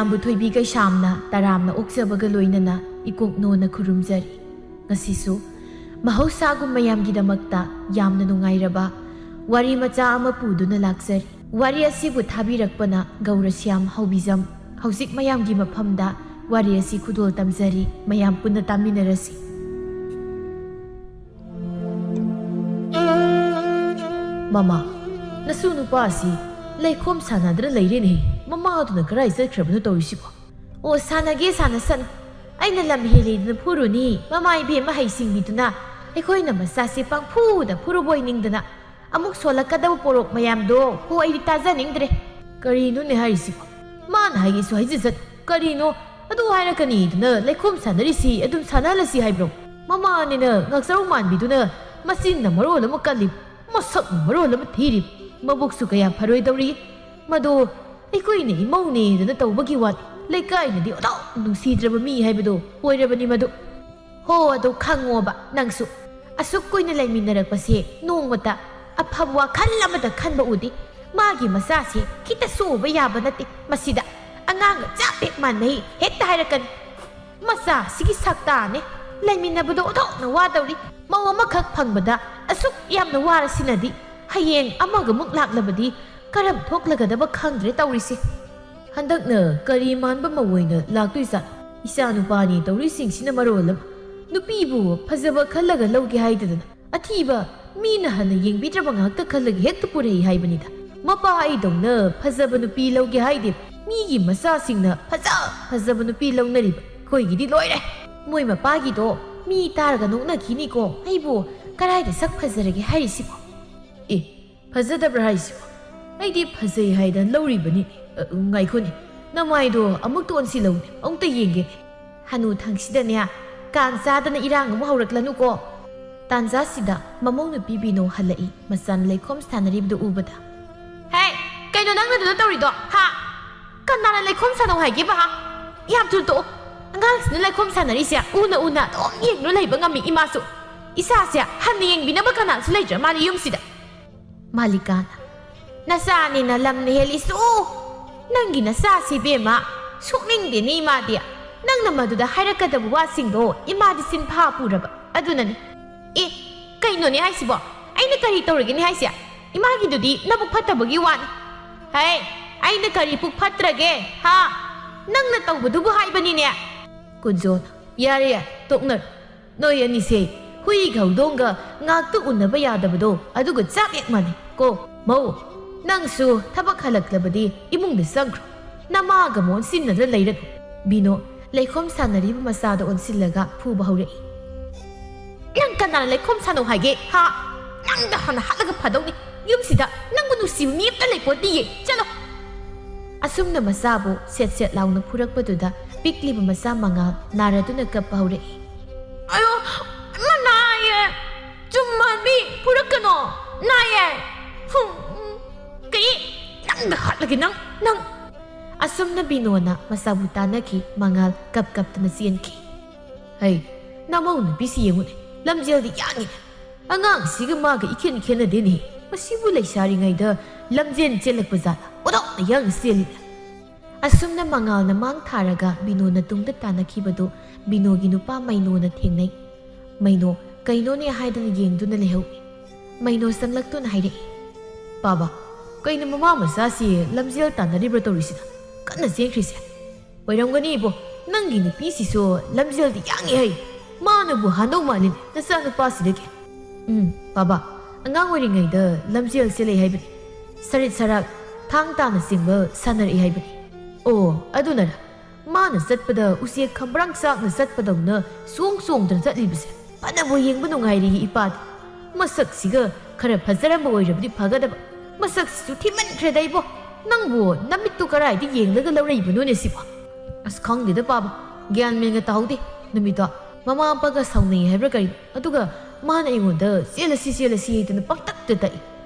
ꯃꯌꯥꯝꯕꯨ ꯊꯣꯏꯕꯤ ꯀꯩꯁꯥꯝꯅ ꯇꯔꯥꯝꯅ ꯑꯣꯛꯆꯕꯒ ꯂꯣꯏꯅꯅ ꯏꯀꯣꯛꯅꯣꯅ ꯈꯨꯔꯨꯝꯖꯔꯤ ꯉꯁꯤꯁꯨ ꯃꯍꯧꯁꯥꯒꯨꯝ ꯃꯌꯥꯝꯒꯤꯗꯃꯛꯇ ꯌꯥꯝꯅ ꯅꯨꯡꯉꯥꯏꯔꯕ ꯋꯥꯔꯤ ꯃꯆꯥ ꯑꯃ ꯄꯨꯗꯨꯅ ꯂꯥꯛꯆꯔꯤ ꯋꯥꯔꯤ ꯑꯁꯤꯕꯨ ꯊꯥꯕꯤꯔꯛꯄꯅ ꯒꯧꯔꯁ꯭ꯌꯥꯝ ꯍꯧꯕꯤꯖꯝ ꯍꯧꯖꯤꯛ ꯃꯌꯥꯝꯒꯤ ꯃꯐꯝꯗ ꯋꯥꯔꯤ ꯑꯁꯤ ꯈꯨꯗꯣꯜ ꯇꯝꯖꯔꯤ ꯃꯌꯥꯝ ꯄꯨꯟꯅ ꯇꯥꯃꯤꯟꯅꯔꯁꯤ ꯃꯃꯥ ꯅꯁꯨ ꯅꯨꯄꯥ ꯑꯁꯤ ꯂꯩꯈꯣꯝ ꯁꯥꯟꯅꯗꯅ ꯂꯩꯔꯦꯅꯦ ꯃꯃꯥꯗꯨꯅ ꯀꯔꯥꯏ ꯆꯠꯈ꯭ꯔꯕꯅꯣ ꯇꯧꯔꯤꯁꯤꯕꯣ ꯑꯣ ꯁꯥꯟꯅꯒꯦ ꯁꯥꯟꯅꯁꯅꯨ ꯑꯩꯅ ꯂꯝ ꯍꯦꯜꯂꯦꯗꯅ ꯐꯨꯔꯨꯅꯤ ꯃꯃꯥ ꯏꯕꯦꯝꯃ ꯍꯩꯁꯤꯡꯕꯤꯗꯨꯅ ꯑꯩꯈꯣꯏꯅ ꯃꯆꯥꯁꯦ ꯄꯪꯐꯨꯗ ꯐꯨꯔꯨꯕꯣꯏ ꯅꯤꯡꯗꯅ ꯑꯃꯨꯛ ꯁꯣꯜꯂꯛꯀꯗꯕ ꯄꯣꯔꯣꯛ ꯃꯌꯥꯝꯗꯣ ꯍꯣ ꯑꯩꯗꯤ ꯇꯥꯖꯅꯤꯡꯗ꯭ꯔꯦ ꯀꯔꯤꯅꯣꯅꯦ ꯍꯥꯏꯔꯤꯁꯤꯕꯣ ꯃꯥꯅ ꯍꯥꯏꯒꯦꯁꯨ ꯍꯥꯏꯖꯁꯠ ꯀꯔꯤꯅꯣ ꯑꯗꯨ ꯍꯥꯏꯔꯛꯀꯅꯤꯗꯅ ꯂꯩꯈꯣꯝ ꯁꯥꯟꯅꯔꯤꯁꯤ ꯑꯗꯨꯝ ꯁꯥꯟꯅꯍꯜꯂꯁꯤ ꯍꯥꯏꯕ꯭ꯔꯣ ꯃꯃꯥꯅꯤꯅ ꯉꯥꯛꯆꯔꯧ ꯃꯥꯟꯕꯤꯗꯨꯅ ꯃꯆꯤꯟꯅ ꯃꯔꯣꯜ ꯑꯃ ꯀꯜꯂꯤ ꯃꯁꯛꯅ ꯃꯔꯣꯜ ꯑꯃ ꯊꯤꯔꯤ ꯃꯕꯨꯛꯁꯨ ꯀꯌꯥ ꯐꯔꯣꯏꯗꯧꯔꯤ ꯃꯗꯣ ꯑꯩꯈꯣꯏꯅ ꯏꯃꯧꯅꯦꯗꯅ ꯇꯧꯕꯒꯤ ꯋꯥꯅꯤ ꯂꯩꯀꯥꯏꯅꯗꯤ ꯑꯣꯟꯊꯣꯛ ꯅꯨꯡꯁꯤꯗ꯭ꯔꯕ ꯃꯤ ꯍꯥꯏꯕꯗꯣ ꯑꯣꯏꯔꯕꯅꯤ ꯃꯗꯨ ꯍꯣ ꯑꯗꯣ ꯈꯪꯉꯣꯕ ꯅꯪꯁꯨ ꯑꯁꯨꯛ ꯀꯨꯏꯅ ꯂꯩꯃꯤꯟꯅꯔꯛꯄꯁꯦ ꯅꯣꯡꯃꯇ ꯑꯐꯕ ꯋꯥꯈꯜ ꯑꯃꯇ ꯈꯟꯕ ꯎꯗꯦ ꯃꯥꯒꯤ ꯃꯆꯥꯁꯦ ꯈꯤꯇꯁꯨ ꯎꯕ ꯌꯥꯕ ꯅꯠꯇꯦ ꯃꯁꯤꯗ ꯑꯉꯥꯡꯒ ꯆꯞ ꯍꯦꯛ ꯃꯥꯟꯅꯩ ꯍꯦꯛꯇ ꯍꯥꯏꯔꯛꯀꯅꯤ ꯃꯆꯥꯁꯤꯒꯤ ꯁꯛꯇꯥꯅꯦ ꯂꯩꯃꯤꯟꯅꯕꯗꯣ ꯑꯣꯟꯊꯣꯛꯅ ꯋꯥꯗꯧꯔꯤ ꯃꯧ ꯑꯃꯈꯛ ꯐꯪꯕꯗ ꯑꯁꯨꯛ ꯌꯥꯝꯅ ꯋꯥꯔꯁꯤꯅꯗꯤ ꯍꯌꯦꯡ ꯑꯃꯒꯃꯨꯛ ꯂꯥꯛꯂꯕꯗꯤ ꯀꯔꯝ ꯊꯣꯛꯂꯒꯗꯕ ꯈꯪꯗ꯭ꯔꯦ ꯇꯧꯔꯤꯁꯦ ꯍꯟꯗꯛꯅ ꯀꯔꯤ ꯃꯥꯟꯕ ꯃꯧ ꯑꯣꯏꯅ ꯂꯥꯛꯇꯣꯏꯖꯥꯠ ꯏꯆꯥ ꯅꯨꯄꯥꯅꯤ ꯇꯧꯔꯤꯁꯤꯡꯁꯤꯅ ꯃꯔꯣꯜ ꯑꯃ ꯅꯨꯄꯤꯕꯨ ꯐꯖꯕ ꯈꯜꯂꯒ ꯂꯧꯒꯦ ꯍꯥꯏꯗꯗꯅ ꯑꯊꯤꯕ ꯃꯤꯅ ꯍꯟꯅ ꯌꯦꯡꯕꯤꯗ꯭ꯔꯕ ꯉꯥꯛꯇ ꯈꯜꯂꯒ ꯍꯦꯛꯇ ꯄꯨꯔꯛꯏ ꯍꯥꯏꯕꯅꯤꯗ ꯃꯄꯥ ꯑꯩꯗꯧꯅ ꯐꯖꯕ ꯅꯨꯄꯤ ꯂꯧꯒꯦ ꯍꯥꯏꯗꯦ ꯃꯤꯒꯤ ꯃꯆꯥꯁꯤꯡꯅ ꯐꯖꯕ ꯅꯨꯄꯤ ꯂꯧꯅꯔꯤꯕ ꯑꯩꯈꯣꯏꯒꯤꯗꯤ ꯂꯣꯏꯔꯦ ꯃꯣꯏ ꯃꯄꯥꯒꯤꯗꯣ ꯃꯤ ꯇꯥꯔꯒ ꯅꯣꯛꯅꯈꯤꯅꯤꯀꯣ ꯑꯩꯕꯨ ꯀꯔꯥꯏꯗ ꯁꯛ ꯐꯖꯔꯒꯦ ꯍꯥꯏꯔꯤꯁꯤꯕꯣ ꯑꯦ ꯐꯖꯗꯕ꯭ꯔꯥ ꯍꯥꯏꯁꯤꯕꯣ ꯑꯩꯗꯤ ꯐꯖꯩ ꯍꯥꯏꯗꯅ ꯂꯧꯔꯤꯕꯅꯤ ꯉꯥꯏꯈꯣꯅꯦ ꯅꯃꯥꯏꯗꯣ ꯑꯃꯨꯛꯇ ꯑꯣꯟꯁꯤꯜꯂꯧꯅꯦ ꯑꯃꯨꯛꯇ ꯌꯦꯡꯒꯦꯅꯦ ꯍꯅꯨ ꯊꯪꯁꯤꯗꯅꯦ ꯀꯥꯟ ꯆꯥꯗꯅ ꯏꯔꯥꯡ ꯑꯃꯨꯛ ꯍꯧꯔꯛꯂꯅꯨꯀꯣ ꯇꯥꯟꯖꯥꯁꯤꯗ ꯃꯃꯧ ꯅꯨꯄꯤ ꯕꯤꯅꯣ ꯍꯜꯂꯛꯏ ꯃꯆꯥꯅ ꯂꯩꯈꯣꯝ ꯁꯥꯟꯅꯔꯤꯕꯗꯨ ꯎꯕꯗ ꯍꯦ ꯀꯩꯅꯣ ꯅꯪꯅ ꯑꯗꯨꯗ ꯇꯧꯔꯤꯗꯣ ꯍꯥ ꯀꯅꯥꯅ ꯂꯩꯈꯣꯝ ꯁꯥꯟꯅꯧ ꯍꯥꯏꯒꯦꯕ ꯍꯥ ꯌꯥꯝ ꯊꯨꯅ ꯇꯣꯛꯑꯣ ꯑꯉꯥꯡꯁꯤꯅ ꯂꯩꯈꯣꯝ ꯁꯥꯟꯅꯔꯤꯁꯦ ꯎꯅ ꯑꯗꯨꯝ ꯌꯦꯡꯗꯨꯅ ꯂꯩꯕ ꯉꯝꯃꯤ ꯏꯃꯥꯁꯨ ꯏꯁꯥꯁꯦ ꯍꯟꯅ ꯌꯦꯡꯕꯤꯅꯕ ꯀꯅꯥꯁꯨ ꯂꯩꯇ꯭ꯔ ꯃꯥꯅꯤ ꯌꯨꯝꯁꯤꯗ ꯃꯥꯂꯤꯀꯥꯅ ꯅꯆꯥꯅꯤꯅ ꯂꯝꯅ ꯍꯦꯜꯂꯤꯁꯨ ꯅꯪꯒꯤ ꯅꯆꯥꯁꯤ ꯏꯕꯦꯝꯃ ꯁꯣꯛꯅꯤꯡꯗꯦꯅꯤ ꯏꯃꯥꯗꯤ ꯅꯪꯅ ꯃꯗꯨꯗ ꯍꯥꯏꯔꯛꯀꯗꯕ ꯋꯥꯁꯤꯡꯗꯣ ꯏꯃꯥꯗꯤ ꯆꯤꯟꯐꯥ ꯄꯨꯔꯕ ꯑꯗꯨꯅꯅꯤ ꯑꯦ ꯀꯩꯅꯣꯅꯦ ꯍꯥꯏꯁꯤꯕꯣ ꯑꯩꯅ ꯀꯔꯤ ꯇꯧꯔꯒꯦꯅꯦ ꯍꯥꯏꯁꯦ ꯏꯃꯥꯒꯤꯗꯨꯗꯤ ꯅꯕꯨꯛ ꯐꯠꯇꯕꯒꯤ ꯋꯥꯅꯤ ꯍꯦ ꯑꯩꯅ ꯀꯔꯤ ꯄꯨꯛ ꯐꯠꯇ꯭ꯔꯒꯦ ꯍꯥ ꯅꯪꯅ ꯇꯧꯕꯗꯨꯕꯨ ꯍꯥꯏꯕꯅꯤꯅꯦ ꯀꯨꯟꯖꯣꯟ ꯌꯥꯔꯦ ꯇꯣꯛꯅꯔꯣ ꯅꯣꯏ ꯑꯅꯤꯁꯦ ꯍꯨꯏꯒ ꯍꯧꯗꯣꯡꯒ ꯉꯥꯛꯇ ꯎꯟꯅꯕ ꯌꯥꯗꯕꯗꯣ ꯑꯗꯨꯒ ꯆꯞ ꯍꯦꯛ ꯃꯥꯟꯅꯩ ꯀꯣ ꯃꯧ ꯅꯪꯁꯨ ꯊꯕꯛ ꯍꯜꯂꯛꯂꯕꯗꯤ ꯏꯃꯨꯡꯗ ꯆꯪꯈ꯭ꯔꯣ ꯅꯃꯥꯒ ꯑꯣꯟꯁꯤꯟꯅꯗ ꯂꯩꯔꯅꯨ ꯕꯤꯅꯣ ꯂꯩꯈꯣꯝ ꯁꯥꯟꯅꯔꯤꯕ ꯃꯆꯥꯗ ꯑꯣꯟꯁꯤꯜꯂꯒ ꯐꯨꯕ ꯍꯧꯔꯛꯏ ꯅꯪ ꯀꯅꯥꯅ ꯂꯩꯈꯣꯝ ꯁꯥꯟꯅꯧ ꯍꯥꯏꯒꯦ ꯍꯥ ꯅꯪꯗ ꯍꯥꯟꯅ ꯍꯥꯠꯂꯒ ꯐꯗꯧꯅꯤ ꯌꯨꯝꯁꯤꯗ ꯅꯪꯕꯨ ꯅꯨꯡꯁꯤꯕ ꯃꯤ ꯑꯝꯇ ꯂꯩꯄꯣꯠꯇꯤꯌꯦ ꯆꯠꯂꯣ ꯑꯁꯨꯝꯅ ꯃꯆꯥꯕꯨ ꯁꯦꯠ ꯂꯥꯎꯅ ꯐꯨꯔꯛꯄꯗꯨꯗ ꯄꯤꯛꯂꯤꯕ ꯃꯆꯥ ꯃꯉꯥꯜ ꯅꯥꯔꯗꯨꯅ ꯀꯞꯄ ꯍꯧꯔꯛꯏ ꯑꯌꯣ ꯅꯥꯏꯌꯦ ꯆꯨꯝꯃꯥꯟꯕꯤ ꯐꯨꯔꯛꯀꯅꯣ ꯅꯥꯏꯌꯦ ꯀꯩ ꯅꯪꯗ ꯍꯥꯠꯂꯒꯦ ꯅꯪ ꯑꯁꯨꯝꯅ ꯕꯤꯅꯣꯅ ꯃꯆꯥꯕꯨ ꯇꯥꯟꯅꯈꯤ ꯃꯉꯥꯜ ꯀꯞꯇꯅ ꯆꯦꯟꯈꯤ ꯍꯩ ꯅꯃꯧ ꯅꯨꯄꯤꯁꯤ ꯌꯦꯡꯉꯨꯅꯦ ꯂꯝꯖꯦꯜꯗꯤ ꯌꯥꯡꯉꯤꯅꯦ ꯑꯉꯥꯡꯁꯤꯒ ꯃꯥꯒ ꯈꯦꯟꯅꯗꯦꯅꯦ ꯃꯁꯤꯕꯨ ꯂꯩꯁꯥꯔꯤꯉꯩꯗ ꯂꯝꯖꯦꯟ ꯆꯦꯜꯂꯛꯄ ꯖꯥꯠꯂ ꯑꯣꯟꯊꯣꯛꯅ ꯌꯥꯡꯅ ꯆꯦꯜꯂꯤꯅꯦ ꯑꯁꯨꯝꯅ ꯃꯉꯥꯜꯅ ꯃꯥꯡ ꯊꯥꯔꯒ ꯕꯤꯅꯣꯅ ꯇꯨꯡꯗ ꯇꯥꯟꯅꯈꯤꯕꯗꯨ ꯕꯤꯅꯣꯒꯤ ꯅꯨꯄꯥ ꯃꯩꯅꯣꯅ ꯊꯦꯡꯅꯩ ꯃꯩꯅꯣ ꯀꯩꯅꯣꯅꯦ ꯍꯥꯏꯗꯅ ꯌꯦꯡꯗꯨꯅ ꯂꯩꯍꯧꯏ ꯃꯩꯅꯣ ꯆꯪꯂꯛꯇꯨꯅ ꯍꯥꯏꯔꯛꯏ ꯕꯥꯕꯥ ꯀꯩꯅꯣ ꯃꯃꯥ ꯃꯆꯥꯁꯤ ꯂꯝꯖꯦꯜ ꯇꯥꯟꯅꯔꯤꯕ꯭ꯔꯥ ꯇꯧꯔꯤꯁꯤꯅ ꯀꯟꯅ ꯆꯦꯟꯈ꯭ꯔꯤꯁꯦ ꯑꯣꯏꯔꯝꯒꯅꯤ ꯏꯕꯣ ꯅꯪꯒꯤ ꯅꯨꯄꯤꯁꯤꯁꯨ ꯂꯝꯖꯦꯜꯗꯤ ꯌꯥꯡꯉꯤ ꯍꯩ ꯃꯥꯅꯕꯨ ꯍꯥꯟꯗꯧ ꯃꯥꯜꯂꯤꯅꯦ ꯅꯆꯥ ꯅꯨꯄꯥꯁꯤꯗꯒꯤ ꯕꯥꯕꯥ ꯑꯉꯥꯡ ꯑꯣꯏꯔꯤꯉꯩꯗ ꯂꯝꯖꯦꯜ ꯆꯦꯜꯂꯛꯏ ꯍꯥꯏꯕꯅꯤ ꯁꯔꯤꯠ ꯁꯔꯥꯛ ꯊꯥꯡ ꯇꯥꯅ ꯆꯤꯡꯕ ꯁꯥꯟꯅꯔꯛꯏ ꯍꯥꯏꯕꯅꯤ ꯑꯣ ꯑꯗꯨꯅꯔ ꯃꯥꯅ ꯆꯠꯄꯗ ꯎꯆꯦꯛ ꯈꯝꯕ꯭ꯔꯥꯡ ꯆꯥꯛꯅ ꯆꯠꯄꯗꯧꯅ ꯆꯣꯡꯗꯅ ꯆꯠꯂꯤꯕꯁꯦ ꯐꯅꯕꯨ ꯌꯦꯡꯕ ꯅꯨꯡꯉꯥꯏꯔꯤ ꯏꯄꯥꯗꯤ ꯃꯁꯛꯁꯤꯒ ꯈꯔ ꯐꯖꯔꯝꯕ ꯑꯣꯏꯔꯕꯗꯤ ꯐꯒꯗꯕ ꯃꯁꯛꯁꯤꯁꯨ ꯊꯤꯃꯟꯈ꯭ꯔꯦꯗ ꯏꯕꯣ ꯅꯪꯕꯨ ꯅꯃꯤꯠꯇꯨ ꯀꯔꯥꯏꯗ ꯌꯦꯡꯂꯒ ꯂꯧꯔꯛꯏꯕꯅꯣꯅꯦ ꯁꯤꯕꯣ ꯑꯁ ꯈꯪꯗꯦꯗ ꯄꯥꯕ ꯒ꯭ꯌꯥꯟ ꯃꯦꯟꯒ ꯇꯥꯍꯧꯗꯦ ꯅꯨꯃꯤꯠꯇꯣ ꯃꯃꯥ ꯃꯄꯥꯒ ꯁꯥꯎꯅꯩ ꯍꯥꯏꯕ꯭ꯔꯥ ꯀꯔꯤꯅꯣ ꯑꯗꯨꯒ ꯃꯥꯅ ꯑꯩꯉꯣꯟꯗ ꯆꯦꯜꯂꯁꯤ ꯍꯥꯏꯗꯅ ꯄꯪꯇꯛꯇ ꯇꯛꯏ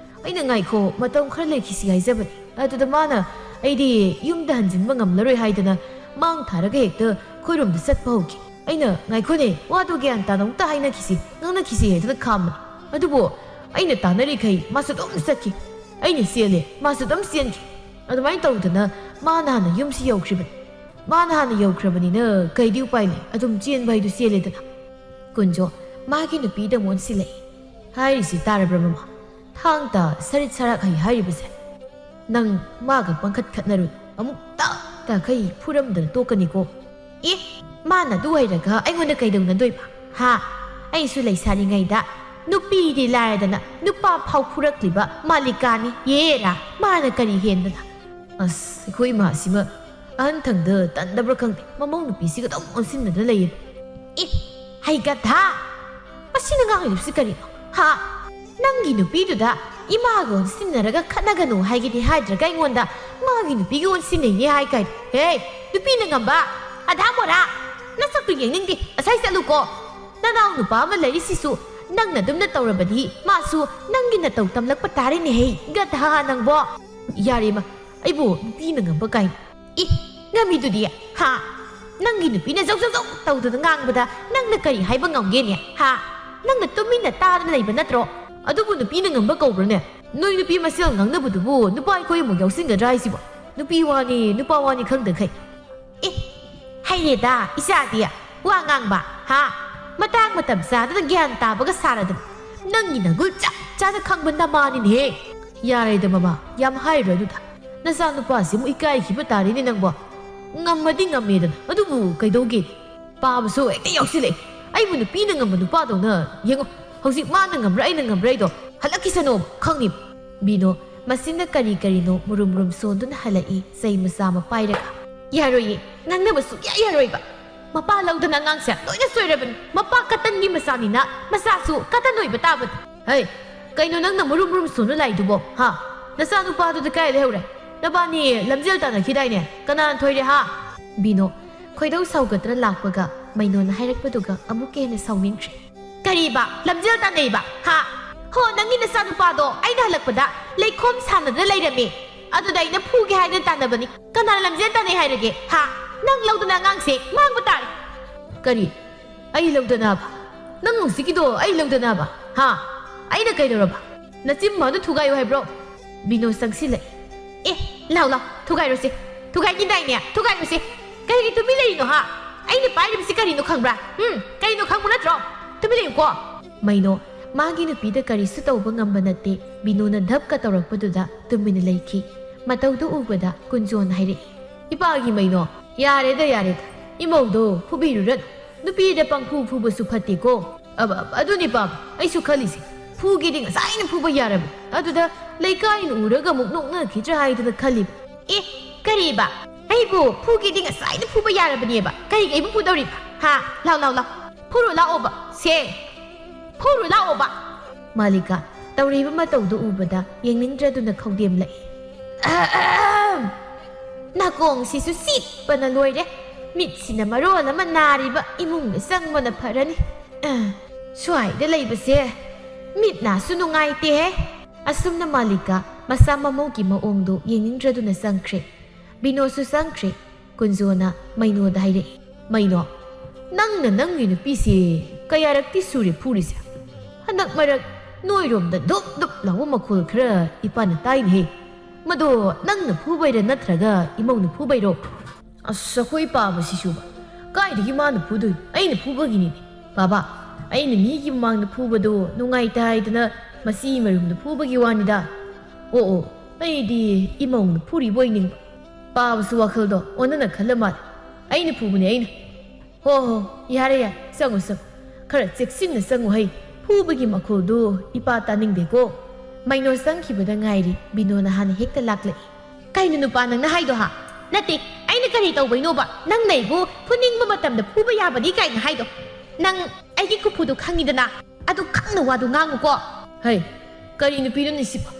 ꯑꯩꯅ ꯉꯥꯏꯈꯣ ꯃꯇꯝ ꯈꯔ ꯂꯩꯈꯤꯁꯤ ꯍꯥꯏꯖꯕꯅꯤ ꯑꯗꯨꯗ ꯃꯥꯅ ꯑꯩꯗꯤ ꯌꯨꯝꯗ ꯍꯟꯖꯤꯟꯕ ꯉꯝꯂꯔꯣꯏ ꯍꯥꯏꯗꯅ ꯃꯥꯡ ꯊꯥꯔꯒ ꯍꯦꯛꯇ ꯑꯩꯈꯣꯏꯔꯣꯝꯗ ꯆꯠꯄ ꯍꯧꯈꯤ ꯑꯩꯅ ꯉꯥꯏꯈꯣꯅꯦ ꯋꯥꯗꯣ ꯒ꯭ꯌꯥꯟ ꯇꯥꯅ ꯑꯃꯨꯛꯇ ꯍꯥꯏꯅꯈꯤꯁꯤ ꯉꯥꯡꯅꯈꯤꯁꯤ ꯍꯥꯏꯗꯅ ꯈꯥꯝꯕꯅꯤ ꯑꯗꯨꯕꯨ ꯑꯩꯅ ꯇꯥꯟꯅꯔꯤꯈꯩ ꯃꯥꯁꯨ ꯑꯗꯨꯝ ꯆꯠꯈꯤ ꯑꯩꯅ ꯆꯦꯜꯂꯦ ꯃꯥꯁꯨ ꯑꯗꯨꯝ ꯆꯦꯟꯈꯤ ꯑꯗꯨꯃꯥꯏꯅ ꯇꯧꯗꯅ ꯃꯥꯅ ꯍꯥꯟꯅ ꯌꯨꯝꯁꯤ ꯌꯧꯈ꯭ꯔꯤꯕꯅꯤ ꯃꯥꯅ ꯍꯥꯟꯅ ꯌꯧꯈ꯭ꯔꯕꯅꯤꯅ ꯀꯩꯗꯤ ꯎꯄꯥꯏ ꯂꯩ ꯑꯗꯨꯝ ꯆꯦꯟꯕ ꯍꯥꯏꯗꯨ ꯆꯦꯜꯂꯦꯗꯅ ꯀꯨꯟꯖꯣ ꯃꯥꯒꯤ ꯅꯨꯄꯤꯗ ꯑꯣꯟꯁꯤꯜꯂꯛꯏ ꯍꯥꯏꯔꯤꯁꯤ ꯇꯥꯔꯕ꯭ꯔꯥ ꯃꯃꯥ ꯊꯥꯡꯇ ꯁꯔꯤꯠ ꯁꯔꯥꯛ ꯍꯩ ꯍꯥꯏꯔꯤꯕꯁꯦ ꯅꯪ ꯃꯥꯒ ꯄꯪꯈꯠ ꯈꯠꯅꯔꯨ ꯑꯃꯨꯛ ꯇꯈꯩ ꯐꯨꯔꯝꯗꯅ ꯇꯣꯛꯀꯅꯤꯀꯣ ꯑꯦ ꯃꯥꯅ ꯑꯗꯨ ꯍꯩꯔꯒ ꯑꯩꯉꯣꯟꯗ ꯀꯩꯗꯧꯅꯗꯣꯏꯕ ꯍꯥ ꯑꯩꯁꯨ ꯂꯩꯁꯥꯔꯤꯉꯩꯗ ꯅꯨꯄꯤꯗꯤ ꯂꯥꯏꯔꯗꯅ ꯅꯨꯄꯥ ꯐꯥꯎ ꯐꯨꯔꯛꯂꯤꯕ ꯃꯥꯂꯤꯀꯥꯅꯤ ꯌꯦꯔꯥ ꯃꯥꯅ ꯀꯔꯤ ꯍꯦꯟꯗꯅ ꯑꯁ ꯑꯩꯈꯣꯏ ꯏꯃꯥꯁꯤꯃ ꯑꯍꯟꯊꯪꯗ ꯇꯟꯗꯕ꯭ꯔꯥ ꯈꯪꯗꯦ ꯃꯃꯧ ꯅꯨꯄꯤꯁꯤꯒ ꯑꯗꯨꯝ ꯑꯣꯟꯁꯤꯟꯅꯗꯅ ꯂꯩꯌꯦꯕ ꯑꯦ ꯍꯩꯒꯠꯊꯥ ꯃꯁꯤꯅ ꯉꯥꯡꯂꯤꯕꯁꯤ ꯀꯔꯤꯅꯣ ꯍꯥ ꯅꯪꯒꯤ ꯅꯨꯄꯤꯗꯨꯗ ꯏꯃꯥꯒ ꯑꯣꯟꯁꯤꯟꯅꯔꯒ ꯈꯠꯅꯒꯅꯨ ꯍꯥꯏꯒꯗꯤ ꯍꯥꯏꯗ꯭ꯔꯒ ꯑꯩꯉꯣꯟꯗ ꯃꯥꯒꯤ ꯅꯨꯄꯤꯒ ꯑꯣꯟꯁꯤꯟꯅꯩꯌꯦ ꯍꯥꯏ ꯀꯥꯏ ꯍꯦ ꯅꯨꯄꯤꯅ ꯉꯝꯕ ꯑꯙꯥ ꯃꯣꯔꯥ ꯅꯁꯛꯇꯨ ꯌꯦꯡꯅꯤꯡꯗꯦ ꯑꯁꯥꯏ ꯆꯠꯂꯨꯀꯣ ꯅꯅꯥꯎ ꯅꯨꯄꯥ ꯑꯃ ꯂꯩꯔꯤꯁꯤꯁꯨ ꯅꯪꯅ ꯑꯗꯨꯝꯅ ꯇꯧꯔꯕꯗꯤ ꯃꯥꯁꯨ ꯅꯪꯒꯤ ꯅꯇꯧ ꯇꯝꯂꯛꯄ ꯇꯥꯔꯦꯅꯦꯍꯦ ꯒꯙꯥ ꯅꯪꯕꯣ ꯌꯥꯔꯦꯃ ꯑꯩꯕꯨ ꯅꯨꯄꯤꯅ ꯉꯝꯕ ꯀꯥꯏꯅ ꯏ ꯉꯝꯃꯤꯗꯨꯗꯤ ꯍꯥ ꯅꯪꯒꯤ ꯅꯨꯄꯤꯅ ꯖꯧ ꯖꯧ ꯖꯧ ꯇꯧꯗꯅ ꯉꯥꯡꯕꯗ ꯅꯪꯅ ꯀꯔꯤ ꯍꯥꯏꯕ ꯉꯝꯒꯦꯅꯦ ꯍꯥ ꯅꯪꯅ ꯇꯨꯃꯤꯟꯅ ꯇꯥꯗꯅ ꯂꯩꯕ ꯅꯠꯇ꯭ꯔꯣ ꯑꯗꯨꯕꯨ ꯅꯨꯄꯤꯅ ꯉꯝꯕ ꯀꯧꯕ꯭ꯔꯅꯦ ꯅꯣꯏ ꯅꯨꯄꯤ ꯃꯁꯦꯜ ꯉꯥꯡꯅꯕꯗꯨꯕꯨ ꯅꯨꯄꯥ ꯑꯩꯈꯣꯏ ꯑꯃꯨꯛ ꯌꯥꯎꯁꯤꯟꯒꯗ꯭ꯔꯥ ꯍꯥꯏꯁꯤꯕꯣ ꯅꯨꯄꯤ ꯋꯥꯅꯤ ꯅꯨꯄꯥ ꯋꯥꯅꯤ ꯈꯪꯗꯈꯩ ꯑꯦ ꯍꯩꯔꯦꯗ ꯏꯆꯥꯗꯤ ꯋꯥ ꯉꯥꯡꯕ ꯍꯥ ꯃꯇꯥꯡ ꯃꯇꯝ ꯆꯥꯗꯅ ꯒ꯭ꯌꯥꯟ ꯇꯥꯕꯒ ꯁꯥꯔꯗꯅ ꯅꯪꯒꯤ ꯅꯒꯨꯜ ꯆꯞ ꯆꯥꯅ ꯈꯪꯕ ꯅꯃꯥꯅꯤꯅꯦꯍꯦ ꯌꯥꯔꯦꯗ ꯃꯃꯥ ꯌꯥꯝ ꯍꯥꯏꯔꯣ ꯑꯗꯨꯗ ꯅꯆꯥ ꯅꯨꯄꯥꯁꯤ ꯑꯃꯨꯛ ꯏꯀꯥꯏꯈꯤꯕ ꯇꯥꯔꯦꯅꯦ ꯅꯪꯕꯣ ꯉꯝꯃꯗꯤ ꯉꯝꯃꯦꯗꯅ ꯑꯗꯨꯕꯨ ꯀꯩꯗꯧꯒꯦ ꯄꯥꯕꯁꯨ ꯍꯦꯛꯇ ꯌꯥꯎꯁꯤꯜꯂꯛꯏ ꯑꯩꯕꯨ ꯅꯨꯄꯤꯅ ꯉꯝꯕ ꯅꯨꯄꯥꯗꯧꯅ ꯌꯦꯡꯉꯣ ꯍꯧꯖꯤꯛ ꯃꯥꯅ ꯉꯝꯕ꯭ꯔꯥ ꯑꯩꯅ ꯉꯝꯕ꯭ꯔꯥ ꯑꯩꯗꯣ ꯍꯜꯂꯛꯈꯤꯁꯅꯣ ꯈꯪꯅꯤ ꯕꯤꯅꯣ ꯃꯁꯤꯅ ꯀꯔꯤ ꯃꯨꯔꯨꯝ ꯃꯨꯔꯨꯝ ꯁꯣꯟꯗꯨꯅ ꯍꯜꯂꯛꯏ ꯆꯩ ꯃꯆꯥ ꯑꯃ ꯄꯥꯏꯔꯒ ꯌꯥꯔꯣꯏꯌꯦ ꯉꯥꯡꯅꯕ ꯁꯨꯛꯌꯥ ꯌꯥꯔꯣꯏꯕ ꯃꯄꯥ ꯂꯧꯗꯅ ꯑꯉꯥꯡꯁꯦ ꯂꯣꯏꯅ ꯁꯣꯏꯔꯕꯅꯤ ꯃꯄꯥ ꯀꯇꯟꯒꯤ ꯃꯆꯥꯅꯤꯅ ꯃꯆꯥꯁꯨ ꯀꯇꯟ ꯑꯣꯏꯕ ꯇꯥꯕꯅꯤ ꯍꯩ ꯀꯩꯅꯣ ꯅꯪꯅ ꯃꯨꯔꯨꯝ ꯃꯨꯔꯨꯝ ꯁꯣꯟꯅ ꯂꯥꯛꯏꯗꯨꯕꯣ ꯍꯥ ꯅꯆꯥ ꯅꯨꯄꯥꯗꯨꯗꯤ ꯀꯥꯏ ꯂꯩꯍꯧꯔꯦ ꯅꯕꯥꯅꯤ ꯂꯝꯖꯦꯜ ꯇꯥꯟꯅꯈꯤꯗꯥꯏꯅꯦ ꯀꯅꯥꯅ ꯊꯣꯏꯔꯦ ꯍꯥ ꯕꯤꯅꯣ ꯈꯣꯏꯗꯧ ꯁꯥꯎꯒꯠꯇ꯭ꯔ ꯂꯥꯛꯄꯒ ꯃꯩꯅꯣꯅ ꯍꯥꯏꯔꯛꯄꯗꯨꯒ ꯑꯃꯨꯛꯀ ꯍꯦꯟꯅ ꯁꯥꯎꯅꯤꯡꯈ꯭ꯔꯦ ꯀꯔꯤꯕ ꯂꯝꯖꯦꯜ ꯇꯥꯟꯅꯩꯕ ꯍꯥ ꯍꯣ ꯅꯪꯒꯤ ꯅꯆꯥ ꯅꯨꯄꯥꯗꯣ ꯑꯩꯅ ꯍꯜꯂꯛꯄꯗ ꯂꯩꯈꯣꯝ ꯁꯥꯟꯅꯗꯅ ꯂꯩꯔꯝꯃꯦ ꯑꯗꯨꯗ ꯑꯩꯅ ꯐꯨꯒꯦ ꯍꯥꯏꯗꯅ ꯇꯥꯟꯅꯕꯅꯤ ꯀꯅꯥꯅ ꯂꯝꯖꯦꯜ ꯇꯥꯟꯅꯩ ꯍꯥꯏꯔꯒꯦ ꯍꯥ ꯅꯪ ꯂꯧꯗꯅ ꯑꯉꯥꯡꯁꯦ ꯃꯥꯡꯕ ꯇꯥꯔꯦ ꯀꯔꯤ ꯑꯩ ꯂꯧꯗꯅꯕ ꯅꯪ ꯍꯧꯖꯤꯛꯀꯤꯗꯣ ꯑꯩ ꯂꯧꯗꯅꯕ ꯍꯥ ꯑꯩꯅ ꯀꯩꯗꯧꯔꯕ ꯅꯆꯤꯟꯕꯥꯟꯗꯣ ꯊꯨꯒꯥꯏꯌꯨ ꯍꯥꯏꯕ꯭ꯔꯣ ꯕꯤꯅꯣ ꯆꯪꯁꯤꯜꯂꯛꯏ ꯑꯦ ꯂꯥꯎ ꯊꯨꯒꯥꯏꯔꯨꯁꯦ ꯊꯨꯒꯥꯏꯈꯤꯗꯥꯏꯅꯦ ꯊꯨꯒꯥꯏꯔꯨꯁꯦ ꯀꯔꯤꯒꯤ ꯇꯨꯃꯤꯟ ꯂꯩꯔꯤꯅꯣ ꯍꯥ ꯑꯩꯅ ꯄꯥꯏꯔꯤꯕꯁꯤ ꯀꯔꯤꯅꯣ ꯈꯪꯕ꯭ꯔꯥ ꯀꯔꯤꯅꯣ ꯈꯪꯕ ꯅꯠꯇ꯭ꯔꯣ ꯇꯨꯃꯤꯟ ꯂꯩꯌꯨꯀꯣ ꯃꯩꯅꯣ ꯃꯥꯒꯤ ꯅꯨꯄꯤꯗ ꯀꯔꯤꯁꯨ ꯇꯧꯕ ꯉꯝꯕ ꯅꯠꯇꯦ ꯕꯤꯅꯣꯅ ꯙꯞꯀ ꯇꯧꯔꯛꯄꯗꯨꯗ ꯇꯨꯃꯤꯟꯅ ꯂꯩꯈꯤ ꯃꯇꯧꯗꯨ ꯎꯕꯗ ꯀꯨꯟꯖꯣꯟ ꯍꯥꯏꯔꯛꯏ ꯏꯄꯥꯒꯤ ꯃꯩꯅꯣ ꯌꯥꯔꯦꯗ ꯏꯃꯧꯗꯣ ꯐꯨꯕꯤꯔꯨꯔꯅꯨ ꯅꯨꯄꯤꯗ ꯄꯪꯐꯨ ꯐꯨꯕꯁꯨ ꯐꯠꯇꯦꯀꯣ ꯑꯗꯨꯅꯤ ꯄꯥꯕ ꯑꯩꯁꯨ ꯈꯜꯂꯤꯁꯦ ꯐꯨꯒꯦꯗꯤ ꯉꯁꯥꯏꯅ ꯐꯨꯕ ꯌꯥꯔꯕ ꯑꯗꯨꯗ ꯂꯩꯀꯥꯏꯅ ꯎꯔꯒ ꯑꯃꯨꯛ ꯅꯣꯛꯅꯈꯤꯗ꯭ꯔꯥ ꯍꯥꯏꯗꯅ ꯈꯜꯂꯤꯕ ꯑꯦ ꯀꯔꯤꯕ ꯑꯩꯕꯨ ꯐꯨꯒꯦꯗꯤ ꯉꯁꯥꯏꯅ ꯐꯨꯕ ꯌꯥꯔꯕꯅꯦꯕ ꯀꯔꯤꯒꯤ ꯑꯩꯕꯨ ꯐꯨꯗꯧꯔꯤꯕ ꯍꯥ ꯂꯥꯎ ꯐꯨꯔꯨ ꯂꯥꯛꯑꯣꯕ ꯁꯦ ꯐꯨꯔꯨ ꯂꯥꯛꯑꯣꯕ ꯃꯥꯂꯤꯀꯥ ꯇꯧꯔꯤꯕ ꯃꯇꯧꯗꯨ ꯎꯕꯗ ꯌꯦꯡꯅꯤꯡꯗ꯭ꯔꯗꯨꯅ ꯈꯧꯗꯦꯝꯂꯛꯏ ꯅꯥꯀꯣꯡꯁꯤꯁꯨ ꯆꯤꯛꯄꯅ ꯂꯣꯏꯔꯦ ꯃꯤꯠꯁꯤꯅ ꯃꯔꯣꯜ ꯑꯃ ꯅꯥꯔꯤꯕ ꯏꯃꯨꯡꯗ ꯆꯪꯕꯅ ꯐꯔꯅꯤ ꯁ꯭ꯋꯥꯏꯗ ꯂꯩꯕꯁꯦ ꯃꯤꯠ ꯅꯥꯁꯨ ꯅꯨꯡꯉꯥꯏꯇꯦꯍꯦ ꯑꯁꯨꯝꯅ ꯃꯥꯂꯤꯀꯥ ꯃꯁꯥ ꯃꯃꯧꯒꯤ ꯃꯑꯣꯡꯗꯨ ꯌꯦꯡꯅꯤꯡꯗ꯭ꯔꯗꯨꯅ ꯆꯪꯈ꯭ꯔꯦ ꯕꯤꯅꯣꯁꯨ ꯆꯪꯈ꯭ꯔꯦ ꯀꯨꯟꯖꯣꯅ ꯃꯩꯅꯣꯗ ꯍꯥꯏꯔꯛꯏ ꯃꯩꯅꯣ ꯅꯪꯅ ꯅꯪꯒꯤ ꯅꯨꯄꯤꯁꯤ ꯀꯌꯥꯔꯛꯇꯤ ꯁꯨꯔꯦ ꯐꯨꯔꯤꯁꯦ ꯍꯟꯗꯛ ꯃꯔꯛ ꯅꯣꯏꯔꯣꯝꯗ ꯗꯨꯞ ꯗꯨꯞ ꯂꯥꯎꯕ ꯃꯈꯣꯜ ꯈꯔ ꯏꯄꯥꯅ ꯇꯥꯏꯅꯦꯍꯦ ꯃꯗꯣ ꯅꯪꯅ ꯐꯨꯕꯩꯔꯥ ꯅꯠꯇ꯭ꯔꯒ ꯏꯃꯧꯅ ꯐꯨꯕꯩꯔꯣ ꯑꯁ ꯑꯩꯈꯣꯏ ꯄꯥꯕꯁꯤꯁꯨꯕ ꯀꯥꯏꯗꯒꯤ ꯃꯥꯅ ꯐꯨꯗꯣꯏꯅꯣ ꯑꯩꯅ ꯐꯨꯕꯒꯤꯅꯤꯅꯦ ꯕꯥꯕꯥ ꯑꯩꯅ ꯃꯤꯒꯤ ꯃꯃꯥꯡꯗ ꯐꯨꯕꯗꯣ ꯅꯨꯡꯉꯥꯏꯇ ꯍꯥꯏꯗꯅ ꯃꯁꯤ ꯃꯔꯨꯝꯗ ꯐꯨꯕꯒꯤ ꯋꯥꯅꯤꯗ ꯑꯣ ꯑꯩꯗꯤ ꯏꯃꯧꯅ ꯐꯨꯔꯤꯕꯣꯏ ꯅꯤꯡꯕ ꯄꯥꯕꯁꯨ ꯋꯥꯈꯜꯗꯣ ꯑꯣꯟꯅꯅ ꯈꯜꯂ ꯃꯥꯜꯂꯦ ꯑꯩꯅ ꯐꯨꯕꯅꯦ ꯑꯩꯅ ꯍꯣ ꯌꯥꯔꯦ ꯆꯪꯉꯨ ꯈꯔ ꯆꯦꯛꯁꯤꯟꯅ ꯆꯪꯉꯨ ꯍꯩ ꯐꯨꯕꯒꯤ ꯃꯈꯣꯜꯗꯨ ꯏꯄꯥ ꯇꯥꯅꯤꯡꯗꯦꯀꯣ ꯃꯩꯅꯣ ꯆꯪꯈꯤꯕꯗ ꯉꯥꯏꯔꯤ ꯕꯤꯅꯣꯅ ꯍꯥꯟꯅ ꯍꯦꯛꯇ ꯂꯥꯛꯂꯛꯏ ꯀꯩꯅꯣ ꯅꯨꯄꯥ ꯅꯪꯅ ꯍꯥꯏꯗꯣ ꯍꯥ ꯅꯠꯇꯦ ꯑꯩꯅ ꯀꯔꯤ ꯇꯧꯕꯩꯅꯣꯕ ꯅꯪ ꯅꯩꯕꯨ ꯐꯨꯅꯤꯡꯕ ꯃꯇꯝꯗ ꯐꯨꯕ ꯌꯥꯕꯅꯤ ꯀꯥꯏꯅ ꯍꯥꯏꯗꯣ ꯅꯪ ꯑꯩꯒꯤ ꯈꯨꯐꯨꯗꯨ ꯈꯪꯉꯤꯗꯅ ꯑꯗꯨ ꯈꯪꯅ ꯋꯥꯗꯨ ꯉꯥꯡꯉꯨꯀோ ꯍꯩ ꯀꯔꯤ ꯅꯨꯄꯤꯅꯣꯅꯦ ꯁꯤꯕꯣ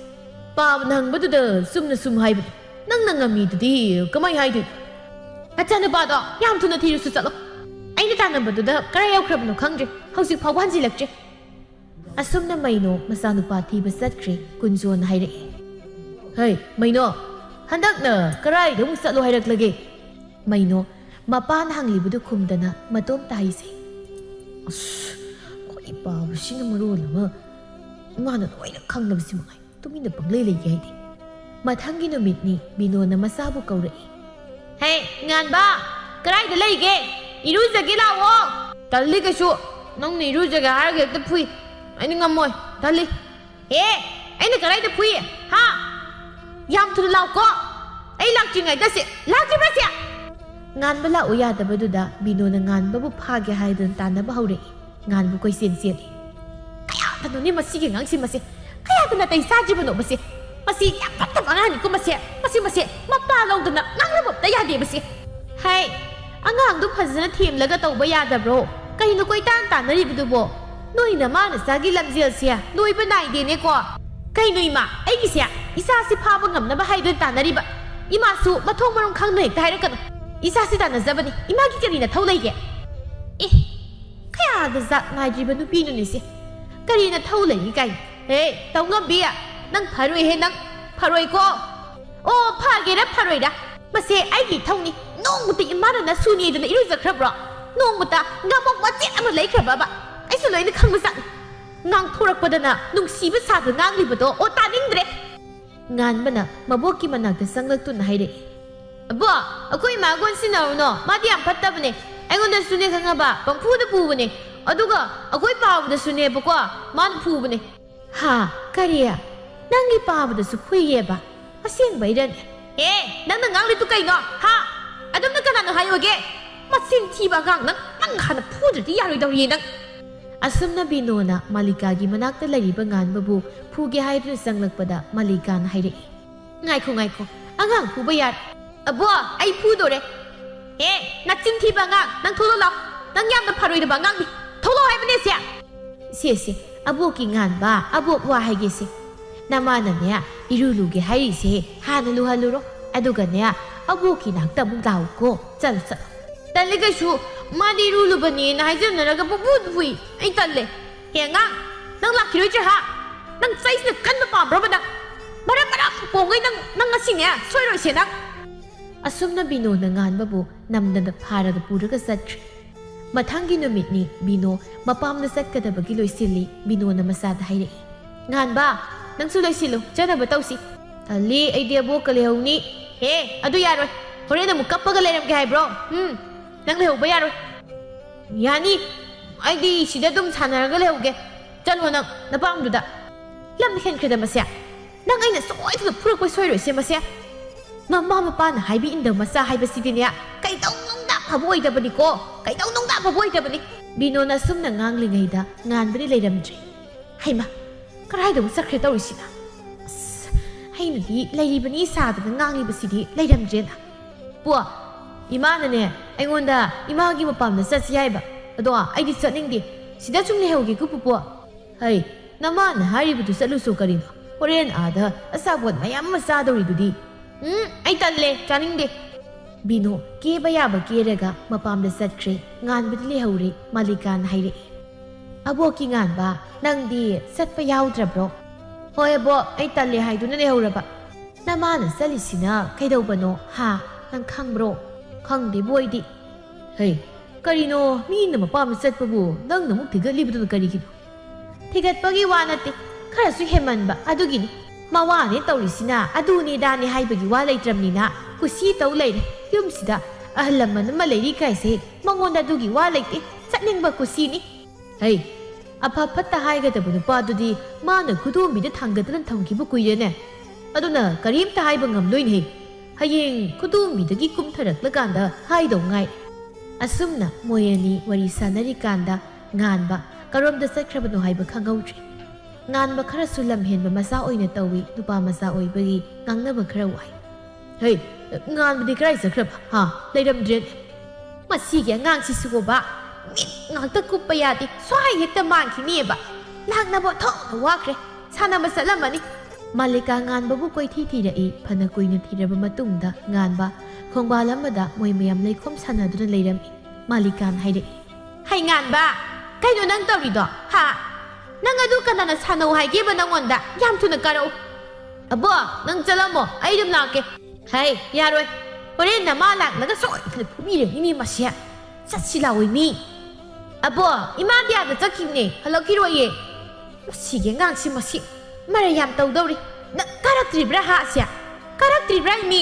ꯄꯥꯕꯅ ꯍꯪꯕꯗꯨꯗ ꯆꯨꯝꯅ ꯁꯨꯝ ꯍꯥꯏꯕꯅꯤ ꯅꯪꯅ ꯉꯝꯃꯤꯗꯨꯗꯤ ꯀꯃꯥꯏ ꯍꯥꯏꯗꯣꯏꯅꯣ ꯅꯆꯥ ꯅꯨꯄꯥꯗꯣ ꯌꯥꯝ ꯊꯨꯅ ꯊꯤꯔꯨꯁꯨ ꯆꯠꯂꯣ ꯑꯩꯅ ꯇꯥꯟꯅꯕꯗꯨꯗ ꯀꯔꯥꯏ ꯌꯧꯈ꯭ꯔꯕꯅꯣ ꯈꯪꯗ꯭ꯔꯦ ꯍꯧꯖꯤꯛ ꯐꯥꯎꯕ ꯍꯟꯖꯤꯜꯂꯛꯇ꯭ꯔꯦ ꯑꯁꯨꯝꯅ ꯃꯩꯅꯣ ꯃꯆꯥꯅꯨꯄꯥ ꯊꯤꯕ ꯆꯠꯈ꯭ꯔꯦ ꯀꯨꯟꯖꯣꯅ ꯍꯥꯏꯔꯛꯏ ꯍꯩ ꯃꯩꯅꯣ ꯍꯟꯗꯛꯅ ꯀꯔꯥꯏꯗ ꯑꯃꯨꯛ ꯆꯠꯂꯣ ꯍꯥꯏꯔꯛꯂꯒꯦ ꯃꯩꯅꯣ ꯃꯄꯥꯅ ꯍꯪꯂꯤꯕꯗꯨ ꯈꯨꯝꯗꯅ ꯃꯇꯣꯝꯇ ꯍꯥꯏꯁꯦ ꯑꯁ ꯑꯩꯈꯣꯏ ꯄꯥꯕꯁꯤꯅ ꯃꯔꯣꯜ ꯑꯃ ꯏꯃꯥꯅ ꯂꯣꯏꯅ ꯈꯪꯂꯕꯁꯤ ꯃꯉꯥꯏ ꯇꯨꯃꯤꯟꯅ ꯄꯪꯂꯩ ꯂꯩꯒꯦ ꯍꯥꯏꯗꯤ ꯃꯊꯪꯒꯤ ꯅꯨꯃꯤꯠꯅꯤ ꯕꯤꯅꯣꯅ ꯃꯆꯥꯕꯨ ꯀꯧꯔꯛꯏ ꯍꯦ ꯉꯥꯟꯕ ꯀꯗꯥꯏꯗ ꯂꯩꯒꯦ ꯏꯔꯨꯖꯒꯦ ꯂꯥꯛꯑꯣ ꯇꯜꯂꯤ ꯀꯩꯁꯨ ꯅꯪꯅ ꯏꯔꯨꯖꯒꯦ ꯍꯥꯏꯔꯒ ꯍꯦꯛꯇ ꯐꯨꯏ ꯑꯩꯅ ꯉꯝꯃꯣꯏ ꯇꯜꯂꯤ ꯑꯩꯅ ꯀꯗꯥꯏꯗ ꯐꯨꯏ ꯍꯥ ꯌꯥꯝ ꯊꯨꯅ ꯂꯥꯛꯀꯣ ꯑꯩ ꯂꯥꯛꯇ꯭ꯔꯤꯉꯩꯗꯁꯦ ꯂꯥꯛꯇ꯭ꯔꯤꯕ꯭ꯔꯁꯦ ꯉꯥꯟꯕ ꯂꯥꯛꯎ ꯌꯥꯗꯕꯗꯨꯗ ꯕꯤꯅꯣꯅ ꯉꯥꯟꯕꯕꯨ ꯐꯥꯒꯦ ꯍꯥꯏꯗꯨꯅ ꯇꯥꯟꯅꯕ ꯍꯧꯔꯛꯏ ꯉꯥꯟꯕ ꯀꯣꯏꯆꯦꯟ ꯆꯦꯜꯂꯤ ꯀꯌꯥꯗꯅꯣꯅꯦ ꯃꯁꯤꯒꯤ ꯑꯉꯥꯡꯁꯤ ꯃꯁꯦ ꯀꯌꯥꯗ ꯅꯥꯇꯩ ꯆꯥꯗ꯭ꯔꯤꯕꯅꯣ ꯃꯁꯤ ꯃꯁꯤ ꯌꯥꯝ ꯐꯠꯇꯕ ꯑꯉꯥꯡꯅꯤꯀꯣ ꯃꯁꯤ ꯃꯄꯥ ꯂꯧꯗꯅ ꯉꯥꯡꯅꯕ ꯑꯝꯇ ꯌꯥꯗꯦ ꯃꯁꯤ ꯍꯥꯏ ꯑꯉꯥꯡꯗꯨ ꯐꯖꯅ ꯊꯦꯝꯂꯒ ꯇꯧꯕ ꯌꯥꯗꯕ꯭ꯔꯣ ꯀꯩꯅꯣ ꯀꯣꯏꯇꯥꯟ ꯇꯥꯟꯅꯔꯤꯕꯗꯨꯕꯣ ꯅꯣꯏꯅ ꯃꯥꯅ ꯆꯥꯒꯤ ꯂꯝꯖꯦꯜꯁꯦ ꯂꯣꯏꯕ ꯅꯥꯏꯗꯦꯅꯦꯀꯣ ꯀꯩꯅꯣ ꯏꯃꯥ ꯑꯩꯒꯤꯁꯦ ꯏꯆꯥꯁꯤ ꯐꯥꯕ ꯉꯝꯅꯕ ꯍꯥꯏꯗꯨꯅ ꯇꯥꯟꯅꯔꯤꯕ ꯏꯃꯥꯁꯨ ꯃꯊꯣꯡ ꯃꯔꯝ ꯈꯪꯅ ꯍꯦꯛꯇ ꯍꯥꯏꯔꯛꯀꯅꯨ ꯏꯆꯥꯁꯤ ꯇꯥꯟꯅꯖꯕꯅꯤ ꯏꯃꯥꯒꯤ ꯀꯔꯤ ꯅꯊꯧ ꯂꯩꯒꯦ ꯀꯌꯥꯗ ꯖꯥꯠ ꯅꯥꯏꯗ꯭ꯔꯤꯕ ꯅꯨꯄꯤꯅꯨꯅꯦꯁꯦ ꯀꯔꯤ ꯅꯊꯧ ꯂꯩꯅꯤ ꯀꯥꯏꯅ ꯇꯧꯉꯝꯕꯤ ꯅꯪ ꯐꯔꯣꯏꯍꯦ ꯅꯪ ꯐꯔꯣꯏꯀꯣ ꯑꯣ ꯐꯒꯦꯔꯥ ꯐꯔꯣꯏꯔꯥ ꯃꯁꯦ ꯑꯩꯒꯤ ꯏꯊꯧꯅꯤ ꯅꯣꯡꯃꯇ ꯏꯃꯥꯅ ꯅꯁꯨꯅꯦꯗꯅ ꯏꯔꯨꯖꯈ꯭ꯔꯕ꯭ꯔꯣ ꯅꯣꯡꯃꯇ ꯉꯥꯃꯣꯛ ꯃꯆꯦꯠ ꯑꯃ ꯂꯩꯈ꯭ꯔꯕꯕ ꯑꯩꯁꯨ ꯂꯣꯏꯅ ꯈꯪꯕ ꯆꯥꯠꯅꯤ ꯉꯥꯡꯊꯣꯔꯛꯄꯗꯅ ꯅꯨꯡꯁꯤꯕ ꯁꯥꯗ ꯉꯥꯡꯂꯤꯕꯗꯣ ꯑꯣ ꯇꯥꯅꯤꯡꯗ꯭ꯔꯦ ꯉꯥꯟꯕꯅ ꯃꯕꯣꯛꯀꯤ ꯃꯅꯥꯛꯇ ꯆꯪꯂꯛꯇꯨꯅ ꯍꯥꯏꯔꯛꯏ ꯑꯕꯣ ꯑꯩꯈꯣꯏ ꯏꯃꯥꯒꯣꯟ ꯁꯤꯟꯅꯔꯨꯅꯣ ꯃꯥꯗꯤ ꯌꯥꯝ ꯐꯠꯇꯕꯅꯦ ꯑꯩꯉꯣꯟꯗꯁꯨꯅꯦ ꯈꯪꯉꯕ ꯄꯪꯐꯨꯗ ꯄꯨꯕꯅꯦ ꯑꯗꯨꯒ ꯑꯩꯈꯣꯏ ꯄꯥꯕꯗꯁꯨꯅꯦꯕꯀꯣ ꯃꯥꯅ ꯐꯨꯕꯅꯦ ꯍꯥ ꯀꯔꯤ ꯅꯪꯒꯤ ꯄꯥꯕꯗꯁꯨ ꯐꯨꯏꯌꯦꯕ ꯑꯁꯦꯡꯕꯩꯔꯅꯦ ꯅꯪꯅ ꯉꯥꯡꯂꯤꯗꯨ ꯀꯩꯅꯣ ꯍꯥ ꯑꯗꯨꯝꯅ ꯀꯅꯥꯅꯣ ꯍꯥꯏꯌꯣꯒꯦ ꯃꯆꯤꯟ ꯊꯤꯕ ꯑꯉꯥꯡ ꯅꯪ ꯍꯥꯟꯅ ꯐꯨꯗ꯭ꯔꯗꯤ ꯌꯥꯔꯣꯏꯗꯧꯔꯤꯌꯦ ꯅꯪ ꯑꯁꯨꯝꯅ ꯕꯤꯅꯣꯅ ꯃꯥꯂꯤꯀꯥꯒꯤ ꯃꯅꯥꯛꯇ ꯂꯩꯔꯤꯕ ꯉꯥꯟꯕꯕꯨ ꯐꯨꯒꯦ ꯍꯥꯏꯗꯨꯅ ꯆꯪꯂꯛꯄꯗ ꯃꯥꯂꯤꯀꯥꯅ ꯍꯥꯏꯔꯛꯏ ꯉꯥꯏꯈꯣ ꯑꯉꯥꯡ ꯐꯨꯕ ꯌꯥꯔꯦ ꯑꯕꯣ ꯑꯩ ꯐꯨꯗꯣꯔꯦ ꯅꯆꯤꯟ ꯊꯤꯕ ꯑꯉꯥꯡ ꯅꯪ ꯊꯣꯛꯂꯛꯑꯣ ꯂꯥꯎ ꯅꯪ ꯌꯥꯝꯅ ꯐꯔꯣꯏꯗꯕ ꯑꯉꯥꯡꯅꯤ ꯊꯣꯛꯂꯛꯑꯣ ꯍꯥꯏꯕꯅꯦ ꯁꯦ ꯑꯕꯣꯛꯀꯤ ꯉꯥꯟꯕ ꯑꯕꯣꯛ ꯋꯥ ꯍꯥꯏꯒꯦꯁꯦ ꯅꯃꯥꯅꯅꯦ ꯏꯔꯨ ꯂꯨꯒꯦ ꯍꯥꯏꯔꯤꯁꯦ ꯍꯥꯟꯅ ꯂꯨꯍꯜꯂꯨꯔꯣ ꯑꯗꯨꯒꯅꯦ ꯑꯕꯣꯛꯀꯤ ꯅꯥꯛꯇ ꯑꯃꯨꯛ ꯂꯥꯛꯎꯀꯣ ꯆꯠꯂꯣ ꯇꯜꯂꯦ ꯀꯩꯁꯨ ꯃꯥꯗꯤ ꯏꯔꯨ ꯂꯨꯕꯅꯦꯅ ꯍꯥꯏꯖꯟꯅꯔꯒ ꯄꯪꯐꯨꯗ ꯐꯨꯏ ꯑꯩ ꯇꯜꯂꯦ ꯑꯉꯥꯡ ꯅꯪ ꯂꯥꯛꯈꯤꯔꯣꯏꯗ꯭ꯔꯦ ꯍꯥ ꯅꯪ ꯆꯩꯁꯤꯅ ꯀꯟꯕ ꯄꯥꯝꯕ꯭ꯔꯕ ꯅꯪ ꯃꯔꯝ ꯄꯣꯡꯉꯩ ꯅꯪ ꯉꯁꯤꯅꯦ ꯁꯣꯏꯔꯣꯏꯁꯦ ꯅꯪ ꯑꯁꯨꯝꯅ ꯕꯤꯅꯣꯅ ꯉꯥꯟꯕꯕꯨ ꯅꯝꯗꯅ ꯐꯥꯔꯒ ꯄꯨꯔꯒ ꯆꯠꯈ꯭ꯔꯦ ꯃꯊꯪꯒꯤ ꯅꯨꯃꯤꯠꯅꯤ ꯕꯤꯅꯣ ꯃꯄꯥꯝꯗ ꯆꯠꯀꯗꯕꯒꯤ ꯂꯣꯏꯁꯤꯜꯂꯤ ꯕꯤꯅꯣꯅ ꯃꯆꯥꯗ ꯍꯥꯏꯔꯛꯏ ꯉꯥꯟꯕ ꯅꯪꯁꯨ ꯂꯣꯏꯁꯤꯜꯂꯨ ꯆꯠꯅꯕ ꯇꯧꯁꯤ ꯇꯜꯂꯤ ꯑꯩꯗꯤ ꯑꯕꯣꯛꯀ ꯂꯩꯍꯧꯅꯤ ꯑꯗꯨ ꯌꯥꯔꯣꯏ ꯍꯣꯔꯦꯟ ꯑꯃꯨꯛ ꯀꯞꯄꯒ ꯂꯩꯔꯝꯒꯦ ꯍꯥꯏꯕ꯭ꯔో ꯅꯪ ꯂꯩꯍꯧꯕ ꯌꯥꯔꯣꯏ ꯌꯥꯅꯤ ꯑꯩꯗꯤ ꯁꯤꯗ ꯑꯗꯨꯝ ꯁꯥꯟꯅꯔꯒ ꯂꯩꯍꯧꯒꯦ ꯆꯠꯂꯣ ꯅꯪ ꯅꯄꯥꯝꯗꯨꯗ ꯂꯝ ꯍꯦꯟꯈ꯭ꯔꯦꯗ ꯃꯁꯦ ꯅꯪ ꯑꯩꯅ ꯁꯣꯏꯗꯅ ꯐꯨꯔꯛꯄ ꯁꯣꯏꯔꯣꯏꯁꯦ ꯃꯁꯦ ꯃꯃꯥ ꯃꯄꯥꯅ ꯍꯥꯏꯕꯤ ꯏꯟꯗꯕ ꯃꯆꯥ ꯍꯥꯏꯕꯁꯤꯗꯤꯅꯦ ꯀꯩꯗꯧꯅꯨꯡꯗ ꯐꯕ ꯑꯣꯏꯗꯕꯅꯤꯀꯣ ꯀꯩꯗꯧꯅꯨꯡꯗ ꯐꯕ ꯑꯣꯏꯗꯕꯅꯤ ꯕꯤꯅꯣꯅ ꯑꯁꯨꯝꯅ ꯉꯥꯡꯂꯤꯉꯩꯗ ꯉꯥꯟꯕꯗꯤ ꯂꯩꯔꯝꯗ꯭ꯔꯦ ꯍꯩꯃ ꯀꯗꯥꯏꯗ ꯑꯃꯨꯛ ꯆꯠꯈ꯭ꯔꯦ ꯇꯧꯔꯤꯁꯤꯅ ꯑꯩꯅꯗꯤ ꯂꯩꯔꯤꯕꯅꯤ ꯁꯥꯗꯅ ꯉꯥꯡꯂꯤꯕꯁꯤꯗꯤ ꯂꯩꯔꯝꯗ꯭ꯔꯦꯅ ꯏꯃꯥꯅꯅꯦ ꯑꯩꯉꯣꯟꯗ ꯏꯃꯥꯒꯤ ꯃꯄꯥꯝꯗ ꯆꯠꯁꯤ ꯍꯥꯏꯕ ꯑꯗꯣ ꯑꯩꯗꯤ ꯆꯠꯅꯤꯡꯗꯦ ꯁꯤꯗ ꯁꯨꯝ ꯂꯩꯍꯧꯒꯦꯀꯣ ꯄꯨꯄꯨ ꯅꯃꯥꯅ ꯍꯥꯏꯔꯤꯕꯗꯨ ꯆꯠꯂꯨꯁꯨ ꯀꯔꯤꯅꯣ ꯍꯣꯔꯦꯟ ꯑꯥꯗ ꯑꯆꯥꯄꯣꯠ ꯃꯌꯥꯝ ꯑꯃ ꯆꯥꯗꯧꯔꯤꯗꯨꯗꯤ ꯑꯩ ꯇꯜꯂꯦ ꯆꯥꯅꯤꯡꯗꯦ ꯕꯤꯅꯣ ꯀꯦꯕ ꯌꯥꯕ ꯀꯦꯔꯒ ꯃꯄꯥꯝꯗ ꯆꯠꯈ꯭ꯔꯦ ꯉꯥꯟꯕꯗꯤ ꯂꯩꯍꯧꯔꯦ ꯃꯥꯂꯤꯀꯥꯅ ꯍꯥꯏꯔꯛꯏ ꯑꯕꯣꯛꯀꯤ ꯉꯥꯟꯕ ꯅꯪꯗꯤ ꯆꯠꯄ ꯌꯥꯎꯗ꯭ꯔꯕ꯭ꯔꯣ ꯍꯣꯏ ꯑꯕꯣꯛ ꯑꯩ ꯇꯜꯂꯦ ꯍꯥꯏꯗꯨꯅ ꯂꯩꯍꯧꯔꯕ ꯅꯃꯥꯅ ꯆꯠꯂꯤꯁꯤꯅ ꯀꯩꯗꯧꯕꯅꯣ ꯍꯥ ꯅꯪ ꯈꯪꯕ꯭ꯔꯣ ꯈꯪꯗꯦꯕꯨ ꯑꯩꯗꯤ ꯀꯔꯤꯅꯣ ꯃꯤꯅ ꯃꯄꯥꯝꯗ ꯆꯠꯄꯕꯨ ꯅꯪꯅ ꯑꯃꯨꯛ ꯊꯤꯒꯠꯂꯤꯕꯗꯨꯅ ꯀꯔꯤꯒꯤꯅꯣ ꯊꯤꯒꯠꯄꯒꯤ ꯋꯥ ꯅꯠꯇꯦ ꯈꯔꯁꯨ ꯍꯦꯟꯃꯟꯕ ꯑꯗꯨꯒꯤꯅꯤ ꯃꯋꯥꯅꯦ ꯇꯧꯔꯤꯁꯤꯅ ꯑꯗꯨꯅꯦ ꯗꯥꯅꯦ ꯍꯥꯏꯕꯒꯤ ꯋꯥ ꯂꯩꯇ꯭ꯔꯕꯅꯤꯅ ꯀꯨꯁꯤ ꯇꯧ ꯂꯩꯔꯦ ꯌꯨꯝꯁꯤꯗ ꯑꯍꯜ ꯂꯃꯟ ꯑꯃ ꯂꯩꯔꯤ ꯀꯥꯏꯁꯦ ꯃꯉꯣꯟꯗ ꯑꯗꯨꯒꯤ ꯋꯥ ꯂꯩꯇꯦ ꯆꯠꯅꯤꯡꯕ ꯀꯨꯁꯤꯅꯤ ꯑꯐ ꯐꯠꯇ ꯍꯥꯏꯒꯗꯕ ꯅꯨꯄꯥꯗꯨꯗꯤ ꯃꯥꯅ ꯈꯨꯗꯣꯝꯕꯤꯗ ꯊꯥꯡꯒꯠꯇꯅ ꯊꯝꯈꯤꯕ ꯀꯨꯏꯔꯦꯅꯦ ꯑꯗꯨꯅ ꯀꯔꯤꯝꯇ ꯍꯥꯏꯕ ꯉꯝꯂꯣꯏꯅꯦ ꯍꯌꯦꯡ ꯈꯨꯗꯣꯝꯕꯤꯗꯒꯤ ꯀꯨꯝꯊꯔꯛꯂꯀꯥꯟꯗ ꯍꯥꯏꯗꯧ ꯉꯥꯏ ꯑꯁꯨꯝꯅ ꯃꯣꯏ ꯑꯅꯤ ꯋꯥꯔꯤ ꯁꯥꯟꯅꯔꯤꯀꯥꯟꯗ ꯉꯥꯟꯕ ꯀꯔꯣꯝꯗ ꯆꯠꯈ꯭ꯔꯕꯅꯣ ꯍꯥꯏꯕ ꯈꯪꯍꯧꯗ꯭ꯔꯦ ꯉꯥꯟꯕ ꯈꯔꯁꯨ ꯂꯝ ꯍꯦꯟꯕ ꯃꯆꯥ ꯑꯣꯏꯅ ꯇꯧꯏ ꯅꯨꯄꯥ ꯃꯆꯥ ꯑꯣꯏꯕꯒꯤ ꯉꯥꯡꯅꯕ ꯈꯔ ꯋꯥꯏ ꯉꯥꯟꯕꯗꯤ ꯀꯔꯥꯏ ꯆꯠꯈ꯭ꯔꯕ ꯂꯩꯔꯝꯗ꯭ꯔꯦꯅꯦ ꯃꯁꯤꯒꯤ ꯑꯉꯥꯡꯁꯤꯁꯨꯕ ꯃꯤꯠ ꯉꯥꯛꯇ ꯀꯨꯞꯄ ꯌꯥꯗꯦ ꯁ꯭ꯋꯥꯏ ꯍꯦꯛꯇ ꯃꯥꯡꯈꯤꯅꯦꯕ ꯂꯥꯛꯅꯕ ꯊꯣꯛꯅ ꯋꯥꯈ꯭ꯔꯦ ꯁꯥꯟꯅꯕ ꯆꯠꯂꯝꯃꯅꯤ ꯃꯥꯂꯤꯀꯥ ꯉꯥꯟꯕꯕꯨ ꯀꯣꯏꯊꯤ ꯊꯤꯔꯛꯏ ꯐꯅ ꯀꯨꯏꯅ ꯊꯤꯔꯕ ꯃꯇꯨꯡꯗ ꯉꯥꯟꯕ ꯈꯣꯡꯕꯥꯜ ꯑꯃꯗ ꯃꯣꯏ ꯃꯌꯥꯝ ꯂꯩꯈꯣꯝ ꯁꯥꯟꯅꯗꯨꯅ ꯂꯩꯔꯝꯃꯤ ꯃꯥꯂꯤꯀꯥꯅ ꯍꯥꯏꯔꯛꯏ ꯉꯥꯟꯕ ꯀꯩꯅꯣ ꯅꯪ ꯇꯧꯔꯤꯗꯣ ꯅꯪ ꯑꯗꯨ ꯀꯅꯥꯅ ꯁꯥꯟꯅꯧ ꯍꯥꯏꯒꯦꯕ ꯅꯪꯉꯣꯟꯗ ꯌꯥꯝ ꯊꯨꯅ ꯀꯥꯔꯛꯎ ꯑꯕꯣ ꯅꯪ ꯆꯠꯂꯝꯃꯣ ꯑꯩ ꯑꯗꯨꯝ ꯂꯥꯛꯀꯦ ꯌꯥꯔꯣꯏ ꯍꯣꯔꯦꯟ ꯅꯃꯥ ꯂꯥꯛꯂꯒ ꯁꯣꯏꯗꯅ ꯐꯨꯕꯤꯔꯅꯤ ꯃꯁꯤ ꯆꯠꯁꯤ ꯂꯥꯛꯑꯣꯏ ꯃꯤ ꯑꯕꯣ ꯏꯃꯥꯗꯤ ꯑꯥꯗ ꯆꯠꯈꯤꯕꯅꯦ ꯍꯜꯂꯛꯈꯤꯔꯣꯏꯌꯦ ꯃꯁꯤꯒꯤ ꯑꯉꯥꯡꯁꯤ ꯃꯁꯤ ꯃꯔꯩ ꯌꯥꯝ ꯇꯧꯗꯧꯔꯤ ꯅꯪ ꯀꯥꯔꯛꯇ꯭ꯔꯤꯕ꯭ꯔꯥ ꯀꯥꯔꯛꯇ꯭ꯔꯤꯕ꯭ꯔꯥ ꯃꯤ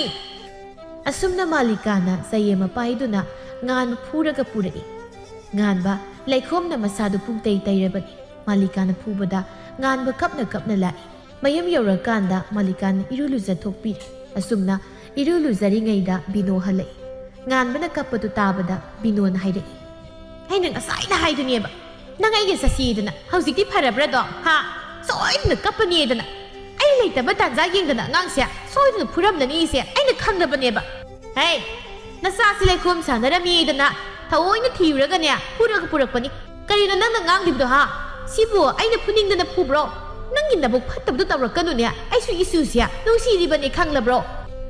ꯑꯁꯨꯝꯅ ꯃꯥꯂꯤꯀꯥꯅ ꯆꯩ ꯑꯃ ꯄꯥꯏꯗꯨꯅ ꯉꯥꯟꯕ ꯐꯨꯔꯒ ꯄꯨꯔꯛꯏ ꯉꯥꯟꯕ ꯂꯩꯈꯣꯝꯅ ꯃꯁꯥꯗꯨ ꯄꯨꯡꯇꯩ ꯇꯩꯔꯕꯅꯤ ꯃꯥꯂꯤꯀꯥꯅ ꯐꯨꯕꯗ ꯉꯥꯟꯕ ꯀꯞꯅ ꯀꯞꯅ ꯂꯥꯛꯏ ꯃꯌꯨꯝ ꯌꯧꯔꯀꯥꯟꯗ ꯃꯥꯂꯤꯀꯥꯅ ꯏꯔꯨ ꯂꯨꯖꯊꯣꯛꯄꯤꯔꯦ ꯑꯁꯨꯝꯅ ꯏꯔꯨ ꯂꯨꯖꯔꯤꯉꯩꯗ ꯕꯤꯅꯣ ꯍꯜꯂꯛꯏ ꯉꯥꯟꯕꯅ ꯀꯞꯄꯗꯨ ꯇꯥꯕꯗ ꯕꯤꯅꯣꯅ ꯍꯥꯏꯔꯛꯏ ꯑꯩꯅ ꯉꯁꯥꯏꯅ ꯍꯥꯏꯗꯨꯅꯦꯕ ꯅꯪ ꯑꯩꯒ ꯆꯠꯁꯤꯗꯅ ꯍꯧꯖꯤꯛꯇꯤ ꯐꯔꯕ꯭ꯔꯗꯣ ꯍꯥ ꯁꯣꯏꯗꯅ ꯀꯞꯄꯅꯤꯗꯅ ꯑꯩ ꯂꯩꯇꯕ ꯇꯥꯟꯖꯥ ꯌꯦꯡꯗꯅ ꯑꯉꯥꯡꯁꯦ ꯁꯣꯏꯗꯅ ꯐꯨꯔꯝꯂꯅꯤꯁꯦ ꯑꯩꯅ ꯈꯪꯂꯕꯅꯦꯕ ꯍꯦ ꯅꯆꯥꯁꯤ ꯂꯩꯈꯣꯝ ꯁꯥꯟꯅꯔꯝꯃꯤꯗꯅ ꯊꯑꯣꯏꯅ ꯊꯤꯔꯨꯔꯒꯅꯦ ꯐꯨꯔꯒ ꯄꯨꯔꯛꯄꯅꯤ ꯀꯔꯤꯅꯣ ꯅꯪꯅ ꯉꯥꯡꯂꯤꯕꯗꯣ ꯍꯥ ꯁꯤꯕꯨ ꯑꯩꯅ ꯐꯨꯅꯤꯡꯗꯅ ꯐꯨꯕ꯭ꯔꯣ ꯅꯪꯒꯤ ꯅꯕꯨꯛ ꯐꯠꯇꯕꯗꯨ ꯇꯧꯔꯛꯀꯅꯨꯅꯦ ꯑꯩꯁꯨ ꯏꯁꯨꯁꯦ ꯅꯨꯡꯁꯤꯔꯤꯕꯅꯤ ꯈꯪꯂꯕ꯭ꯔꯣ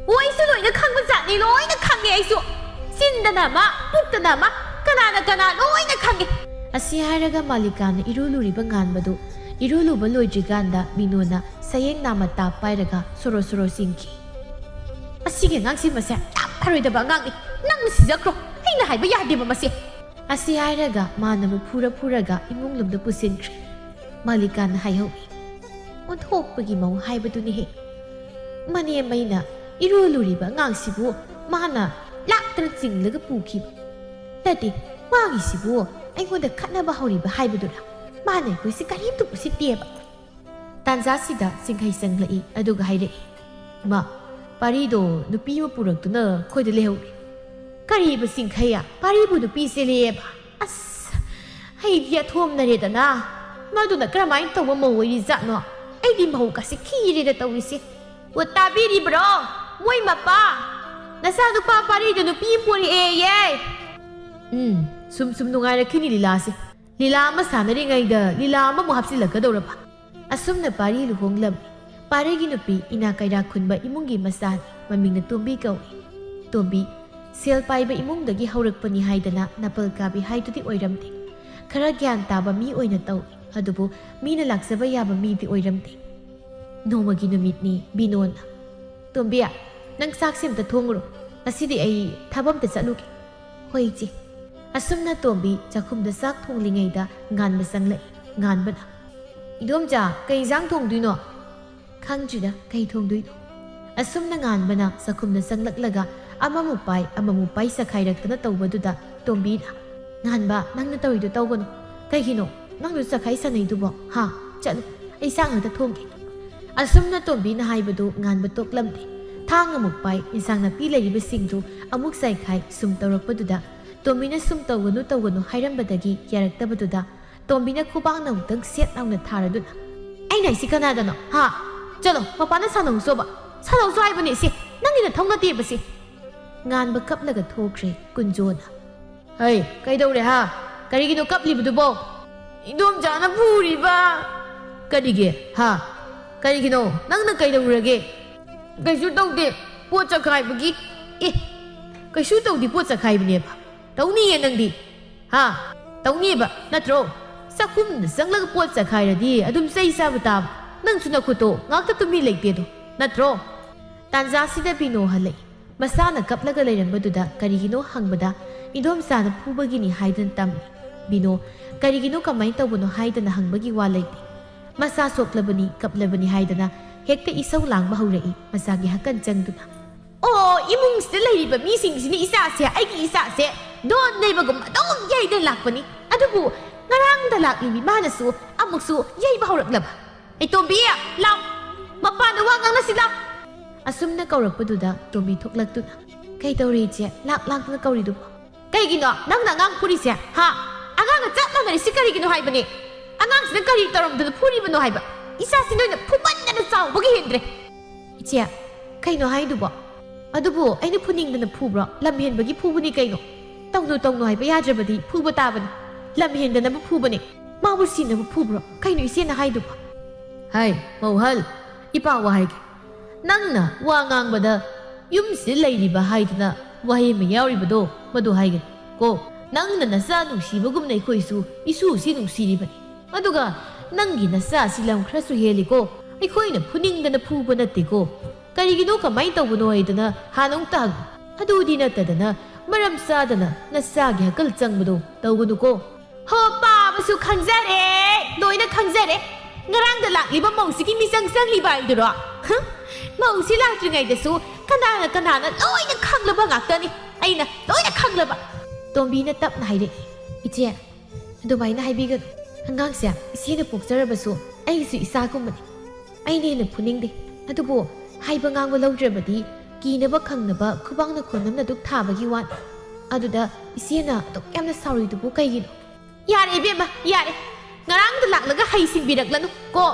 ꯑꯣ ꯑꯩꯁꯨ ꯂꯣꯏꯅ ꯈꯪꯕ ꯖꯥꯠꯅꯤ ꯂꯣꯏꯅ ꯈꯪꯉꯦ ꯑꯩꯁꯨ ꯆꯤꯟꯗꯅ ꯑꯃ ꯄꯨꯛꯇꯅ ꯑꯃ ꯀꯅꯥꯅ ꯀꯅꯥ ꯂꯣꯏꯅ ꯈꯪꯉꯦ ꯑꯁꯤ ꯍꯥꯏꯔꯒ ꯃꯥꯂꯤꯀꯥꯅ ꯏꯔꯨ ꯂꯨꯔꯤꯕ ꯉꯥꯟꯕꯗꯨ ꯏꯔꯨ ꯂꯨꯕ ꯂꯣꯏꯗ꯭ꯔꯤꯀꯥꯟꯗ ꯕꯤꯅꯣꯅ ꯁꯌꯦꯡ ꯅꯥꯃꯇꯥ ꯄꯥꯏꯔꯒ ꯁꯣꯔꯣ ꯁꯣꯔꯣ ꯆꯤꯡꯈꯤ ꯑꯁꯤꯒꯤ ꯑꯉꯥꯡꯁꯤ ꯃꯁꯦ ꯌꯥꯝ ꯐꯔꯣꯏꯗꯕ ꯑꯉꯥꯡꯅꯤ ꯅꯪꯅ ꯁꯤꯖꯈ꯭ꯔꯣ ꯑꯩꯅ ꯍꯥꯏꯕ ꯌꯥꯗꯦꯕ ꯃꯁꯤ ꯑꯁꯤ ꯍꯥꯏꯔꯒ ꯃꯥꯅ ꯑꯃꯨꯛ ꯐꯨꯔꯒ ꯏꯃꯨꯡ ꯂꯣꯝꯗ ꯄꯨꯁꯤꯟꯈ꯭ꯔꯦ ꯃꯥꯂꯤꯀꯥꯅ ꯍꯥꯏꯍꯧꯏ ꯑꯣꯟꯊꯣꯛꯄꯒꯤ ꯃꯧ ꯍꯥꯏꯕꯗꯨꯅꯤꯍꯦ ꯃꯅꯦꯝꯃꯩꯅ ꯏꯔꯨ ꯂꯨꯔꯤꯕ ꯑꯉꯥꯡꯁꯤꯕꯨ ꯃꯥꯅ ꯂꯥꯛꯇꯅ ꯆꯤꯡꯂꯒ ꯄꯨꯈꯤꯕ ꯅꯠꯇꯦ ꯃꯥꯒꯤꯁꯤꯕꯨ ꯑꯩꯉꯣꯟꯗ ꯈꯠꯅꯕ ꯍꯧꯔꯤꯕ ꯍꯥꯏꯕꯗꯨꯔ ꯃꯥꯅ ꯑꯩꯈꯣꯏꯁꯤ ꯀꯔꯤꯝꯇ ꯎꯁꯤꯠꯇꯦꯕ ꯇꯥꯟꯖꯥꯁꯤꯗ ꯆꯤꯡꯈꯩ ꯆꯪꯂꯛꯏ ꯑꯗꯨꯒ ꯍꯥꯏꯔꯛꯏ ꯏꯃꯥ ꯄꯥꯔꯤꯗꯣ ꯅꯨꯄꯤ ꯑꯃ ꯄꯨꯔꯛꯇꯨꯅ ꯑꯩꯈꯣꯏꯗ ꯂꯩꯍꯧꯔꯤ ꯀꯔꯤꯕ ꯆꯤꯡꯈꯩꯌꯥ ꯄꯥꯔꯤꯕꯨ ꯅꯨꯄꯤ ꯆꯦꯜꯂꯦꯕ ꯑꯁ ꯑꯩꯗꯤ ꯑꯊꯣꯝꯅꯔꯦꯗꯅ ꯃꯗꯨꯅ ꯀꯔꯝꯍꯥꯏꯅ ꯇꯧꯕ ꯃꯧ ꯑꯣꯏꯔꯤꯖꯥꯠꯅꯣ ꯑꯩꯗꯤ ꯃꯧꯒꯁꯦ ꯈꯤꯔꯦꯗ ꯇꯧꯔꯤꯁꯦ ꯑꯣ ꯇꯥꯕꯤꯔꯤꯕ꯭ꯔꯣ ꯃꯣꯏ ꯃꯄꯥ ꯅꯆꯥꯅꯨꯄꯥ ꯄꯥꯔꯤꯗꯣ ꯅꯨꯄꯤ ꯑꯃ ꯄꯨꯔꯛꯑꯦꯌꯦ ꯁꯨꯝ ꯅꯨꯡꯉꯥꯏꯔꯛꯈꯤꯅꯤ ꯂꯤꯂꯥꯁꯦ ꯂꯤꯂꯥ ꯑꯃ ꯁꯥꯟꯅꯔꯤꯉꯩꯗ ꯂꯤꯂꯥ ꯑꯃꯃꯨꯛ ꯍꯥꯞꯆꯤꯜꯂꯛꯀꯗꯧꯔꯕ ꯑꯁꯨꯝꯅ ꯄꯥꯔꯤ ꯂꯨꯍꯣꯡꯂꯝꯃꯤ ꯄꯥꯔꯤꯒꯤ ꯅꯨꯄꯤ ꯏꯅꯥ ꯀꯩꯔꯥꯛ ꯈꯨꯟꯕ ꯏꯃꯨꯡꯒꯤ ꯃꯆꯥꯅꯤ ꯃꯃꯤꯡꯅ ꯇꯣꯝꯕꯤ ꯀꯧꯏ ꯇꯣꯝꯕꯤ ꯁꯦꯜ ꯄꯥꯏꯕ ꯏꯃꯨꯡꯗꯒꯤ ꯍꯧꯔꯛꯄꯅꯤ ꯍꯥꯏꯗꯅ ꯅꯄꯜ ꯀꯥꯕꯤ ꯍꯥꯏꯗꯨꯗꯤ ꯑꯣꯏꯔꯝꯗꯦ ꯈꯔ ꯒ꯭ꯌꯥꯟ ꯇꯥꯕ ꯃꯤ ꯑꯣꯏꯅ ꯇꯧꯏ ꯑꯗꯨꯕꯨ ꯃꯤꯅ ꯂꯥꯛꯆꯕ ꯌꯥꯕ ꯃꯤꯗꯤ ꯑꯣꯏꯔꯝꯗꯦ ꯅꯣꯡꯃꯒꯤ ꯅꯨꯃꯤꯠꯅꯤ ꯕꯤꯅꯣꯅ ꯇꯣꯝꯕꯤ ꯅꯪ ꯆꯥꯛꯁꯦ ꯑꯝꯇ ꯊꯣꯡꯉꯨꯔꯣ ꯉꯁꯤꯗꯤ ꯑꯩ ꯊꯕꯛ ꯑꯝꯇ ꯆꯠꯂꯨꯒꯦ ꯍꯣꯏ ꯏꯆꯦ ꯑꯁꯨꯝꯅ ꯇꯣꯝꯕꯤ ꯆꯥꯛꯈꯨꯝꯗ ꯆꯥꯛ ꯊꯣꯡꯂꯤꯉꯩꯗ ꯉꯥꯟꯕ ꯆꯪꯂꯛꯏ ꯉꯥꯟꯕꯅ ꯏꯗꯣꯝꯆꯥ ꯀꯩ ꯏꯟꯁꯥꯡ ꯊꯣꯡꯗꯣꯏꯅꯣ ꯈꯪꯗ꯭ꯔꯤꯗ ꯀꯩ ꯊꯣꯡꯗꯣꯏꯅꯣ ꯑꯁꯨꯝꯅ ꯉꯥꯟꯕꯅ ꯆꯥꯛꯈꯨꯝꯗ ꯆꯪꯂꯛꯂꯒ ꯑꯃꯃꯨꯛ ꯄꯥꯏ ꯆꯈꯥꯏꯔꯛꯇꯅ ꯇꯧꯕꯗꯨꯗ ꯇꯣꯝꯕꯤꯅ ꯉꯥꯟꯕ ꯅꯪꯅ ꯇꯧꯔꯤꯗꯣ ꯇꯧꯒꯅꯨ ꯀꯩꯒꯤꯅꯣ ꯅꯪꯅ ꯆꯈꯥꯏ ꯁꯥꯟꯅꯩꯗꯨꯕꯣ ꯍꯥ ꯆꯠꯂꯨ ꯑꯩ ꯆꯥꯛ ꯉꯥꯛꯇ ꯊꯣꯡꯒꯦ ꯑꯁꯨꯝꯅ ꯇꯣꯝꯕꯤꯅ ꯍꯥꯏꯕꯗꯨ ꯉꯥꯟꯕ ꯇꯣꯛꯂꯝꯗꯦ ꯊꯥꯡ ꯑꯃꯨꯛ ꯄꯥꯏ ꯏꯟꯁꯥꯡ ꯅꯥꯄꯤ ꯂꯩꯔꯤꯕꯁꯤꯡꯗꯨ ꯑꯃꯨꯛ ꯆꯥꯏꯈꯥꯏ ꯁꯨꯝ ꯇꯧꯔꯛꯄꯗꯨꯗ ꯇꯣꯝꯕꯤꯅ ꯁꯨꯝ ꯇꯧꯒꯅꯨ ꯍꯥꯏꯔꯝꯕꯗꯒꯤ ꯌꯥꯔꯛꯇꯕꯗꯨꯗ ꯇꯣꯝꯕꯤꯅ ꯈꯨꯕꯥꯛꯅ ꯑꯃꯨꯛꯇꯪ ꯁꯦꯠ ꯂꯥꯎꯅ ꯊꯥꯔꯗꯨꯅ ꯑꯩꯅ ꯑꯩꯁꯤ ꯀꯅꯥꯗꯅꯣ ꯍꯥ ꯆꯠꯂꯣ ꯃꯄꯥꯅ ꯁꯥꯟꯅꯧꯁꯣꯕ ꯁꯥꯟꯅꯧꯁꯨ ꯍꯥꯏꯕꯅꯦ ꯁꯤ ꯅꯪꯒꯤꯅ ꯊꯧꯅꯗꯦꯕꯁꯤ ꯉꯥꯟꯕ ꯀꯞꯂꯒ ꯊꯣꯛꯈ꯭ꯔꯦ ꯀꯨꯟꯖꯣꯅ ꯍꯩ ꯀꯩꯗꯧꯔꯦ ꯍꯥ ꯀꯔꯤꯒꯤꯅꯣ ꯀꯞꯂꯤꯕꯗꯨꯕꯣ ꯏꯗꯣꯝꯆꯥꯅ ꯐꯨꯔꯤꯕ ꯀꯔꯤꯒꯤ ꯍꯥ ꯀꯔꯤꯒꯤꯅꯣ ꯅꯪꯅ ꯀꯩꯗꯧꯔꯒꯦ ꯀꯩꯁꯨ ꯇꯧꯗꯦ ꯄꯣꯠ ꯆꯈꯥꯏꯕꯒꯤ ꯀꯩꯁꯨ ꯇꯧꯗꯦ ꯄꯣꯠ ꯆꯈꯥꯏꯕꯅꯦꯕ ꯇꯧꯅꯤꯌꯦ ꯅꯪꯗꯤ ꯍꯥ ꯇꯧꯅꯤꯕ ꯅꯠꯇ꯭ꯔꯣ ꯆꯥꯛꯈꯨꯝꯗ ꯆꯪꯂꯒ ꯄꯣꯠ ꯆꯈꯥꯏꯔꯗꯤ ꯑꯗꯨꯝ ꯆꯩ ꯆꯥꯕ ꯇꯥꯕ ꯅꯪꯁꯨ ꯅꯈꯨꯠꯇꯣ ꯉꯥꯛꯇ ꯇꯨꯃꯤ ꯂꯩꯇꯦꯗꯣ ꯅꯠꯇ꯭ꯔꯣ ꯇꯥꯟꯖꯥꯁꯤꯗ ꯕꯤꯅꯣ ꯍꯜꯂꯛꯏ ꯃꯁꯥꯅ ꯀꯞꯂꯒ ꯂꯩꯔꯝꯕꯗꯨꯗ ꯀꯔꯤꯒꯤꯅꯣ ꯍꯪꯕꯗ ꯏꯗꯣꯝꯆꯥꯅ ꯐꯨꯕꯒꯤꯅꯤ ꯍꯥꯏꯗꯨꯅ ꯇꯝꯃꯤ ꯕꯤꯅꯣ ꯀꯔꯤꯒꯤꯅꯣ ꯀꯃꯥꯏꯅ ꯇꯧꯕꯅꯣ ꯍꯥꯏꯗꯅ ꯍꯪꯕꯒꯤ ꯋꯥ ꯂꯩꯇꯦ ꯃꯆꯥ ꯁꯣꯛꯂꯕꯅꯤ ꯀꯞꯂꯕꯅꯤ ꯍꯥꯏꯗꯅ ꯍꯦꯛꯇ ꯏꯁꯧ ꯂꯥꯡꯕ ꯍꯧꯔꯛꯏ ꯃꯆꯥꯒꯤ ꯍꯛꯀꯟ ꯆꯪꯗꯨꯅ ꯑꯣ ꯏꯃꯨꯡꯁꯤꯗ ꯂꯩꯔꯤꯕ ꯃꯤꯁꯤꯡꯁꯤꯅ ꯏꯆꯥꯁꯦ ꯑꯩꯒꯤ ꯏꯆꯥꯁꯦ ꯗꯣꯟ ꯂꯩꯕꯒꯨꯝ ꯑꯗꯨꯝ ꯌꯩꯗ ꯂꯥꯛꯄꯅꯤ ꯑꯗꯨꯕꯨ ꯉꯔꯥꯡꯗ ꯂꯥꯛꯂꯤꯕꯤ ꯃꯥꯅꯁꯨ ꯑꯃꯨꯛꯁꯨ ꯌꯩꯕ ꯍꯧꯔꯛꯂꯕ ꯑꯩ ꯇꯣꯝꯕꯤ ꯂꯥꯎ ꯃꯄꯥꯟꯗ ꯋꯥ ꯉꯥꯡꯅꯁꯤ ꯂꯥꯎ ꯑꯁꯨꯝꯅ ꯀꯧꯔꯛꯄꯗꯨꯗ ꯇꯣꯝꯕꯤ ꯊꯣꯛꯂꯛꯇꯨꯅ ꯀꯩꯗꯧꯔꯤ ꯏꯆꯦ ꯂꯥꯛꯇꯨꯅ ꯀꯧꯔꯤꯗꯨꯕꯣ ꯀꯩꯒꯤꯅꯣ ꯅꯪꯅ ꯑꯉꯥꯡ ꯐꯨꯔꯤꯁꯦ ꯍꯥ ꯑꯉꯥꯡꯒ ꯆꯞ ꯃꯥꯟꯅꯔꯤꯁꯤ ꯀꯔꯤꯒꯤꯅꯣ ꯍꯥꯏꯕꯅꯦ ꯑꯉꯥꯡꯁꯤꯅ ꯀꯔꯤ ꯇꯧꯔꯝꯗꯅ ꯐꯨꯔꯤꯕꯅꯣ ꯍꯥꯏꯕ ꯏꯆꯥꯁꯤ ꯅꯣꯏꯅ ꯐꯨꯃꯟꯗꯅ ꯆꯥꯎꯕꯒꯤ ꯍꯦꯟꯗ꯭ꯔꯦ ꯏꯆꯦ ꯀꯩꯅꯣ ꯍꯥꯏꯗꯨꯕꯣ ꯑꯗꯨꯕꯨ ꯑꯩꯅ ꯐꯨꯅꯤꯡꯗꯅ ꯐꯨꯕ꯭ꯔꯣ ꯂꯝ ꯍꯦꯟꯕꯒꯤ ꯐꯨꯕꯅꯤ ꯀꯩꯅꯣ ꯇꯧꯅꯨ ꯍꯥꯏꯕ ꯌꯥꯗ꯭ꯔꯕꯗꯤ ꯐꯨꯕ ꯇꯥꯕꯅꯤ ꯂꯝ ꯍꯦꯟꯗꯅꯕ ꯐꯨꯕꯅꯤ ꯃꯥꯕꯨ ꯁꯤꯅꯕ ꯐꯨꯕ꯭ꯔꯣ ꯀꯩꯅꯣ ꯏꯆꯦꯅ ꯍꯥꯏꯗꯨꯕꯣ ꯍꯥꯏ ꯃꯧꯍꯜ ꯏꯄꯥ ꯋꯥ ꯍꯥꯏꯒꯦ ꯅꯪꯅ ꯋꯥ ꯉꯥꯡꯕꯗ ꯌꯨꯝꯁꯤꯗ ꯂꯩꯔꯤꯕ ꯍꯥꯏꯗꯅ ꯋꯥꯍꯩ ꯑꯃ ꯌꯥꯎꯔꯤꯕꯗꯣ ꯃꯗꯨ ꯍꯥꯏꯒꯦ ꯀꯣ ꯅꯪꯅ ꯅꯆꯥ ꯅꯨꯡꯁꯤꯕꯒꯨꯝꯅ ꯑꯩꯈꯣꯏꯁꯨ ꯏꯁꯨꯁꯤ ꯅꯨꯡꯁꯤꯔꯤꯕꯅꯤ ꯑꯗꯨꯒ ꯅꯪꯒꯤ ꯅꯆꯥꯁꯤ ꯂꯝꯈꯔꯁꯨ ꯍꯦꯜꯂꯤꯀꯣ ꯑꯩꯈꯣꯏꯅ ꯐꯨꯅꯤꯡꯗꯅ ꯐꯨꯕ ꯅꯠꯇꯦꯀோ ꯀꯔꯤꯒꯤꯅꯣ ꯀꯃꯥꯏꯅ ꯇꯧꯕꯅꯣ ꯍꯥꯏꯗꯅ ꯍꯥꯟꯅ ꯑꯃꯨꯛꯇ ꯍꯪꯉꯨ ꯑꯗꯨꯗꯤ ꯅꯠꯇꯗꯅ ꯃꯔꯝ ꯆꯥꯗꯅ ꯅꯆꯥꯒꯤ ꯍꯀꯜ ꯆꯪꯕꯗꯣ ꯇꯧꯒꯅꯨꯀꯣ ꯍꯣ ꯄꯥꯕꯁꯨ ꯈꯪꯖꯔꯦ ꯂꯣꯏꯅ ꯈꯪꯖꯔꯦ ꯉꯔꯥꯡꯗ ꯂꯥꯛꯂꯤꯕ ꯃꯧꯁꯤꯒꯤ ꯃꯤꯆꯪ ꯆꯪꯂꯤꯕ ꯍꯥꯏꯗꯨꯔꯣ ꯃꯧꯁꯤ ꯂꯥꯛꯇ꯭ꯔꯤꯉꯩꯗꯁꯨ ꯀꯅꯥꯅ ꯂꯣꯏꯅ ꯈꯪꯂꯕ ꯉꯥꯛꯇꯅꯤ ꯑꯩꯅ ꯂꯣꯏꯅ ꯈꯪꯂꯕ ꯇꯣꯝꯕꯤꯅ ꯇꯞꯅ ꯍꯥꯏꯔꯛꯏ ꯏꯆꯦ ꯑꯗꯨꯃꯥꯏꯅ ꯍꯥꯏꯕꯤꯒꯅꯨ ꯑꯉꯥꯡꯁꯦ ꯏꯆꯦꯅ ꯄꯣꯛꯆꯔꯕꯁꯨ ꯑꯩꯒꯤꯁꯨ ꯏꯆꯥꯒꯨꯝꯕꯅꯤ ꯑꯩꯅ ꯍꯦꯟꯅ ꯐꯨꯅꯤꯡꯗꯦ ꯑꯗꯨꯕꯨ ꯍꯥꯏꯕ ꯉꯥꯡꯕ ꯂꯧꯗ꯭ꯔꯕꯗꯤ ꯀꯤꯅꯕ ꯈꯪꯅꯕ ꯈꯨꯕꯥꯡꯅ ꯈꯣꯟꯅꯝꯅ ꯗꯨꯛ ꯊꯥꯕꯒꯤ ꯋꯥꯅꯤ ꯑꯗꯨꯗ ꯏꯆꯦꯅ ꯑꯗꯨꯛ ꯌꯥꯝꯅ ꯁꯥꯎꯔꯤꯗꯨꯕꯨ ꯀꯩꯒꯤꯅꯣ ꯌꯥꯔꯦ ꯏꯕꯦꯝꯃ ꯌꯥꯔꯦ ꯉꯔꯥꯡꯗ ꯂꯥꯛꯂꯒ ꯍꯩꯁꯤꯡꯕꯤꯔꯛꯂꯅꯨ ꯀꯣ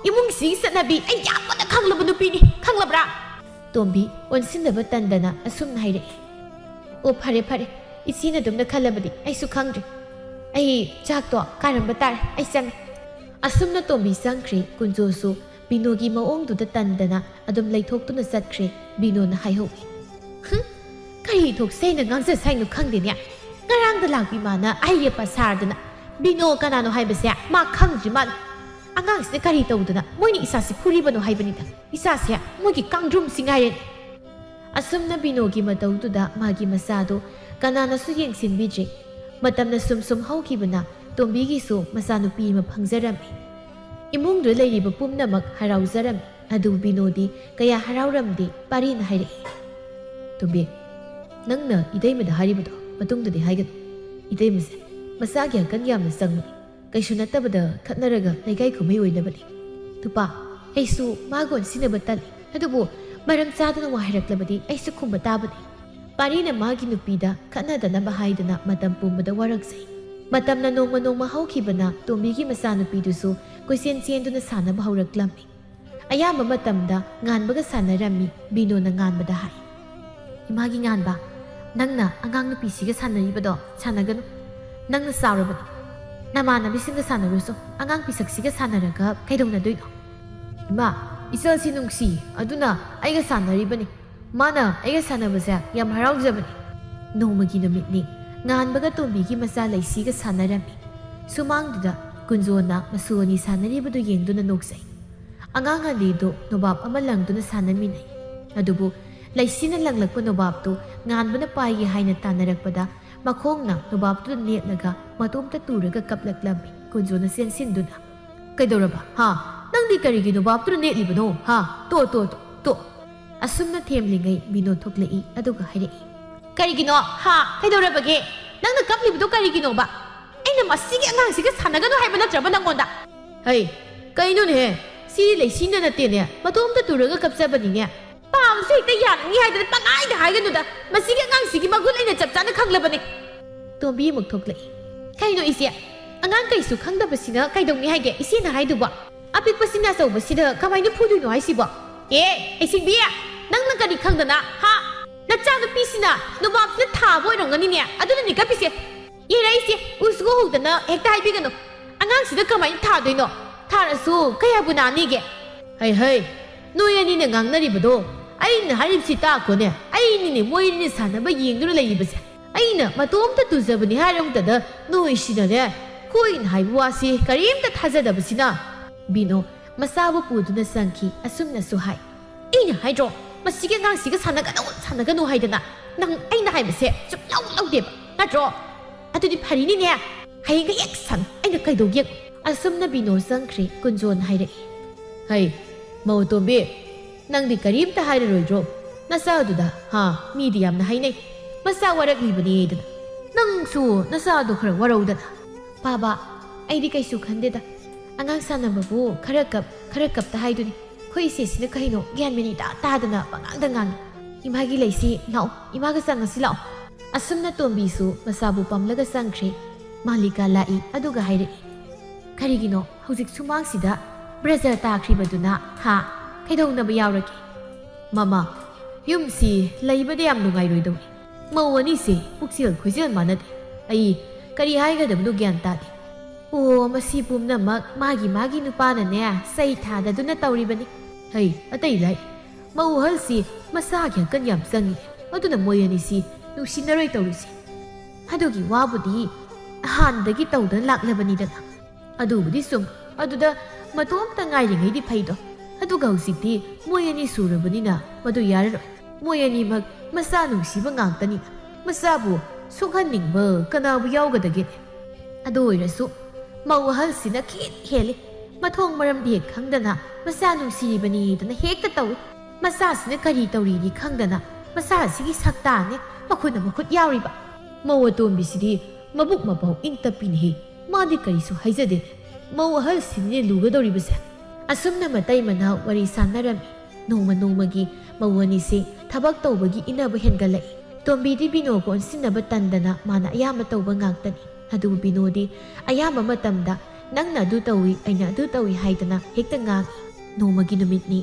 ꯏꯃꯨꯡꯁꯤꯒꯤ ꯆꯠꯅꯕꯤ ꯑꯩ ꯌꯥꯝꯅ ꯈꯪꯂꯕ ꯅꯨꯄꯤꯅꯤ ꯈꯪꯂꯕ꯭ꯔꯥ ꯇꯣꯝꯕꯤ ꯑꯣꯟꯁꯤꯟꯅꯕ ꯇꯟꯗꯅ ꯑꯁꯨꯝꯅ ꯍꯥꯏꯔꯛꯏ ꯑꯣ ꯐꯔꯦ ꯐꯔꯦ ꯏꯆꯦꯅ ꯑꯗꯨꯝꯅ ꯈꯜꯂꯕꯗꯤ ꯑꯩꯁꯨ ꯈꯪꯗ꯭ꯔꯦ ꯑꯩ ꯆꯥꯛꯇꯣ ꯀꯥꯔꯝꯕ ꯇꯥꯔꯦ ꯑꯩ ꯆꯪꯉꯦ ꯑꯁꯨꯝꯅ ꯇꯣꯝꯕꯤ ꯆꯪꯈ꯭ꯔꯦ ꯀꯨꯟꯖꯣꯁꯨ ꯕꯤꯅꯣꯒꯤ ꯃꯑꯣꯡꯗꯨꯗ ꯇꯟꯗꯅ ꯑꯗꯨꯝ ꯂꯩꯊꯣꯛꯇꯨꯅ ꯆꯠꯈ꯭ꯔꯦ ꯕꯤꯅꯣꯅ ꯍꯥꯏꯍꯧꯏ ꯀꯔꯤ ꯊꯣꯛꯁꯦꯅ ꯉꯥꯡꯖ ꯁꯥꯏꯅꯣ ꯈꯪꯗꯦꯅꯦ ꯉꯔꯥꯡꯗ ꯂꯥꯛꯄꯤ ꯃꯥꯅ ꯑꯩꯌꯦꯞꯄ ꯁꯥꯔꯗꯅ ꯕꯤꯅꯣ ꯀꯅꯥꯅꯣ ꯍꯥꯏꯕꯁꯦ ꯃꯥ ꯈꯪꯗ꯭ꯔꯤ ꯃꯥꯜꯂꯦ ꯑꯉꯥꯡꯁꯤꯅ ꯀꯔꯤ ꯇꯧꯗꯅ ꯃꯣꯏꯅ ꯏꯆꯥꯁꯤ ꯐꯨꯔꯤꯕꯅꯣ ꯍꯥꯏꯕꯅꯤꯗ ꯏꯆꯥꯁꯦ ꯃꯣꯏꯒꯤ ꯀꯥꯡꯗ꯭ꯔꯨꯝꯁꯤ ꯉꯥꯏꯔꯦꯅꯦ ꯑꯁꯨꯝꯅ ꯕꯤꯅꯣꯒꯤ ꯃꯇꯧꯗꯨꯗ ꯃꯥꯒꯤ ꯃꯆꯥꯗꯣ ꯀꯅꯥꯅꯁꯨ ꯌꯦꯡꯁꯤꯟꯕꯤꯗ꯭ꯔꯦ ꯃꯇꯝꯅ ꯁꯨꯝ ꯍꯧꯈꯤꯕꯅ ꯇꯣꯝꯕꯤꯒꯤꯁꯨ ꯃꯆꯥꯅꯨꯄꯤ ꯑꯃ ꯐꯪꯖꯔꯝꯃꯤ ꯏꯃꯨꯡꯗ ꯂꯩꯔꯤꯕ ꯄꯨꯝꯅꯃꯛ ꯍꯔꯥꯎꯖꯔꯝꯃꯤ ꯑꯗꯨꯕꯨ ꯕꯤꯅꯣꯗꯤ ꯀꯌꯥ ꯍꯔꯥꯎꯔꯝꯗꯦ ꯄꯥꯔꯤꯅ ꯍꯥꯏꯔꯛꯏ ꯇꯣꯝꯕꯤ ꯅꯪꯅ ꯏꯇꯩꯃꯗ ꯍꯥꯏꯔꯤꯕꯗꯣ ꯃꯇꯨꯡꯗꯗꯤ ꯍꯥꯏꯒꯅꯨ ꯏꯇꯩꯃꯁꯦ ꯃꯁꯥꯒꯤ ꯑꯀꯟ ꯌꯥꯝꯅ ꯆꯪꯕꯅꯤ ꯀꯩꯁꯨ ꯅꯠꯇꯕꯗ ꯈꯠꯅꯔꯒ ꯂꯩꯀꯥꯏ ꯈꯨꯃꯩ ꯑꯣꯏꯅꯕꯅꯤ ꯅꯨꯄꯥ ꯑꯩꯁꯨ ꯃꯥꯒ ꯑꯣꯟꯁꯤꯟꯅꯕ ꯇꯜꯂꯤ ꯑꯗꯨꯕꯨ ꯃꯔꯝ ꯆꯥꯗꯅ ꯋꯥ ꯍꯥꯏꯔꯛꯂꯕꯗꯤ ꯑꯩꯁꯨ ꯈꯨꯝꯕ ꯇꯥꯕꯅꯤ ꯄꯥꯔꯤꯅ ꯃꯥꯒꯤ ꯅꯨꯄꯤꯗ ꯈꯠꯅꯗꯅꯕ ꯍꯥꯏꯗꯅ ꯃꯇꯝ ꯄꯨꯝꯕꯗ ꯋꯥꯔꯛꯆꯩ ꯃꯇꯝꯅ ꯅꯣꯡꯃ ꯍꯧꯈꯤꯕꯅ ꯇꯣꯝꯕꯤꯒꯤ ꯃꯆꯥꯅꯨꯄꯤꯗꯨꯁꯨ ꯀꯣꯏꯆꯦꯟ ꯆꯦꯟꯗꯨꯅ ꯁꯥꯟꯅꯕ ꯍꯧꯔꯛꯂꯝꯃꯤ ꯑꯌꯥꯝꯕ ꯃꯇꯝꯗ ꯉꯥꯟꯕꯒ ꯁꯥꯟꯅꯔꯝꯃꯤ ꯕꯤꯅꯣꯅ ꯉꯥꯟꯕꯗ ꯍꯥꯏ ꯏꯃꯥꯒꯤ ꯉꯥꯟꯕ ꯅꯪꯅ ꯑꯉꯥꯡ ꯅꯨꯄꯤꯁꯤꯒ ꯁꯥꯟꯅꯔꯤꯕꯗோ ꯁꯥꯟꯅꯒꯅꯨ ꯅꯪꯅ ꯆꯥꯎꯔꯕꯅꯤ ꯅꯃꯥꯟꯅꯕꯤꯁꯤꯡꯒ ꯁꯥꯟꯅꯔꯨꯁꯨ ꯑꯉꯥꯡ ꯄꯤꯁꯛꯁꯤꯒ ꯁꯥꯟꯅꯔꯒ ꯀꯩꯗꯧꯅꯗꯣꯏꯅꯣ ꯏꯃꯥ ꯏꯆꯥꯁꯤ ꯅꯨꯡꯁꯤ ꯑꯗꯨꯅ ꯑꯩꯒ ꯁꯥꯟꯅꯔꯤꯕꯅꯤ ꯃꯥꯅ ꯑꯩꯒ ꯁꯥꯟꯅꯕꯁꯦ ꯌꯥꯝ ꯍꯔꯥꯎꯖꯕꯅꯤ ꯅꯣꯡꯃꯒꯤ ꯅꯨꯃꯤꯠꯅꯤ ꯉꯥꯟꯕꯒ ꯇꯣꯝꯕꯤꯒꯤ ꯃꯆꯥ ꯂꯩꯁꯤꯒ ꯁꯥꯟꯅꯔꯝꯃꯤ ꯁꯨꯃꯥꯡꯗꯨꯗ ꯀꯨꯟꯖꯣꯅ ꯃꯁꯨ ꯑꯅꯤ ꯁꯥꯟꯅꯔꯤꯕꯗꯨ ꯌꯦꯡꯗꯨꯅ ꯅꯣꯛꯆꯩ ꯑꯉꯥꯡ ꯑꯅꯤꯗꯨ ꯅꯣꯕꯥꯞ ꯑꯃ ꯂꯪꯗꯨꯅ ꯁꯥꯟꯅꯃꯤꯟꯅꯩ ꯑꯗꯨꯕꯨ ꯂꯩꯁꯤꯅ ꯂꯪꯂꯛꯄ ꯅꯣꯕꯥꯞꯇꯨ ꯉꯥꯟꯕꯅ ꯄꯥꯏꯒꯦ ꯍꯥꯏꯅ ꯇꯥꯟꯅꯔꯛꯄꯗ ꯃꯈꯣꯡꯅ ꯅꯣꯕꯥꯞꯇꯨꯗ ꯅꯦꯠꯂꯒ ꯃꯇꯣꯝꯇ ꯇꯨꯔꯒ ꯀꯞꯂꯛꯂꯝꯃꯤ ꯀꯨꯟꯖꯣꯅ ꯆꯦꯟꯁꯤꯟꯗꯨꯅ ꯀꯩꯗꯧꯔꯕ ꯍꯥ ꯅꯪꯗꯤ ꯀꯔꯤꯒꯤ ꯅꯣꯕꯥꯞꯇꯨꯗ ꯅꯦꯠꯂꯤꯕꯅꯣ ꯍꯥ ꯇꯣ ꯑꯁꯨꯝꯅ ꯊꯦꯝꯂꯤꯉꯩ ꯕꯤꯅꯣ ꯊꯣꯛꯂꯛꯏ ꯑꯗꯨꯒ ꯍꯥꯏꯔꯛꯏ ꯀꯔꯤꯒꯤꯅꯣ ꯍꯥ ꯀꯩꯗꯧꯔꯕꯒꯦ ꯅꯪꯅ ꯀꯞꯂꯤꯕꯗꯣ ꯀꯔꯤꯒꯤꯅꯣꯕ ꯑꯩꯅ ꯃꯁꯤꯒꯤ ꯑꯉꯥꯡꯁꯤꯒ ꯁꯥꯟꯅꯒꯅꯨ ꯍꯥꯏꯕ ꯅꯠꯇ꯭ꯔꯕ ꯅꯪꯉꯣꯟꯗ ꯍꯩ ꯀꯩꯅꯣꯅꯦꯍꯦ ꯁꯤꯗꯤ ꯂꯩꯁꯤꯅ ꯅꯠꯇꯦꯅꯦ ꯃꯇꯣꯝꯇ ꯇꯨꯔꯒ ꯀꯞꯆꯕꯅꯤꯅꯦ ꯄꯥꯝꯁꯨ ꯍꯦꯛꯇ ꯌꯥꯅꯤꯡꯉꯤ ꯍꯥꯏꯗꯅ ꯄꯪꯍꯥꯏꯗ ꯍꯥꯏꯒꯅꯨꯗ ꯃꯁꯤꯒꯤ ꯑꯉꯥꯡꯁꯤꯒꯤ ꯃꯒꯨꯟ ꯑꯩꯅ ꯆꯞ ꯆꯥꯅ ꯈꯪꯂꯕꯅꯤ ꯇꯣꯝꯕꯤ ꯑꯃꯨꯛ ꯊꯣꯛꯂꯛꯏ ꯀꯩꯅꯣ ꯏꯆꯦ ꯑꯉꯥꯡ ꯀꯩꯁꯨ ꯈꯪꯗꯕꯁꯤꯅ ꯀꯩꯗꯧꯅꯤ ꯍꯥꯏꯒꯦ ꯏꯆꯦꯅ ꯍꯥꯏꯗꯨꯕ ꯑꯄꯤꯛꯄꯁꯤꯅ ꯑꯆꯧꯕꯁꯤꯗ ꯀꯃꯥꯏꯅ ꯐꯨꯗꯣꯏꯅꯣ ꯍꯥꯏꯁꯤꯕꯣ ꯑꯩꯁꯤꯡꯕꯤ ꯅꯪꯅ ꯀꯔꯤ ꯈꯪꯗꯅ ꯍꯥ ꯅꯆꯥꯅꯨꯄꯤꯁꯤꯅ ꯅꯣꯕꯥꯞꯁꯤꯅ ꯊꯥꯕ ꯑꯣꯏꯔꯝꯒꯅꯤꯅꯦ ꯑꯗꯨꯅꯅꯤ ꯀꯞꯄꯤꯁꯦ ꯏꯆꯦ ꯎꯁꯨ ꯍꯧꯗꯅ ꯍꯦꯛꯇ ꯍꯥꯏꯕꯤꯒꯅꯨ ꯑꯉꯥꯡꯁꯤꯗ ꯀꯃꯥꯏꯅ ꯊꯥꯗꯣꯏꯅꯣ ꯊꯥꯔꯁꯨ ꯀꯌꯥꯕꯨ ꯅꯥꯅꯤꯒꯦ ꯍꯩ ꯅꯣꯏ ꯑꯅꯤꯅ ꯉꯥꯡꯅꯔꯤꯕꯗꯣ ꯑꯩꯅ ꯍꯥꯏꯔꯤꯕꯁꯤ ꯇꯥꯛꯈꯣꯅꯦ ꯑꯩꯅꯤꯅꯦ ꯃꯣꯏꯅꯤꯅꯦ ꯁꯥꯟꯅꯕ ꯌꯦꯡꯗꯨꯅ ꯂꯩꯔꯤꯕꯁꯦ ꯑꯩꯅ ꯃꯇꯣꯝꯇ ꯇꯨꯖꯕꯅꯤ ꯍꯥꯏꯔꯝꯇꯗ ꯅꯣꯏꯁꯤꯅꯅꯦ ꯈꯣꯏꯅ ꯍꯥꯏꯕ ꯋꯥꯁꯤ ꯀꯔꯤꯝꯇ ꯊꯥꯖꯗꯕꯁꯤꯅ ꯕꯤꯅꯣ ꯃꯆꯥꯕꯨ ꯄꯨꯗꯨꯅ ꯆꯪꯈꯤ ꯑꯁꯨꯝꯅꯁꯨ ꯍꯥꯏ ꯑꯩꯅ ꯍꯥꯏꯗ꯭ꯔꯣ ꯃꯁꯤꯒꯤ ꯑꯉꯥꯡꯁꯤꯒ ꯁꯥꯟꯅꯒꯅꯨ ꯍꯥꯏꯗꯅ ꯅꯪ ꯑꯩꯅ ꯍꯥꯏꯕꯁꯦ ꯁꯨꯡꯂꯧ ꯂꯧꯗꯦꯕ ꯅꯠꯇ꯭ꯔꯣ ꯑꯗꯨꯗꯤ ꯐꯔꯤꯅꯤꯅꯦ ꯍꯌꯦꯡꯒ ꯍꯦꯛ ꯁꯟ ꯑꯩꯅ ꯀꯩꯗꯧꯒꯦ ꯑꯁꯨꯝꯅ ꯕꯤꯅꯣ ꯆꯪꯈ꯭ꯔꯦ ꯀꯨꯟꯖꯣꯟ ꯍꯥꯏꯔꯛꯏ ꯍꯩ ꯃꯧ ꯇꯣꯝꯕꯤ ꯅꯪꯗꯤ ꯀꯔꯤꯝꯇ ꯍꯥꯏꯔꯔꯣꯏꯗ꯭ꯔꯣ ꯅꯆꯥꯗꯨꯗ ꯃꯤꯗꯤ ꯌꯥꯝꯅ ꯍꯥꯏꯅꯩ ꯃꯆꯥ ꯋꯥꯔꯛꯂꯤꯕꯅꯦꯗꯅ ꯅꯪꯁꯨ ꯅꯆꯥꯗꯣ ꯈꯔ ꯋꯥꯔꯧꯗꯅ ꯄꯥꯕ ꯑꯩꯗꯤ ꯀꯩꯁꯨ ꯈꯟꯗꯦꯗ ꯑꯉꯥꯡ ꯁꯥꯟꯅꯕꯕꯨ ꯈꯔ ꯀꯞꯇ ꯍꯥꯏꯗꯨꯅꯤ ꯑꯩꯈꯣꯏ ꯏꯆꯦꯁꯤꯅ ꯀꯩꯅꯣ ꯒ꯭ꯌꯥꯟ ꯃꯦꯟ ꯏꯇꯥ ꯇꯥꯗꯅ ꯄꯉꯥꯡꯗ ꯉꯥꯡꯉꯤ ꯏꯃꯥꯒꯤ ꯂꯩꯁꯤ ꯂꯥꯛꯑꯣ ꯏꯃꯥꯒ ꯆꯪꯉꯁꯤ ꯂꯥꯛꯑꯣ ꯑꯁꯨꯝꯅ ꯇꯣꯝꯕꯤꯁꯨ ꯃꯆꯥꯕꯨ ꯄꯝꯂꯒ ꯆꯪꯈ꯭ꯔꯦ ꯃꯥꯂꯤꯀꯥ ꯂꯥꯛꯏ ꯑꯗꯨꯒ ꯍꯥꯏꯔꯛꯏ ꯀꯔꯤꯒꯤꯅꯣ ꯍꯧꯖꯤꯛ ꯁꯨꯃꯥꯡꯁꯤꯗ ꯕ꯭ꯔꯖ ꯇꯥꯈ꯭ꯔꯤꯕꯗꯨꯅ ꯀꯩꯗꯧꯅꯕ ꯌꯥꯎꯔꯒꯦ ꯃꯃꯥ ꯌꯨꯝꯁꯤ ꯂꯩꯕꯗ ꯌꯥꯝ ꯅꯨꯡꯉꯥꯏꯔꯣꯏꯗꯧꯔꯤ ꯃꯧ ꯑꯅꯤꯁꯦ ꯄꯨꯛꯆꯦꯜ ꯈꯣꯏꯖꯦꯜ ꯃꯥꯟꯅꯗꯦ ꯑꯩ ꯀꯔꯤ ꯍꯥꯏꯒꯗꯕꯅꯣ ꯒ꯭ꯌꯥꯟ ꯇꯥꯗꯦ ꯑꯣ ꯃꯁꯤ ꯄꯨꯝꯅꯃꯛ ꯃꯥꯒꯤ ꯅꯨꯄꯥꯅꯅꯦ ꯆꯩ ꯊꯥꯗꯗꯨꯅ ꯇꯧꯔꯤꯕꯅꯤ ꯍꯩ ꯑꯇꯩ ꯂꯩ ꯃꯧ ꯑꯍꯜꯁꯤ ꯃꯁꯥꯒꯤ ꯑꯀꯟ ꯌꯥꯝ ꯆꯪꯉꯤ ꯑꯗꯨꯅ ꯃꯣꯏ ꯑꯅꯤꯁꯤ ꯅꯨꯡꯁꯤꯅꯔꯣꯏ ꯇꯧꯔꯤꯁꯦ ꯑꯗꯨꯒꯤ ꯋꯥꯕꯨꯗꯤ ꯍꯥꯟꯅꯗꯒꯤ ꯇꯧꯗꯅ ꯂꯥꯛꯂꯕꯅꯤꯗꯅ ꯑꯗꯨꯕꯨꯗꯤ ꯁꯨꯝ ꯑꯗꯨꯗ ꯃꯇꯣꯝꯇ ꯉꯥꯏꯔꯤꯉꯩꯗꯤ ꯐꯩꯗꯣ ꯑꯗꯨꯒ ꯍꯧꯖꯤꯛꯇꯤ ꯃꯣꯏ ꯑꯅꯤ ꯁꯨꯔꯕꯅꯤꯅ ꯃꯗꯨ ꯌꯥꯔꯔꯣꯏ ꯃꯣꯏ ꯑꯅꯤꯃꯛ ꯃꯆꯥ ꯅꯨꯡꯁꯤꯕ ꯉꯥꯛꯇꯅꯤꯅ ꯃꯆꯥꯕꯨ ꯁꯣꯛꯍꯟꯅꯤꯡꯕ ꯀꯅꯥꯕꯨ ꯌꯥꯎꯒꯗꯒꯦꯅꯦ ꯑꯗꯨ ꯑꯣꯏꯔꯁꯨ ꯃꯧ ꯑꯍꯜꯁꯤꯅ ꯍꯦꯜꯂꯤ ꯃꯊꯣꯡ ꯃꯔꯝꯗꯤ ꯍꯦꯛ ꯈꯪꯗꯅ ꯃꯆꯥ ꯅꯨꯡꯁꯤꯔꯤꯕꯅꯤꯗꯅ ꯍꯦꯛꯇ ꯇꯧꯏ ꯃꯆꯥꯁꯤꯅ ꯀꯔꯤ ꯇꯧꯔꯤꯅꯤ ꯈꯪꯗꯅ ꯃꯆꯥꯁꯤꯒꯤ ꯁꯛꯇꯥꯅꯦ ꯃꯈꯨꯠ ꯌꯥꯎꯔꯤꯕ ꯃꯧ ꯑꯇꯣꯝꯕꯤꯁꯤꯗꯤ ꯃꯕꯨꯛ ꯃꯄꯥꯎ ꯏꯪ ꯇꯞꯄꯤꯅꯦꯍꯦ ꯃꯥꯗꯤ ꯀꯔꯤꯁꯨ ꯍꯥꯏꯖꯗꯦ ꯃꯧ ꯑꯍꯜꯁꯤꯅꯦ ꯂꯨꯒꯗꯧꯔꯤꯕꯁꯦ ꯑꯁꯨꯝꯅ ꯃꯇꯩ ꯃꯅꯥꯎ ꯋꯥꯔꯤ ꯁꯥꯟꯅꯔꯝꯃꯤ ꯅꯣꯡꯃ ꯅꯣꯡꯃꯒꯤ ꯃꯧ ꯑꯅꯤꯁꯤ ꯊꯕꯛ ꯇꯧꯕꯒꯤ ꯏꯟꯅꯕ ꯍꯦꯟꯒꯠꯂꯛꯏ ꯇꯣꯝꯕꯤꯗꯤ ꯕꯤꯅꯣꯕꯨ ꯑꯣꯟꯁꯤꯟꯅꯕ ꯇꯟꯗꯅ ꯃꯥꯅ ꯑꯌꯥꯝꯕ ꯇꯧꯕ ꯉꯥꯛꯇꯅꯤ ꯑꯗꯨꯕꯨ ꯕꯤꯅꯣꯗꯤ ꯑꯌꯥꯝꯕ ꯃꯇꯝꯗ ꯅꯪꯅ ꯑꯗꯨ ꯇꯧꯏ ꯑꯩꯅ ꯑꯗꯨ ꯇꯧꯏ ꯍꯥꯏꯗꯅ ꯍꯦꯛꯇ ꯉꯥꯡꯏ ꯅꯣꯡꯃꯒꯤ ꯅꯨꯃꯤꯠꯅꯤ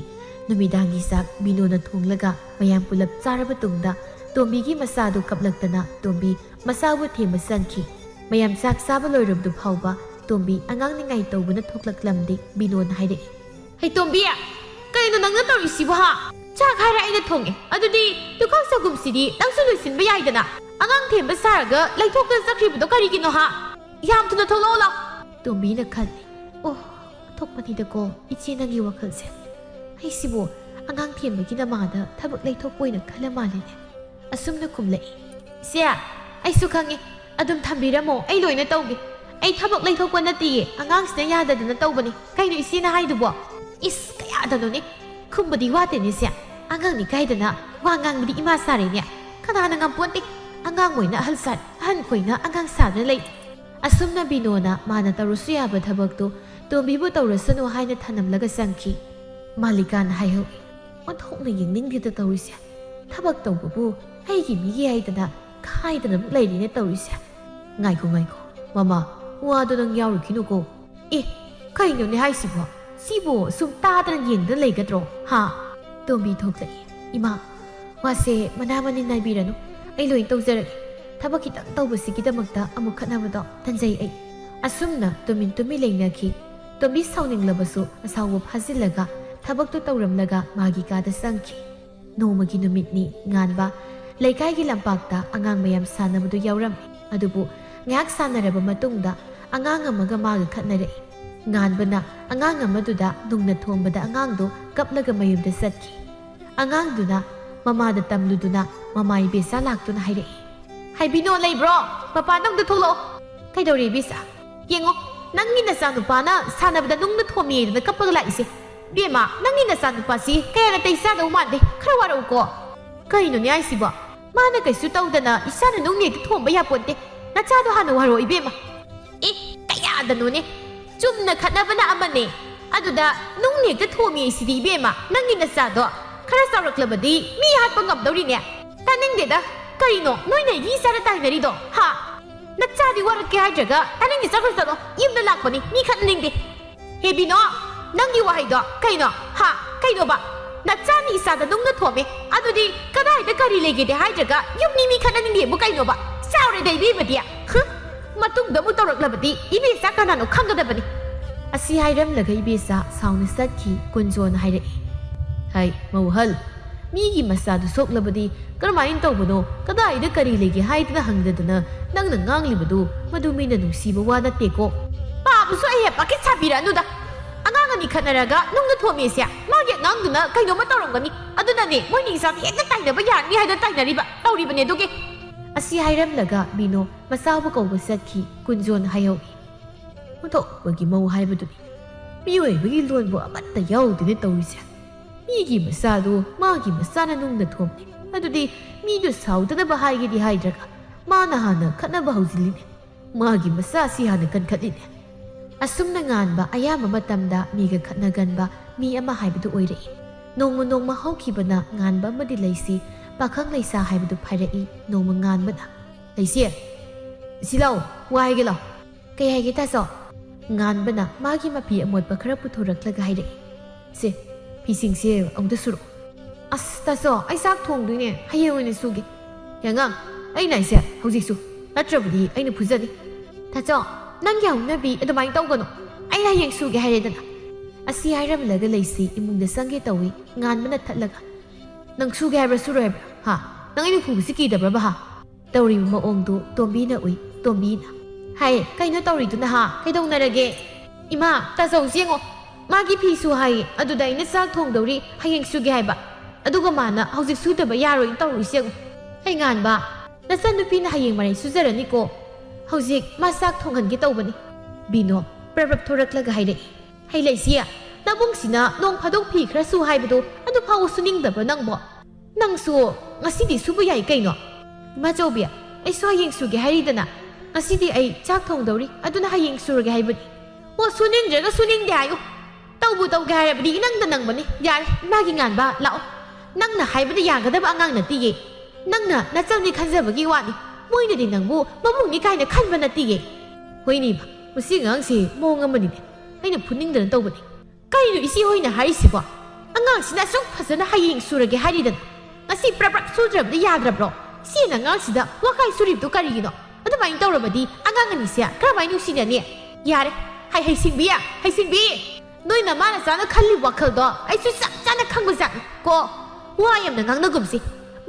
ꯅꯨꯃꯤꯗꯥꯡꯒꯤ ꯆꯥꯛ ꯕꯤꯅꯣꯅ ꯊꯣꯡꯂꯒ ꯃꯌꯥꯝ ꯄꯨꯂꯞ ꯆꯥꯔꯕ ꯇꯨꯡꯗ ꯇꯣꯝꯕꯤꯒꯤ ꯃꯆꯥꯗꯨ ꯀꯞꯂꯛꯇꯅ ꯇꯣꯝꯕꯤ ꯃꯆꯥꯕꯨ ꯊꯦꯝꯕ ꯆꯪꯈꯤ ꯃꯌꯥꯝ ꯆꯥꯛ ꯆꯥꯕ ꯂꯣꯏꯔꯕꯗꯨ ꯐꯥꯎꯕ ꯇꯣꯝꯕꯤ ꯑꯉꯥꯡ ꯅꯤꯡꯉꯥꯏ ꯇꯧꯕꯅ ꯊꯣꯛꯂꯛꯂꯝꯗꯦ ꯕꯤꯅꯣꯅ ꯍꯥꯏꯔꯛꯏ ꯍꯩ ꯇꯣꯝꯕꯤ ꯀꯩꯅꯣ ꯅꯪꯅ ꯇꯧꯔꯤꯁꯤꯕꯨ ꯍꯥ ꯆꯥꯛ ꯍꯥꯏꯔ ꯑꯩꯅ ꯊꯣꯡꯉꯦ ꯑꯗꯨꯗꯤ ꯗꯨꯈꯥꯛ ꯆꯒꯨꯝꯁꯤꯗꯤ ꯅꯪꯁꯨ ꯂꯣꯏꯁꯤꯟꯕ ꯌꯥꯏꯗꯅ ꯑꯉꯥꯡ ꯊꯦꯝꯕ ꯁꯥꯔꯒ ꯂꯩꯊꯣꯛꯇꯅ ꯆꯠꯈ꯭ꯔꯤꯕꯗꯣ ꯀꯔꯤꯒꯤꯅꯣ ꯍꯥ ꯌꯥꯝ ꯊꯨꯅ ꯊꯣꯛꯂꯛꯑꯣ ꯂꯥꯎ ꯇꯣꯝꯕꯤꯅ ꯈꯜꯂꯤ ꯑꯣ ꯊꯣꯛꯄꯅꯤꯗꯀꯣ ꯏꯆꯦ ꯅꯪꯒꯤ ꯋꯥꯈꯜꯁꯦ ꯑꯩꯁꯤꯕꯨ ꯑꯉꯥꯡ ꯊꯦꯝꯕꯒꯤ ꯅꯃꯥꯗ ꯊꯕꯛ ꯂꯩꯊꯣꯛꯄ ꯑꯣꯏꯅ ꯈꯜꯂ ꯃꯥꯜꯂꯤꯅꯦ ꯑꯁꯨꯝꯅ ꯈꯨꯝꯂꯛꯏ ꯏꯆꯦ ꯑꯩꯁꯨ ꯈꯪꯉꯤ ꯑꯗꯨꯝ ꯊꯝꯕꯤꯔꯝꯃꯣ ꯑꯩ ꯂꯣꯏꯅ ꯇꯧꯒꯦ ꯑꯩ ꯊꯕꯛ ꯂꯩꯊꯣꯛꯄ ꯅꯠꯇꯤꯌꯦ ꯑꯉꯥꯡꯁꯤꯅ ꯌꯥꯗꯗꯅ ꯇꯧꯕꯅꯤ ꯀꯩꯅꯣ ꯏꯆꯦꯅ ꯍꯥꯏꯗꯨꯕꯣ ꯏꯁ ꯀꯌꯥꯗꯅꯣꯅꯦ ꯈꯨꯝꯕꯗꯤ ꯋꯥꯇꯦꯅꯦ ꯏꯆꯦ ꯑꯉꯥꯡꯅꯤ ꯀꯥꯏꯗꯅ ꯋꯥ ꯉꯥꯡꯕꯗꯤ ꯏꯃꯥ ꯁꯥꯔꯦꯅꯦ ꯀꯅꯥꯅ ꯉꯝꯄꯣꯟꯇꯦ ꯑꯉꯥꯡ ꯃꯣꯏꯅ ꯑꯍꯜ ꯁꯥꯔꯦ ꯑꯍꯟ ꯈꯣꯏꯅ ꯑꯉꯥꯡ ꯁꯥꯗꯅ ꯂꯩ ꯑꯁꯨꯝꯅ ꯕꯤꯅꯣꯅ ꯃꯥꯅ ꯇꯧꯔꯁꯨ ꯌꯥꯕ ꯊꯕꯛꯇꯨ ꯇꯣꯝꯕꯤꯕꯨ ꯇꯧꯔꯁꯅꯨ ꯍꯥꯏꯅ ꯊꯅꯝꯂꯒ ꯆꯪꯈꯤ ꯃꯥꯂꯤꯀꯥꯅ ꯍꯥꯏꯍꯧꯏ ꯑꯣꯟꯊꯣꯛꯅ ꯌꯦꯡꯅꯤꯡꯗꯦꯗ ꯇꯧꯔꯤꯁꯦ ꯊꯕꯛ ꯇꯧꯕꯕꯨ ꯑꯩꯒꯤ ꯃꯤꯒꯤ ꯍꯥꯏꯗꯅ ꯈꯥꯏꯗꯅꯃꯨꯛ ꯂꯩꯔꯤꯅꯦ ꯇꯧꯔꯤꯁꯦ ꯉꯥꯏꯈꯣ ꯃꯃꯥ ꯋꯥꯗꯣ ꯅꯪ ꯌꯥꯎꯔꯨꯈꯤꯅꯨꯀꯣ ꯑꯦ ꯀꯩꯅꯣꯅꯦ ꯍꯥꯏꯁꯤꯕꯣ ꯁꯤꯕꯨ ꯁꯨꯝ ꯇꯥꯗꯅ ꯌꯦꯡꯗꯅ ꯂꯩꯒꯗ꯭ꯔꯣ ꯍꯥ ꯇꯣꯝꯕꯤ ꯊꯣꯛꯂꯛꯏ ꯏꯃꯥ ꯋꯥꯁꯦ ꯃꯅꯥ ꯃꯅꯤꯟ ꯅꯥꯏꯕꯤꯔꯅꯨ ꯑꯩ ꯂꯣꯏ ꯇꯧꯖꯔꯒꯦ ꯊꯕꯛ ꯈꯤꯇꯪ ꯇꯧꯕꯁꯤꯒꯤꯗꯃꯛꯇ ꯑꯃꯨꯛ ꯈꯠꯅꯕꯗꯣ ꯇꯟꯖꯩ ꯑꯩ ꯑꯁꯨꯝꯅ ꯇꯨꯃꯤꯟ ꯂꯩꯅꯈꯤ ꯇꯣꯝꯕꯤ ꯁꯥꯎꯅꯤꯡꯂꯕꯁꯨ ꯑꯁꯥꯎꯕ ꯐꯥꯖꯤꯜꯂꯒ ꯊꯕꯛꯇꯨ ꯇꯧꯔꯝꯂꯒ ꯃꯥꯒꯤ ꯀꯥꯗ ꯆꯪꯈꯤ ꯅꯣꯡꯃꯒꯤ ꯅꯨꯃꯤꯠꯅꯤ ꯉꯥꯟꯕ ꯂꯩꯀꯥꯏꯒꯤ ꯂꯝꯄꯥꯛꯇ ꯑꯉꯥꯡ ꯃꯌꯥꯝ ꯁꯥꯟꯅꯕꯗꯨ ꯌꯥꯎꯔꯝꯃꯤ ꯑꯗꯨꯕు ꯉꯥꯏꯍꯥꯛ ꯁꯥꯟꯅꯔꯕ ꯃꯇꯨꯡꯗ ꯑꯉꯥꯡ ꯑꯃꯒ ꯃꯥꯒ ꯈꯠꯅꯔꯛꯏ ꯉꯥꯟꯕꯅ ꯑꯉꯥꯡ ꯑꯃꯗꯨꯗ ꯅꯨꯡꯅ ꯊꯣꯝꯕꯗ ꯑꯉꯥꯡꯗꯨ ꯀꯞꯂꯒ ꯃꯌꯨꯝꯗ ꯆꯠꯈꯤ ꯑꯉꯥꯡꯗꯨꯅ ꯃꯃꯥꯗ ꯇꯝꯂꯨꯗꯨꯅ ꯃꯃꯥ ꯏꯕꯦꯆꯥ ꯂꯥꯛꯇꯨꯅ ꯍꯥꯏꯔꯛꯏ ꯍꯥꯏꯕꯤꯅꯣ ꯂꯩꯕ꯭ꯔꯣ ꯃꯄꯥꯟꯗ ꯊꯣꯛꯂꯛꯑꯣ ꯀꯩꯗꯧꯔꯦ ꯏꯕꯦꯆꯥ ꯌꯦꯡꯉꯣ ꯅꯪꯒꯤ ꯅꯆꯥꯅꯨꯄꯥꯅ ꯁꯥꯟꯅꯕꯗ ꯅꯨꯡꯅ ꯊꯣꯝꯃꯦꯗꯅ ꯀꯞꯄꯒ ꯂꯥꯛꯏꯁꯦ ꯕꯦꯝꯃ ꯅꯪꯒꯤ ꯅꯆꯥꯅꯨꯄꯥꯁꯤ ꯀꯌꯥ ꯅꯥꯇꯩ ꯆꯥꯗꯧ ꯃꯥꯟꯗꯦ ꯈꯔ ꯋꯥꯔꯛꯎꯀꯣ ꯀꯩꯅꯣꯅꯦ ꯍꯥꯏꯁꯤꯕꯣ ꯃꯥꯅ ꯀꯩꯁꯨ ꯇꯧꯗꯅ ꯏꯆꯥꯅ ꯅꯨꯡ ꯍꯦꯛꯇ ꯊꯣꯝꯕ ꯌꯥꯄꯣꯟꯇꯦ ꯅꯆꯥꯗꯣ ꯍꯥꯟꯅ ꯋꯥꯔꯛꯑꯣ ꯏꯕꯦꯝꯃ ꯑꯦ ꯀꯌꯥꯗꯅꯣꯅꯦ ꯆꯨꯝꯅ ꯈꯠꯅꯕꯅ ꯑꯃꯅꯦ ꯑꯗꯨꯗ ꯅꯨꯡ ꯍꯦꯛꯇ ꯊꯣꯝꯃꯤ ꯁꯤꯗꯤ ꯏꯕꯦꯝꯃ ꯅꯪꯒꯤ ꯅꯆꯥꯗꯣ ꯈꯔ ꯆꯥꯎꯔꯛꯂꯕꯗꯤ ꯃꯤ ꯍꯥꯠꯄ ꯉꯝꯗꯧꯔꯤꯅꯦ ꯇꯥꯅꯤꯡꯗꯦꯗ ꯀꯔꯤꯅꯣ ꯅꯣꯏꯅ ꯏ ꯆꯥꯔ ꯇꯥꯏꯅꯔꯤꯗꯣ ꯍꯥ ꯅꯆꯥꯗꯤ ꯋꯥꯔꯛꯀꯦ ꯍꯥꯏꯗ꯭ꯔꯒ ꯇꯥꯅꯤꯡꯗꯦ ꯆꯠꯂꯣ ꯌꯨꯝꯗ ꯂꯥꯛꯄꯅꯤ ꯃꯤ ꯈꯠꯅꯅꯤꯡꯗꯦ ꯍꯦꯕꯤꯅꯣ ꯅꯪꯒꯤ ꯋꯥꯍꯩꯗꯣ ꯀꯩꯅꯣ ꯍꯥ ꯀꯩꯅꯣꯕ ꯅꯆꯥꯅꯤ ꯏꯆꯥꯗ ꯅꯨꯡꯅ ꯊꯣꯝꯃꯦ ꯑꯗꯨꯗꯤ ꯀꯗꯥꯏꯗ ꯀꯔꯤ ꯂꯩꯒꯦꯗꯦ ꯍꯥꯏꯗ꯭ꯔꯒ ꯌꯨꯝꯅꯤ ꯃꯤ ꯈꯠꯅꯅꯤꯡꯗꯦꯕꯨ ꯀꯩꯅꯣꯕ ꯆꯥꯎꯔꯦꯗ ꯏꯕꯦꯝꯃꯗꯤ ꯃꯇꯨꯡꯗ ꯑꯃꯨꯛ ꯇꯧꯔꯛꯂꯕꯗꯤ ꯏꯕꯦꯆꯥ ꯀꯅꯥꯅꯣ ꯈꯪꯒꯗꯕꯅꯤ ꯑꯁꯤ ꯍꯥꯏꯔꯝꯂꯒ ꯏꯕꯦꯆꯥ ꯁꯥꯎꯅ ꯆꯠꯈꯤ ꯀꯨꯟꯖꯣꯅ ꯍꯥꯏꯔꯛꯏ ꯍꯩ ꯃꯧꯍꯜ ꯃꯤꯒꯤ ꯃꯆꯥꯗꯨ ꯁꯣꯛꯂꯕꯗꯤ ꯀꯔꯝꯍꯥꯏꯅ ꯇꯧꯕꯅꯣ ꯀꯗꯥꯏꯗ ꯀꯔꯤ ꯂꯩꯒꯦ ꯍꯥꯏꯗꯅ ꯍꯪꯗꯗꯅ ꯅꯪꯅ ꯉꯥꯡꯂꯤꯕꯗꯨ ꯃꯗꯨ ꯃꯤꯅ ꯅꯨꯡꯁꯤꯕ ꯋꯥ ꯅꯠꯇꯦꯀꯣ ꯄꯥꯕꯁꯨ ꯑꯩ ꯍꯦꯛ ꯄꯥꯀꯤꯠ ꯁꯥꯕꯤꯔꯛꯑꯅꯨꯗ ꯑꯉꯥꯡ ꯑꯅꯤ ꯈꯠꯅꯔꯒ ꯅꯨꯡꯅ ꯊꯣꯝꯃꯦꯁꯦ ꯃꯥꯒꯤ ꯑꯉꯥꯡꯗꯨꯅ ꯀꯩꯅꯣꯝꯃ ꯇꯧꯔꯝꯒꯅꯤ ꯑꯗꯨꯅꯅꯦ ꯃꯣꯏꯅꯤ ꯏꯆꯥꯗꯤ ꯍꯦꯛꯇ ꯇꯥꯏꯅꯕ ꯌꯥꯔꯅꯤ ꯍꯥꯏꯗꯅ ꯇꯥꯏꯅꯔꯤꯕ ꯇꯧꯔꯤꯕꯅꯦ ꯑꯗꯨꯒꯤ ꯑꯁꯤ ꯍꯥꯏꯔꯝꯂꯒ ꯕꯤꯅꯣ ꯃꯆꯥꯕꯨ ꯀꯧꯕ ꯆꯠꯈꯤ ꯀꯨꯟꯖꯣꯟ ꯍꯥꯏꯍꯧꯏ ꯑꯣꯟꯊꯣꯛꯄꯒꯤ ꯃꯧ ꯍꯥꯏꯕꯗꯨꯅꯤ ꯃꯤꯑꯣꯏꯕꯒꯤ ꯂꯣꯟꯕꯨ ꯑꯃꯠꯇ ꯌꯥꯎꯗꯦꯅꯦ ꯇꯧꯔꯤꯁꯦ ꯃꯤꯒꯤ ꯃꯆꯥꯗꯨ ꯃꯥꯒꯤ ꯃꯆꯥꯅ ꯅꯨꯡꯅ ꯊꯣꯝꯃꯦ ꯑꯗꯨꯗꯤ ꯃꯤꯗꯨ ꯁꯥꯎꯗꯅꯕ ꯍꯥꯏꯒꯦꯗꯤ ꯍꯥꯏꯗ꯭ꯔꯒ ꯃꯥꯅ ꯍꯥꯟꯅ ꯈꯠꯅꯕ ꯍꯧꯖꯤꯜꯂꯤꯅꯦ ꯃꯥꯒꯤ ꯃꯆꯥꯁꯤ ꯍꯥꯟꯅ ꯀꯟꯈꯠꯂꯤꯅꯦ ꯑꯁꯨꯝꯅ ꯉꯥꯟꯕ ꯑꯌꯥꯝꯕ ꯃꯇꯝꯗ ꯃꯤꯒ ꯈꯠꯅꯒꯟꯕ ꯃꯤ ꯑꯃ ꯍꯥꯏꯕꯗꯨ ꯑꯣꯏꯔꯛꯏ ꯅꯣꯡꯃ ꯍꯧꯈꯤꯕꯅ ꯉꯥꯟꯕ ꯑꯃꯗꯤ ꯂꯩꯁꯤ ꯄꯥꯈꯪ ꯂꯩꯁꯥ ꯍꯥꯏꯕꯗꯨ ꯐꯥꯏꯔꯛꯏ ꯅꯣꯡꯃ ꯉꯥꯟꯕꯅ ꯂꯩꯁꯤ ꯁꯤ ꯂꯥꯎ ꯋꯥ ꯍꯥꯏꯒꯦ ꯂꯥꯎ ꯀꯩ ꯍꯥꯏꯒꯦ ꯇꯥꯆꯧ ꯉꯥꯟꯕꯅ ꯃꯥꯒꯤ ꯃꯐꯤ ꯑꯃꯣꯠꯄ ꯈꯔ ꯄꯨꯊꯣꯔꯛꯂꯒ ꯍꯥꯏꯔꯛꯏ ꯁꯦ ꯐꯤꯁꯤꯡꯁꯦ ꯑꯃꯨꯛꯇ ꯁꯨꯔꯛꯑꯣ ꯑꯁ ꯇꯥꯆꯧ ꯑꯩ ꯆꯥꯛ ꯊꯣꯡꯗꯣꯏꯅꯦ ꯍꯌꯦꯡ ꯑꯣꯏꯅ ꯁꯨꯒꯦ ꯌꯥꯉꯥꯡ ꯑꯩꯅ ꯑꯩꯁꯦ ꯍꯧꯖꯤꯛꯁꯨ ꯅꯠꯇ꯭ꯔꯕꯗꯤ ꯑꯩꯅ ꯐꯨꯖꯅꯤ ꯇꯥꯆꯧ ꯅꯪꯒꯤ ꯍꯧꯅꯕꯤ ꯑꯗꯨꯃꯥꯏꯅ ꯇꯧꯒꯅꯨ ꯑꯩꯅ ꯍꯌꯦꯡ ꯁꯨꯒꯦ ꯍꯥꯏꯔꯦꯗꯅ ꯑꯁꯤ ꯍꯥꯏꯔꯝꯂꯒ ꯂꯩꯁꯤ ꯏꯃꯨꯡꯗ ꯆꯪꯒꯦ ꯇꯧꯏ ꯉꯥꯟꯕꯅ ꯊꯠꯂꯒ ꯅꯪ ꯁꯨꯒꯦ ꯍꯥꯏꯕ꯭ꯔꯥ ꯁꯨꯔꯣꯏ ꯍꯥꯏꯕ꯭ꯔꯥ ꯍꯥ ꯅꯪ ꯑꯩꯅ ꯐꯨꯕꯁꯤ ꯀꯤꯗꯕ꯭ꯔꯕ ꯍꯥ ꯇꯧꯔꯤꯕ ꯃꯑꯣꯡꯗꯨ ꯇꯣꯝꯕꯤꯅ ꯎꯏ ꯇꯣꯝꯕꯤꯅ ꯍꯥꯏ ꯀꯩꯅꯣ ꯇꯧꯔꯤꯗꯨꯅ ꯍꯥ ꯀꯩꯗꯧꯅꯔꯒꯦ ꯏꯃꯥ ꯇꯥꯆꯧꯁꯤ ꯌꯦꯡꯉꯣ ꯃꯥꯒꯤ ꯐꯤꯁꯨ ꯍꯥꯏꯌꯦ ꯑꯗꯨꯗ ꯑꯩꯅ ꯆꯥꯛ ꯊꯣꯡꯗꯧꯔꯤ ꯍꯌꯦꯡ ꯁꯨꯒꯦ ꯍꯥꯏꯕ ꯑꯗꯨꯒ ꯃꯥꯅ ꯍꯧꯖꯤꯛ ꯁꯨꯗꯕ ꯌꯥꯔꯣꯏꯅ ꯇꯧꯔꯤꯁꯤ ꯌꯦꯡꯉꯣ ꯍꯩ ꯉꯥꯟꯕ ꯅꯆꯟꯅꯨꯄꯤꯅ ꯍꯌꯦꯡ ꯃꯔꯩ ꯁꯨꯖꯔꯅꯤꯀꯣ ꯍꯧꯖꯤꯛ ꯃꯥ ꯆꯥꯛ ꯊꯣꯡꯍꯟꯒꯦ ꯇꯧꯕꯅꯤ ꯕꯤꯅꯣ ꯄ꯭ꯔꯞ ꯊꯣꯔꯛꯂꯒ ꯍꯥꯏꯔꯛꯏ ꯍꯩ ꯂꯩꯁꯤ ꯅꯕꯨꯡꯁꯤꯅ ꯅꯣꯡ ꯐꯥꯗꯣꯛ ꯐꯤ ꯈꯔ ꯁꯨ ꯍꯥꯏꯕꯗꯣ ꯑꯗꯨ ꯐꯥꯎꯕ ꯁꯨꯅꯤꯡꯗꯕ꯭ꯔꯣ ꯅꯪꯕꯣ ꯅꯪꯁꯨ ꯉꯁꯤꯗꯤ ꯁꯨꯕ ꯌꯥꯏ ꯀꯩꯅꯣ ꯏꯃꯥꯆꯧꯕꯤ ꯑꯩꯁꯨ ꯍꯌꯦꯡ ꯁꯨꯒꯦ ꯍꯥꯏꯔꯤꯗꯅ ꯉꯁꯤꯗꯤ ꯑꯩ ꯆꯥꯛ ꯊꯣꯡꯗꯧꯔꯤ ꯑꯗꯨꯅ ꯍꯌꯦꯡ ꯁꯨꯔꯒꯦ ꯍꯥꯏꯕꯅꯤ ꯑꯣ ꯁꯨꯅꯤꯡꯗ꯭ꯔꯒ ꯁꯨꯅꯤꯡꯗꯦ ꯍꯥꯏꯌꯨ ꯇꯧꯕꯨ ꯇꯧꯒꯦ ꯍꯥꯏꯔꯕꯗꯤ ꯏꯅꯪꯗ ꯅꯪꯕꯅꯤ ꯌꯥꯔꯦ ꯏꯃꯥꯒꯤ ꯉꯥꯟꯕ ꯂꯥꯛꯑꯣ ꯅꯪꯅ ꯍꯥꯏꯕꯗ ꯌꯥꯒꯗꯕ ꯑꯉꯥꯡ ꯅꯠꯇꯤꯌꯦ ꯅꯪꯅ ꯅꯆꯜꯅꯤ ꯈꯟꯖꯕꯒꯤ ꯋꯥꯅꯤ ꯃꯣꯏꯅꯗꯤ ꯅꯪꯕꯨ ꯃꯕꯨꯡꯅꯤ ꯀꯥꯏꯅ ꯈꯟꯕ ꯅꯠꯇꯤꯌꯦ ꯍꯣꯏꯅꯦꯕ ꯃꯁꯤ ꯑꯉꯥꯡꯁꯤ ꯃꯑꯣꯡ ꯑꯃꯅꯤꯅꯦ ꯑꯩꯅ ꯐꯨꯅꯤꯡꯗꯅ ꯇꯧꯕꯅꯤ ꯀꯔꯤꯅꯣ ꯏꯆꯦ ꯍꯣꯏꯅ ꯍꯥꯏꯔꯤꯁꯤꯕꯣ ꯑꯉꯥꯡꯁꯤꯅ ꯑꯁꯨꯛ ꯐꯖꯅ ꯍꯌꯦꯡ ꯁꯨꯔꯒꯦ ꯍꯥꯏꯔꯤꯗꯅ ꯉꯁꯤ ꯄ꯭ꯔꯞ ꯁꯨꯗ꯭ꯔꯕꯗꯤ ꯌꯥꯗ꯭ꯔꯕ꯭ꯔꯣ ꯏꯆꯦꯅ ꯑꯉꯥꯡꯁꯤꯗ ꯋꯥꯀꯥꯏ ꯁꯨꯔꯤꯕꯗꯨ ꯀꯔꯤꯒꯤꯅꯣ ꯑꯗꯨꯃꯥꯏꯅ ꯇꯧꯔꯕꯗꯤ ꯑꯉꯥꯡ ꯑꯅꯤꯁꯦ ꯀꯔꯝꯍꯥꯏꯅ ꯅꯨꯡꯁꯤꯅꯅꯤ ꯌꯥꯔꯦ ꯍꯩꯁꯤꯡꯕꯤ ꯅꯣꯏ ꯅꯃꯥ ꯅꯆꯥꯅ ꯈꯜꯂꯤꯕ ꯋꯥꯈꯜꯗꯣ ꯑꯩꯁꯨ ꯆꯞ ꯆꯥꯅ ꯈꯪꯕꯖꯥꯠꯅꯤ ꯀꯣ ꯋꯥ ꯌꯥꯝꯅ ꯉꯥꯡꯅꯒꯨꯝꯁꯤ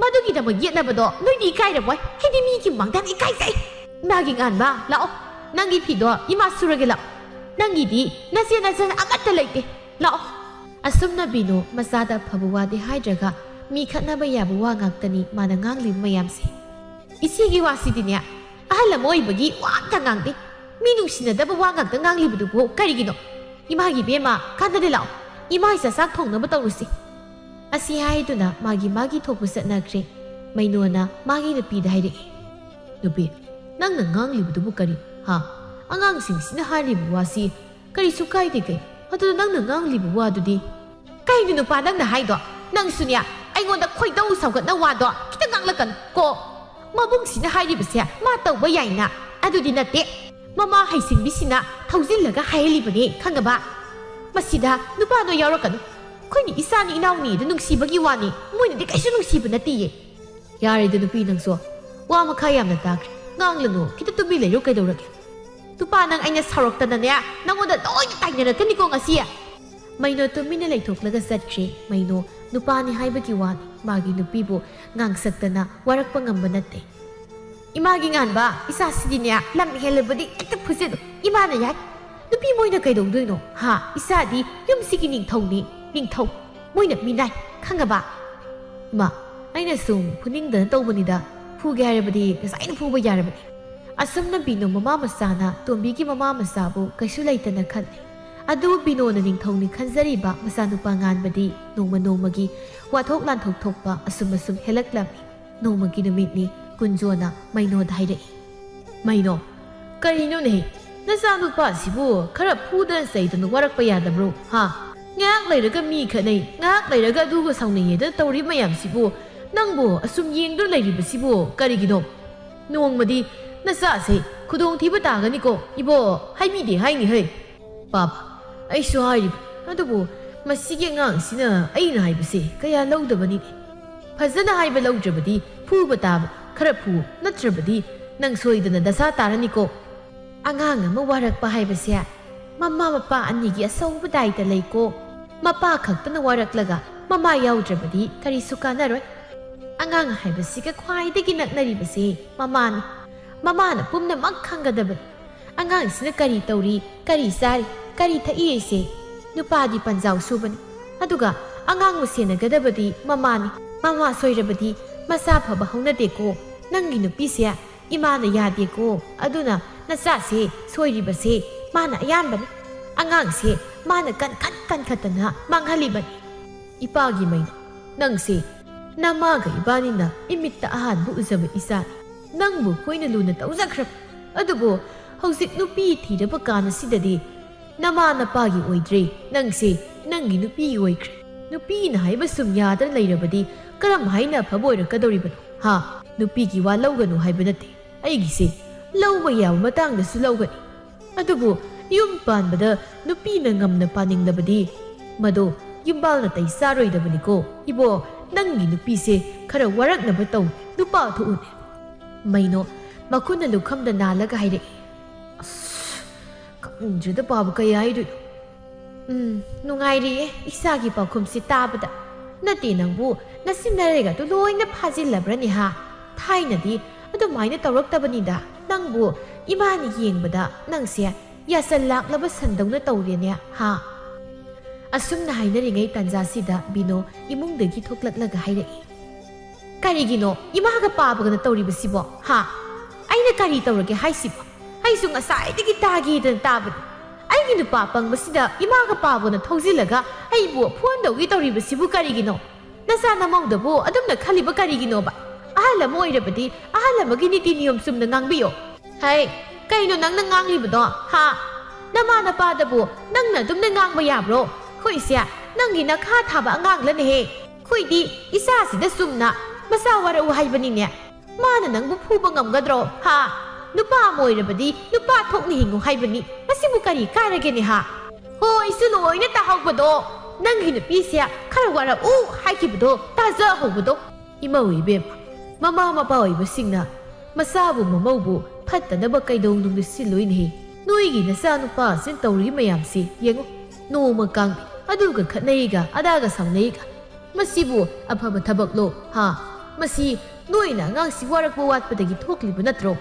ꯃꯗꯨꯒꯤꯗꯃꯛ ꯌꯦꯠꯅꯕꯗꯣ ꯅꯣꯏꯗꯤ ꯏꯀꯥꯏꯔꯕꯣꯏ ꯍꯥꯏꯗꯤ ꯃꯤꯒꯤ ꯃꯥꯡꯗ ꯏꯀꯥꯏꯖꯩ ꯏꯃꯥꯒꯤ ꯉꯥꯟꯕ ꯂꯥꯛꯑꯣ ꯅꯪꯒꯤ ꯐꯤꯗꯣ ꯏꯃꯥ ꯁꯨꯔꯒꯦ ꯂꯥꯛꯑꯣ ꯅꯪꯒꯤꯗꯤ ꯅꯆꯦ ꯅꯆꯟ ꯑꯃꯠꯇ ꯂꯩꯇꯦ ꯂꯥꯛꯑꯣ ꯑꯁꯨꯝꯅ ꯕꯤꯅꯣ ꯃꯆꯥꯗꯐꯕ ꯋꯥꯗꯤ ꯍꯥꯏꯗ꯭ꯔꯒ ꯃꯤ ꯈꯠꯅꯕ ꯌꯥꯕ ꯋꯥ ꯉꯥꯛꯇꯅꯤ ꯃꯥꯅ ꯉꯥꯡꯂꯤꯕ ꯃꯌꯥꯝꯁꯦ ꯏꯆꯦꯒꯤ ꯋꯥꯁꯤꯗꯤꯅꯦ ꯑꯍꯜ ꯑꯃ ꯑꯣꯏꯕꯒꯤ ꯋꯥ ꯑꯝꯇ ꯉꯥꯡꯗꯦ ꯃꯤ ꯅꯨꯡꯁꯤꯅꯗꯕ ꯋꯥ ꯉꯥꯛꯇ ꯉꯥꯡꯂꯤꯕꯗꯨꯕꯨ ꯀꯔꯤꯒꯤꯅꯣ ꯏꯃꯥꯒꯤ ꯕꯦꯝꯃ ꯀꯥꯟꯅꯗꯦ ꯂꯥꯛꯑꯣ ꯏꯃꯥ ꯏꯆꯥ ꯆꯥꯛ ꯊꯣꯡꯅꯕ ꯇꯧꯔꯨꯁꯤ ꯑꯁꯤ ꯍꯥꯏꯗꯨꯅ ꯃꯥꯒꯤ ꯊꯣꯛꯄ ꯆꯠꯅꯈ꯭ꯔꯦ ꯃꯩꯅꯣꯅ ꯃꯥꯒꯤ ꯅꯨꯄꯤꯗ ꯍꯥꯏꯔꯛꯏ ꯅꯨꯄꯤ ꯅꯪꯅ ꯉꯥꯡꯂꯤꯕꯗꯨꯕꯨ ꯀꯔꯤ ꯑꯉꯥꯡꯁꯤꯡꯁꯤꯅ ꯍꯥꯏꯔꯤꯕ ꯋꯥꯁꯤ ꯀꯔꯤꯁꯨ ꯀꯥꯏꯗꯦ ꯀꯩ ꯑꯗꯨꯗ ꯅꯪꯅ ꯉꯥꯡꯂꯤꯕ ꯋꯥꯗꯨꯗꯤ ꯀꯩꯅꯣ ꯅꯨꯄꯥ ꯅꯪꯅ ꯍꯥꯏꯗꯣ ꯅꯪꯁꯨꯅꯦ ꯑꯩꯉꯣꯟꯗ ꯈꯣꯏꯗꯧ ꯁꯧꯒꯠꯅ ꯋꯥꯗꯣ ꯈꯤꯇꯪ ꯉꯥꯡꯂꯛꯀꯅꯨ ꯀꯣ ꯃꯕꯨꯡꯁꯤꯅ ꯍꯥꯏꯔꯤꯕꯁꯦ ꯃꯥ ꯇꯧꯕ ꯌꯥꯏꯅ ꯑꯗꯨꯗꯤ ꯅꯠꯇꯦ ꯃꯃꯥ ꯍꯩꯁꯤꯡꯕꯤꯁꯤꯅ ꯊꯧꯖꯤꯜꯂꯒ ꯍꯥꯏꯍꯜꯂꯤꯕꯅꯦ ꯈꯪꯉꯕ ꯃꯁꯤꯗ ꯅꯨꯄꯥꯗꯣ ꯌꯥꯎꯔꯛꯀꯅꯨ ꯑꯩꯈꯣꯏꯅꯤ ꯏꯆꯥꯅꯤ ꯏꯅꯥꯎꯅꯤꯗ ꯅꯨꯡꯁꯤꯕꯒꯤ ꯋꯥꯅꯤ ꯃꯣꯏꯅꯗꯤ ꯀꯩꯁꯨ ꯅꯨꯡꯁꯤꯕ ꯅꯠꯇꯦꯌꯦ ꯌꯥꯔꯦꯗ ꯅꯨꯄꯤ ꯅꯪꯁꯨ ꯋꯥ ꯃꯈꯥ ꯌꯥꯝꯅ ꯇꯥꯈ꯭ꯔꯦ ꯉꯥꯡꯂꯅꯨ ꯈꯤꯇ ꯇꯨꯃꯤꯟ ꯂꯩꯔꯣ ꯀꯩꯗꯧꯔꯒꯦ ꯅꯨꯄꯥ ꯅꯪ ꯑꯩꯅ ꯁꯥꯎꯔꯛꯇꯅꯅꯦ ꯅꯪꯉꯣꯟꯗ ꯂꯣꯏꯅ ꯇꯥꯏꯅꯔꯛꯀꯅꯤꯀꯣ ꯉꯁꯤ ꯃꯩꯅꯣ ꯇꯨꯃꯤꯟꯅ ꯂꯩꯊꯣꯛꯂꯒ ꯆꯠꯈ꯭ꯔꯦ ꯃꯩꯅꯣ ꯅꯨꯄꯥꯅꯤ ꯍꯥꯏꯕꯒꯤ ꯋꯥꯅꯤ ꯃꯥꯒꯤ ꯅꯨꯄꯤꯕꯨ ꯉꯥꯡꯁꯛꯇꯅ ꯋꯥꯔꯛꯄ ꯉꯝꯕ ꯅꯠꯇꯦ 이마기 nganba isa sidinya lam helabadi ekta phusedo imana yai nupi moina kaidongdoino ha isa di yum sigi ningthau moina minai khangaba ma aina sum phuning da tawbanida phuge harabadi kasaina phuba yarabadi asumna bino mama masana tombi ki mama masabu kaisu laitana khanne adu bino na ningthau ni khanjariba masanu panganbadi noma gi wathok lan thokpa asum helaklami nomagi namitni kunjona maino dhaire maino karino ne nasanu pa sibu khara phudan saidanu warakpa yadabro ha ngak lairaga mi khanai ngak lairaga dugo saunai da tawri mayam sibu nangbo asum yengdu lairiba sibu karigino nongmadi nasa se khudong thiba tagani ko ibo haimi de haini hai papa ai so hai adubu masige ngang sina ai na haibase kaya lawdabani fazana haiba lawdrabadi phuba tab khara phu natrabadi nang soidana dasa tarani ko angang ama warakpa haibase mama mapa ani gi asawba daita leiko mapa khaktana waraklaga mama yawdrabadi kari sukana roi angang haibase ka khwai degi naknari base mama na pumna mak khangadabani angang sina kari tawri kari sari kari thai ese nupadi panjau subani aduga angang musena gadabadi mama soirabadi masa phaba haunade ko nangi nupi se imana yade ko aduna nasa se soiribase mana ayambani angang se mana kan khatana manghalibani ipagi mai nang se namaga ibani na imitta ahan bu uzaba isa nangbu koina luna tawzakrap adubo hauzik nupi thiraba kana sidadi nama napagi oidre nang se nangi nupi oikre nupi na haiba sum yadra leirabadi karam haina phaboira kadoribano ha nupi gi wa lawganu haiba nate aigi se lawba yaw matang da su lawgani adubu yum panbada nupi na ngamna paningdabadi mado yumbal na tai saroi dabani ko ibo nangi nupi se khara warak na bataw nupa thuune maino makuna lukhamda nalaga haire kanjada babu kayai du nungairi isagi pakhumsi tabada nati nangbu nasinarega tu loina phajillabra ha thainadi adu maina tawraktabani da nangbu imani yengbada nangse yasal laklaba sandawna tawrene ha asumna hainari tanja sida bino imungdagi thoklaklaga haire karigino imaga pabagana tawribasibo ha aina kari tawrage haisibo haisu ngasai dagi tagi dan tabad aigi nupa pangbasida imaga pabona thaujilaga aibu phone dawgi tawribasibu karigino nasa namawdabu adumna khaliba karigino ba ahal ama oirabadi ahal amagi niti niyom sumna ngangbiyo hai kaino nangna nganglibado ha nama napadabu nangna dumna ngangba yabro khoisia nangi nakha thaba angang he khoidi isa sida sumna masa wara uhaibani ne mana nangbu phuba ngamgadro ha nupa moirabadi nupa thokni hingu haibani masibu kari kairage ne ha hoi su loina ta hawbado nangi nupisia khara wara u haikibado taza hawbado ima uibe mama mapa oibasingna masabu mamaubu phattanaba kaidong nung siloine noigi nasa nupa sin tawri mayamsi yengo noma kang aduga khatneiga adaga samneiga masibu afaba thabaklo ha masi noina ngang si warakba watpadagi thokliba natro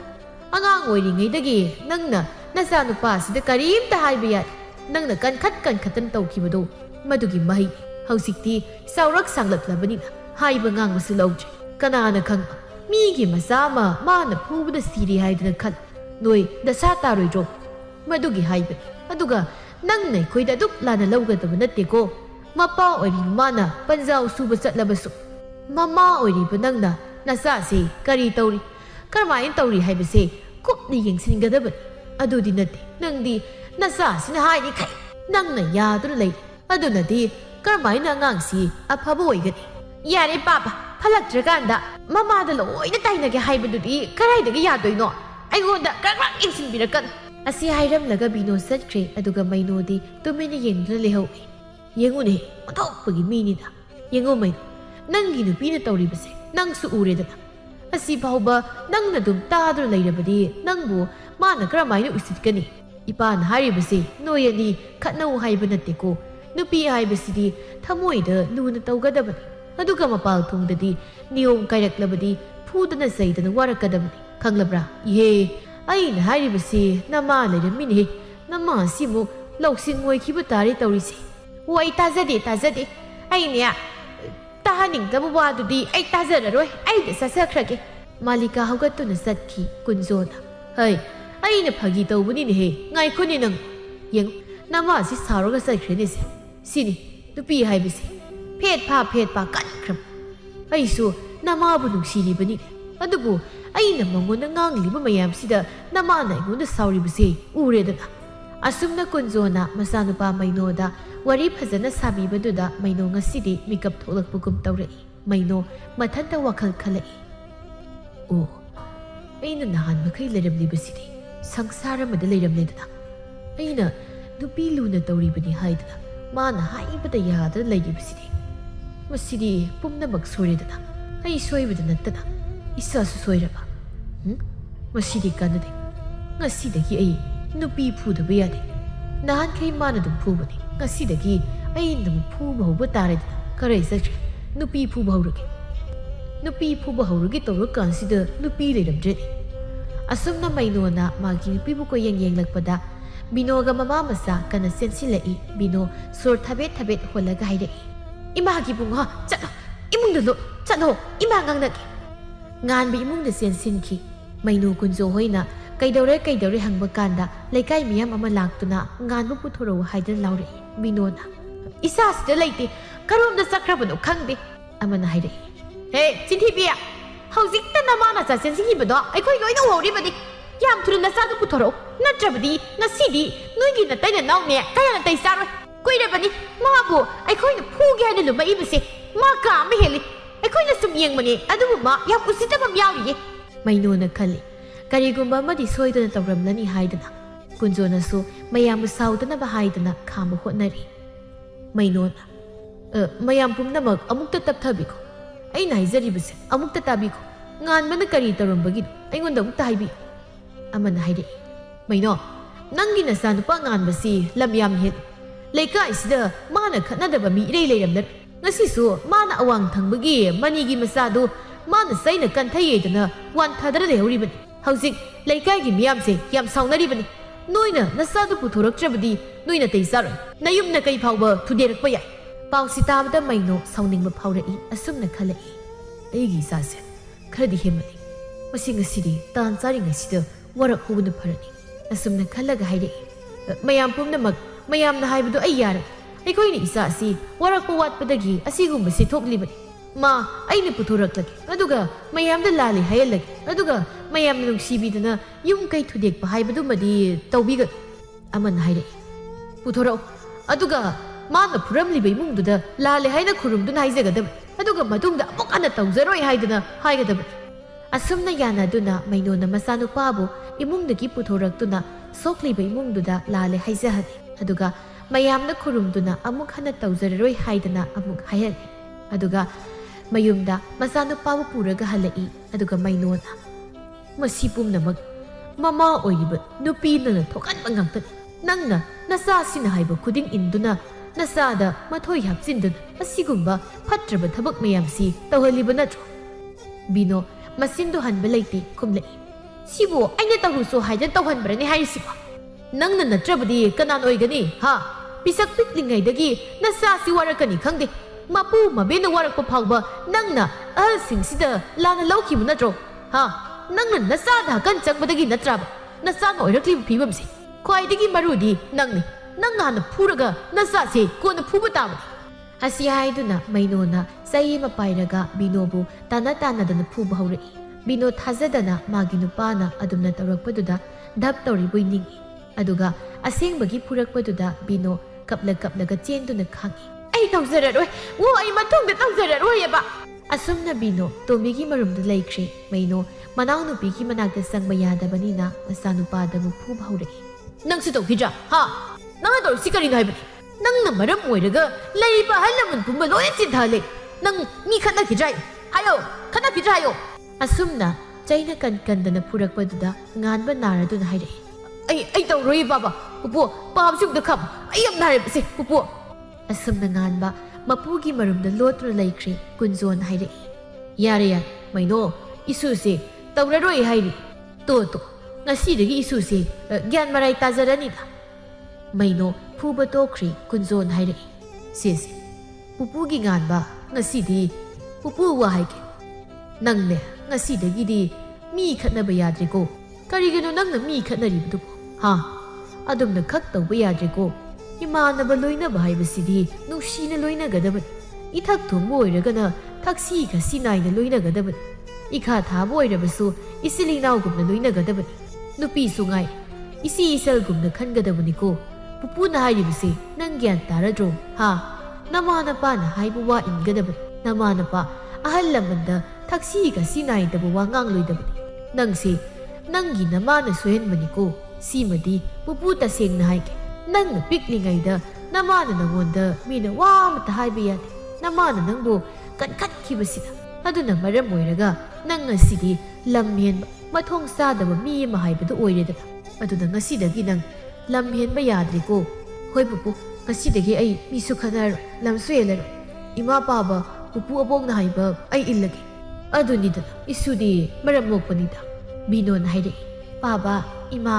angang oiringeidagi nangna nasa nupa sida karimta haiba yai nangna kan khatan tawkibado madugi mahi hausikti saurak sanglatlabani haiba ngang masu lawje kanana khang migi masama mana phubada siri haidana khat noi dasa taroidro madugi haiba aduga nangna khoida duk lana lawgadaba natteko mapa oiri mana panjau suba chatlabasu mama oiri nangna nasa se kari tawri karmain tawri haibase kupni yengsingadaba adudi natte nangdi nasa sina haini khai nangna yaduna lei adunadi karmaina angangsi afaba oigani yare papa phalaktraganda mamada loina tainage haibadudi karaidage yadoino aigonda kakrak yengsinbirakan asi hairamlaga bino satkre aduga mainodi tumeni yengduna lehau yengune otokpagi minida yengo mai nangi nupina tawribase nangsu uredana asi bauba nangna dum tadru leirabadi nangbu mana karamaina usitkani ipan haribase noyani khatnau haiba natteko nupi haibasidi thamoida luna tawgadabani aduga mapal thungdadi niyom kairaklabadi phudana saidana warakadabani khanglabra ihe aina haribase nama leiramini nama simu loksing moikiba tari tawrise wai tazade aine tahaningdaba wadudi ai tazararoi ai da sasakhrage malika haugatuna satki kunzona hai aina phagi tawbani ne ngai khuni nang yeng nama si saroga sakhrene se sini nupi haibase phet pa kan khram aisu nama bu nuksiri bani adubu aina mangona ngangliba mayam sida nama na igonda sauri base uredana asumna kunzona masanupa mainoda wari phajana sabi baduda maino ngasidi mikap tholakpugum tawrai maino mathanta wakhal khalai o aina nahan makai leramli basidi sangsara mada leiramledana aina nupi luna tawri bani haidana mana haibada yada leigi basidi masidi pumna mak soredana ai soibada nattana isa su soiraba masidi kanade ngasidagi ai nupi phudaba yade nahan kai mana dum phubani ngasidagi ai num phuba hoba tare karai sakre nupi phuba haurugi tawra kansida nupi leiramdre asumna mainona magi nupi bu ko yeng lakpada binoga mama masa kana sensilai bino sur thabet holaga haire imagi bunga chalo imungda lo chalo imangang naki ngan bi imungda sensinki maino kunjo hoina kaidore hangba kanda laikai miyam ama laktuna ngan bu puthoro haidar laure binona isa sida laite karom da sakrabano khangde amana haire he chinthibia haujikta namana cha sensingi bado aikoi loina hori yam thuru na sadu puthoro natrabadi ngasidi noigi na taina naune kaya na tai saroi koirabani mabu aikoi na phuge na luma ibase ma ka ma heli aikoi na sum yengmani adubu ma yam usitaba yawi maino na khali karigumba madi soidana tawramlani haidana kunjona su mayam saudana ba haidana khama hotnari maino na mayam pumnamak amukta tapthabiko aina haizaribase amukta tabiko ngan mana kari tarumbagi aingonda amukta haibi amana haide maino nangi na sa nupa ngan basi lamyam het leika isida mana khatnadaba mi irei leiramnar ngasi su mana awang thangbagi manigi masadu mana saina kanthayedana wan thadara lehuribani haujik leikai gi miyam se yam saunaribani noina nasadu puthoraktrabadi noina teisar nayumna kai phawba thuderakpa yai pausita maino sauningba phawrai asumna khalai eigi sase khadi hemani masing asidi tan charing asida warak hubuna pharani asumna khalaga haire mayam pumnamak mayamna haibadu ai yar aikoi ni isa asi warak watpadagi asigumba se thoklibani ꯃꯥ ꯑꯩꯅ ꯄꯨꯊꯣꯔꯛꯂꯒꯦ ꯑꯗꯨꯒ ꯃꯌꯥꯝꯗ ꯂꯥꯜꯂꯦ ꯍꯥꯏꯍꯜꯂꯒꯦ ꯑꯗꯨꯒ ꯃꯌꯥꯝꯅ ꯅꯨꯡꯁꯤꯕꯤꯗꯅ ꯌꯨꯝ ꯀꯩ ꯊꯨꯗꯦꯛꯄ ꯍꯥꯏꯕꯗꯨꯃꯗꯤ ꯇꯧꯕꯤꯒꯅꯨ ꯑꯃꯅ ꯍꯥꯏꯔꯛꯏ ꯄꯨꯊꯣꯔꯛꯎ ꯑꯗꯨꯒ ꯃꯥꯅ ꯐꯨꯔꯝꯂꯤꯕ ꯏꯃꯨꯡꯗꯨꯗ ꯂꯥꯜꯂꯦ ꯍꯥꯏꯅ ꯈꯨꯔꯨꯝꯗꯨꯅ ꯍꯥꯏꯖꯒꯗꯕꯅꯤ ꯑꯗꯨꯒ ꯃꯇꯨꯡꯗ ꯑꯃꯨꯛ ꯍꯟꯅ ꯇꯧꯖꯔꯣꯏ ꯍꯥꯏꯗꯨꯅ ꯍꯥꯏꯒꯗꯕꯅꯤ ꯑꯁꯨꯝꯅ ꯌꯥꯅꯗꯨꯅ ꯃꯩꯅꯣꯅ ꯃꯆꯥꯅꯨꯄꯥꯕꯨ ꯏꯃꯨꯡꯗꯒꯤ ꯄꯨꯊꯣꯔꯛꯇꯨꯅ ꯁꯣꯛꯂꯤꯕ ꯏꯃꯨꯡꯗꯨꯗ ꯂꯥꯜꯂꯦ ꯍꯥꯏꯖꯍꯜꯂꯤ ꯑꯗꯨꯒ ꯃꯌꯥꯝꯅ ꯈꯨꯔꯨꯝꯗꯨꯅ ꯑꯃꯨꯛ ꯍꯟꯅ ꯇꯧꯖꯔꯔꯣꯏ ꯍꯥꯏꯗꯅ ꯑꯃꯨꯛ ꯍꯥꯏꯍꯜꯂꯤ ꯑꯗꯨꯒ ꯃꯌꯨꯝꯗ ꯃꯆꯥꯅꯨꯄꯥꯕꯨ ꯄꯨꯔꯒ ꯍꯜꯂꯛꯏ ꯑꯗꯨꯒ ꯃꯩꯅꯣꯅ ꯃꯁꯤ ꯄꯨꯝꯅꯃꯛ ꯃꯃꯥ ꯑꯣꯏꯔꯤꯕ ꯅꯨꯄꯤꯅ ꯊꯣꯛꯍꯟꯕ ꯉꯥꯛꯇꯅꯤ ꯅꯪꯅ ꯅꯆꯥꯁꯤꯅ ꯍꯥꯏꯕ ꯈꯨꯗꯤꯡ ꯏꯟꯗꯨꯅ ꯅꯆꯥꯗ ꯃꯊꯣꯏ ꯍꯥꯞꯆꯤꯟꯗꯨꯅ ꯑꯁꯤꯒꯨꯝꯕ ꯐꯠꯇ꯭ꯔꯕ ꯊꯕꯛ ꯃꯌꯥꯝꯁꯤ ꯇꯧꯍꯜꯂꯤꯕ ꯅꯠꯇ꯭ꯔꯣ ꯕꯤꯅꯣ ꯃꯆꯤꯟꯗꯣ ꯍꯟꯕ ꯂꯩꯇꯦ ꯈꯨꯝꯂꯛꯏ ꯁꯤꯕꯨ ꯑꯩꯅ ꯇꯧꯔꯨꯁꯨ ꯍꯥꯏꯗꯅ ꯇꯧꯍꯟꯕ꯭ꯔꯅꯦ ꯍꯥꯏꯔꯤꯁꯤꯕꯣ ꯅꯪꯅ ꯅꯠꯇ꯭ꯔꯕꯗꯤ ꯀꯅꯥꯅ ꯑꯣꯏꯒꯅꯤ ꯍꯥ ꯄꯤꯁꯛ ꯄꯤꯛꯂꯤꯉꯩꯗꯒꯤ ꯅꯆꯥꯁꯤ ꯋꯥꯔꯛꯀꯅꯤ ꯈꯪꯗꯦ ꯃꯄꯨ ꯃꯕꯦꯅ ꯋꯥꯔꯛꯄ ꯐꯥꯎꯕ ꯅꯪꯅ ꯑꯍꯜꯁꯤꯡꯁꯤꯗ ꯂꯥꯟꯅ ꯂꯧꯈꯤꯕ ꯅꯠꯇ꯭रो ꯍꯥ ꯅꯪꯅ ꯅꯆꯥꯗ ꯍꯀꯟ ꯆꯪꯕꯗꯒꯤ ꯅꯠꯇ꯭ꯔꯕ ꯅꯆꯥꯅ ꯑꯣꯏꯔꯛꯂꯤꯕ ꯐꯤꯕꯝꯁꯦ ꯈ꯭ꯋꯥꯏꯗꯒꯤ ꯃꯔꯨꯗꯤ ꯅꯪꯅꯤ ꯅꯪꯅ ꯍꯥꯟꯅ ꯐꯨꯔꯒ ꯅꯆꯥꯁꯦ ꯀꯣꯟꯅ ꯐꯨꯕ ꯇꯥꯕꯅꯤ ꯑꯁꯤ ꯍꯥꯏꯗꯨꯅ ꯃꯩꯅꯣꯅ ꯆꯩ ꯑꯃ ꯄꯥꯏꯔꯒ ꯕꯤꯅꯣꯕꯨ ꯇꯥꯟꯅꯗꯅ ꯐꯨꯕ ꯍꯧꯔꯛꯏ ꯕꯤꯅꯣ ꯊꯥꯖꯗꯅ ꯃꯥꯒꯤ ꯅꯨꯄꯥꯅ ꯑꯗꯨꯝꯅ ꯇꯧꯔꯛꯄꯗꯨꯗ ꯙꯞ ꯇꯧꯔꯤꯕꯣꯏ ꯅꯤꯡꯏ ꯑꯗꯨꯒ ꯑꯁꯦꯡꯕꯒꯤ ꯐꯨꯔꯛꯄꯗꯨꯗ ꯕꯤꯅꯣ ꯀꯞꯂꯒ ꯆꯦꯟꯗꯨꯅ ꯈꯥꯡꯉꯤ ꯑꯩ ꯇꯧꯖꯔꯔꯣꯏ ꯑꯩ ꯃꯇꯨꯡꯗ ꯇꯧꯖꯔꯔꯣꯏꯑꯕ ꯑꯁꯨꯝꯅ ꯕꯤꯅꯣ ꯇꯣꯝꯕꯤꯒꯤ ꯃꯔꯨꯝꯗ ꯂꯩꯈ꯭ꯔꯦ ꯃꯩꯅꯣ ꯃꯅꯥꯎꯅꯨꯄꯤꯒꯤ ꯃꯅꯥꯛꯇ ꯆꯪꯕ ꯌꯥꯗꯕꯅꯤꯅ ꯃꯆꯥꯅꯨꯄꯥꯗ ꯑꯃꯨꯛ ꯐꯨꯕ ꯍꯧꯔꯛꯏ ꯅꯪꯁꯨ ꯇꯧꯈꯤꯗ꯭ꯔꯥ ꯍꯥ ꯅꯪꯅ ꯇꯧꯔꯤꯁꯤ ꯀꯔꯤꯅꯣ ꯍꯥꯏꯕꯅꯤ ꯅꯪꯅ ꯃꯔꯝ ꯑꯣꯏꯔꯒ ꯂꯩꯔꯤꯕ ꯑꯍꯜ ꯂꯃꯟ ꯄꯨꯝꯕ ꯂꯣꯏꯅ ꯆꯤꯟꯊꯍꯜꯂꯦ ꯅꯪ ꯃꯤ ꯈꯠꯅꯈꯤꯗ꯭ꯔꯥ ꯍꯥꯏꯌꯣ ꯈꯠꯅꯈꯤꯗ꯭ꯔꯥ ꯍꯥꯏꯌꯣ ꯑꯁꯨꯝꯅ ꯆꯩꯅ ꯀꯟꯗꯅ ꯐꯨꯔꯛꯄꯗꯨꯗ ꯉꯥꯟꯕ ꯅꯥꯔꯗꯨꯅ ꯍꯥꯏꯔꯛꯏ ꯑꯩ ꯇꯧꯔꯣꯏꯌꯦ ꯕꯥꯕꯥ ꯄꯨꯄꯨ ꯄꯥꯕꯁꯤ ꯑꯝꯇ ꯈꯝ ꯑꯩ ꯌꯥꯝ ꯅꯥꯔꯦꯕꯁꯦ ꯄꯨꯄꯨ ꯑꯁꯨꯝꯅ ꯉꯥꯟꯕ ꯃꯄꯨꯒꯤ ꯃꯔꯨꯝꯗ ꯂꯣꯠꯇꯨꯅ ꯂꯩꯈ꯭ꯔꯦ ꯀꯨꯟꯖꯣꯟ ꯍꯥꯏꯔꯛꯏ ꯌꯥꯔꯦ ꯃꯩꯅꯣ ꯏꯁꯨꯁꯦ ꯇꯧꯔꯔꯣꯏ ꯍꯥꯏꯔꯤ ꯇꯣ ꯉꯁꯤꯗꯒꯤ ꯏꯁꯨꯁꯦ ꯒ꯭ꯌꯥꯟ ꯃꯔꯥꯏ ꯇꯥꯖꯔꯅꯤꯗ ꯃꯩꯅꯣ ꯐꯨꯕ ꯇꯣꯛꯈ꯭ꯔꯤ ꯀꯨꯟꯖꯣꯟ ꯍꯥꯏꯔꯛꯏ ꯁꯦꯁꯦ ꯄꯨꯄꯨꯒꯤ ꯉꯥꯟꯕ ꯉꯁꯤꯗꯤ ꯄꯨꯄꯨ ꯋꯥ ꯍꯥꯏꯒꯦ ꯅꯪꯅꯦ ꯉꯁꯤꯗꯒꯤꯗꯤ ꯃꯤ ꯈꯠꯅꯕ ꯌꯥꯗ꯭ꯔꯦꯀꯣ ꯀꯔꯤꯒꯤꯅꯣ ꯅꯪꯅ ꯃꯤ ꯈꯠꯅꯔꯤꯕꯗꯨꯕꯨ ꯍꯥ ꯑꯗꯨꯝꯅ ꯈꯛ ꯇꯧꯕ ꯌꯥꯗ꯭ꯔꯦꯀꯣ ꯏꯃꯥꯟꯅꯕ ꯂꯣꯏꯅꯕ ꯍꯥꯏꯕꯁꯤꯗꯤ ꯅꯨꯡꯁꯤꯅ ꯂꯣꯏꯅꯒꯗꯕꯅꯤ ꯏꯊꯛ ꯊꯣꯡꯕ ꯑꯣꯏꯔꯒꯅ ꯊꯛꯁꯤ ꯈꯥꯁꯤ ꯅꯥꯏꯅ ꯂꯣꯏꯅꯒꯗꯕꯅꯤ ꯏꯈꯥ ꯊꯥꯕ ꯑꯣꯏꯔꯕꯁꯨ ꯏꯆꯤꯜ ꯏꯅꯥꯎꯒꯨꯝꯅ ꯂꯣꯏꯅꯒꯗꯕꯅꯤ ꯅꯨꯄꯤꯁꯨ ꯉꯥꯏ ꯏꯆꯦ ꯏꯆꯜꯒꯨꯝꯅ ꯈꯟꯒꯗꯕꯅꯤꯀꯣ ꯄꯨꯄꯨꯅ ꯍꯥꯏꯔꯤꯕꯁꯦ ꯅꯪ ꯒ꯭ꯌꯥꯟ ꯇꯥꯔꯗ꯭ꯔꯣ ꯍꯥ ꯅꯃꯥ ꯅꯄꯥꯅ ꯍꯥꯏꯕ ꯋꯥ ꯏꯟꯒꯗꯕꯅꯤ ꯅꯃꯥ ꯅꯄꯥ ꯑꯍꯜ ꯂꯃꯟꯗ ꯊꯛꯁꯤ ꯈꯥꯁꯤ ꯅꯥꯏꯗꯕ ꯋꯥ ꯉꯥꯡꯂꯣꯏꯗꯕꯅꯤ ꯅꯪꯁꯦ ꯅꯪꯒꯤ ꯅꯃꯥꯅ ꯁꯣꯏꯍꯟꯕꯅꯤꯀோ ꯁꯤꯃꯗꯤ ꯄꯨꯄꯨ ꯇꯁꯦꯡꯅ ꯍꯥꯏꯒꯦ ꯅꯪꯅ ꯄꯤꯛꯂꯤꯉꯩꯗ ꯅꯃꯥꯅ ꯅꯪꯉꯣꯟꯗ ꯃꯤꯅ ꯋꯥ ꯑꯃꯠꯇ ꯍꯥꯏꯕ ꯌꯥꯗꯦ ꯅꯃꯥꯅ ꯅꯪꯕు ꯀꯟꯈꯠꯈꯤꯕꯁꯤꯗ ꯑꯗꯨꯅ ꯃꯔꯝ ꯑꯣꯏꯔꯒ ꯅꯪ ꯉꯁꯤꯗꯤ ꯂꯝ ꯍꯦꯟꯕ ꯃꯊꯣꯡ ꯆꯥꯗꯕ ꯃꯤ ꯑꯃ ꯍꯥꯏꯕꯗꯨ ꯑꯣꯏꯔꯦꯗꯅ ꯑꯗꯨꯅ ꯉꯁꯤꯗꯒꯤ ꯅꯪ ꯂꯝ ꯍꯦꯟꯕ ꯌꯥꯗ꯭ꯔꯦꯀꯣ ꯍꯣꯏ ꯄꯨꯄꯨ ꯉꯁꯤꯗꯒꯤ ꯑꯩ ꯃꯤꯁꯨ ꯈꯠꯅꯔꯣꯏ ꯂꯝꯁꯨ ꯍꯦꯜꯂꯔꯣꯏ ꯏꯃꯥ ꯄꯥꯕ ꯄꯨꯄꯨ ꯑꯕꯣꯛꯅ ꯍꯥꯏꯕ ꯑꯩ ꯏꯜꯂꯒꯦ ꯑꯗꯨꯅꯤꯗꯅ ꯏꯁꯨꯗꯤ ꯃꯔꯝ ꯃꯣꯛꯄꯅꯤꯗ ꯕꯤꯅꯣꯅ ꯍꯥꯏꯔꯛꯏ ꯄꯥꯕ ꯏꯃꯥ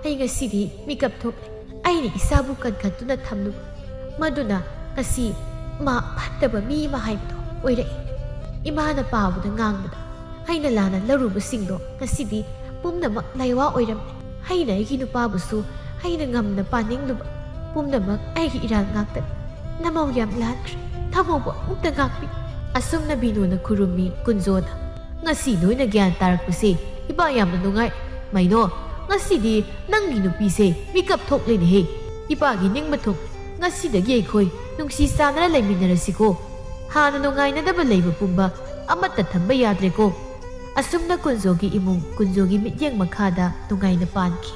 ꯑꯩ ꯉꯁꯤꯗꯤ ꯃꯤꯀꯞ ꯊꯣꯛꯂꯦ ꯑꯩꯅ ꯏꯁꯥꯕꯨ ꯀꯟꯈꯠꯇꯨꯅ ꯊꯝꯂꯨꯕ ꯃꯗꯨꯅ ꯉꯁꯤ ꯃꯥ ꯐꯠꯇꯕ ꯃꯤ ꯑꯃ ꯍꯥꯏꯕꯗꯣ ꯑꯣꯏꯔꯛꯏ ꯏꯃꯥꯅ ꯄꯥꯕꯗ ꯉꯥꯡꯕꯗ ꯑꯩꯅ ꯂꯥꯟꯅ ꯂꯧꯔꯨꯕꯁꯤꯡꯗꯣ ꯉꯁꯤꯗꯤ ꯄꯨꯝꯅꯃꯛ ꯂꯥꯏꯋꯥ ꯑꯣꯏꯔꯝꯃꯦ ꯑꯩꯅ ꯑꯩꯒꯤ ꯅꯨꯄꯥꯕꯨꯁꯨ ꯑꯩꯅ ꯉꯝꯅ ꯄꯥꯅꯤꯡꯂꯨꯕ ꯄꯨꯝꯅꯃꯛ ꯑꯩꯒꯤ ꯏꯔꯥꯜ ꯉꯥꯛꯇꯅꯤ ꯅꯃꯧ ꯌꯥꯝ ꯂꯥꯟꯈ꯭ꯔꯦ ꯊꯃꯧꯕꯨ ꯑꯃꯨꯛꯇ ꯉꯥꯛꯄꯤ ꯑꯁꯨꯝꯅ ꯕꯤꯅꯣꯅ ꯈꯨꯔꯨꯝꯃꯤ ꯀꯨꯟꯖꯣꯟꯅ ꯉꯁꯤ ꯅꯣꯏꯅ ꯒ꯭ꯌꯥꯟ ꯇꯥꯔꯛꯄꯁꯦ ꯏꯄꯥ ꯌꯥꯝꯅ ꯅꯨꯡꯉꯥꯏ ꯃꯩꯅꯣ ꯉꯁꯤꯗꯤ ꯅꯪꯒꯤ ꯅꯨꯄꯤꯁꯦ ꯃꯤꯀꯞ ꯊꯣꯛꯂꯦꯅꯦꯍꯦ ꯏꯄꯥꯒꯤ ꯅꯤꯡꯕ ꯊꯨꯡ ꯉꯁꯤꯗꯒꯤ ꯑꯩꯈꯣꯏ ꯅꯨꯡꯁꯤ ꯆꯥꯟꯅꯅ ꯂꯩꯃꯤꯟꯅꯔꯁꯤꯀꯣ ꯍꯥꯟꯅ ꯅꯨꯡꯉꯥꯏꯅꯗꯕ ꯂꯩꯕ ꯄꯨꯝꯕ ꯑꯃꯠꯇ ꯊꯝꯕ ꯌꯥꯗ꯭ꯔꯦꯀꯣ ꯑꯁꯨꯝꯅ ꯀꯨꯟꯖꯣꯒꯤ ꯏꯃꯨꯡ ꯀꯨꯟꯖꯣꯒꯤ ꯃꯤꯠꯌꯦꯡ ꯃꯈꯥꯗ ꯅꯨꯡꯉꯥꯏꯅ ꯄꯥꯟꯈꯤ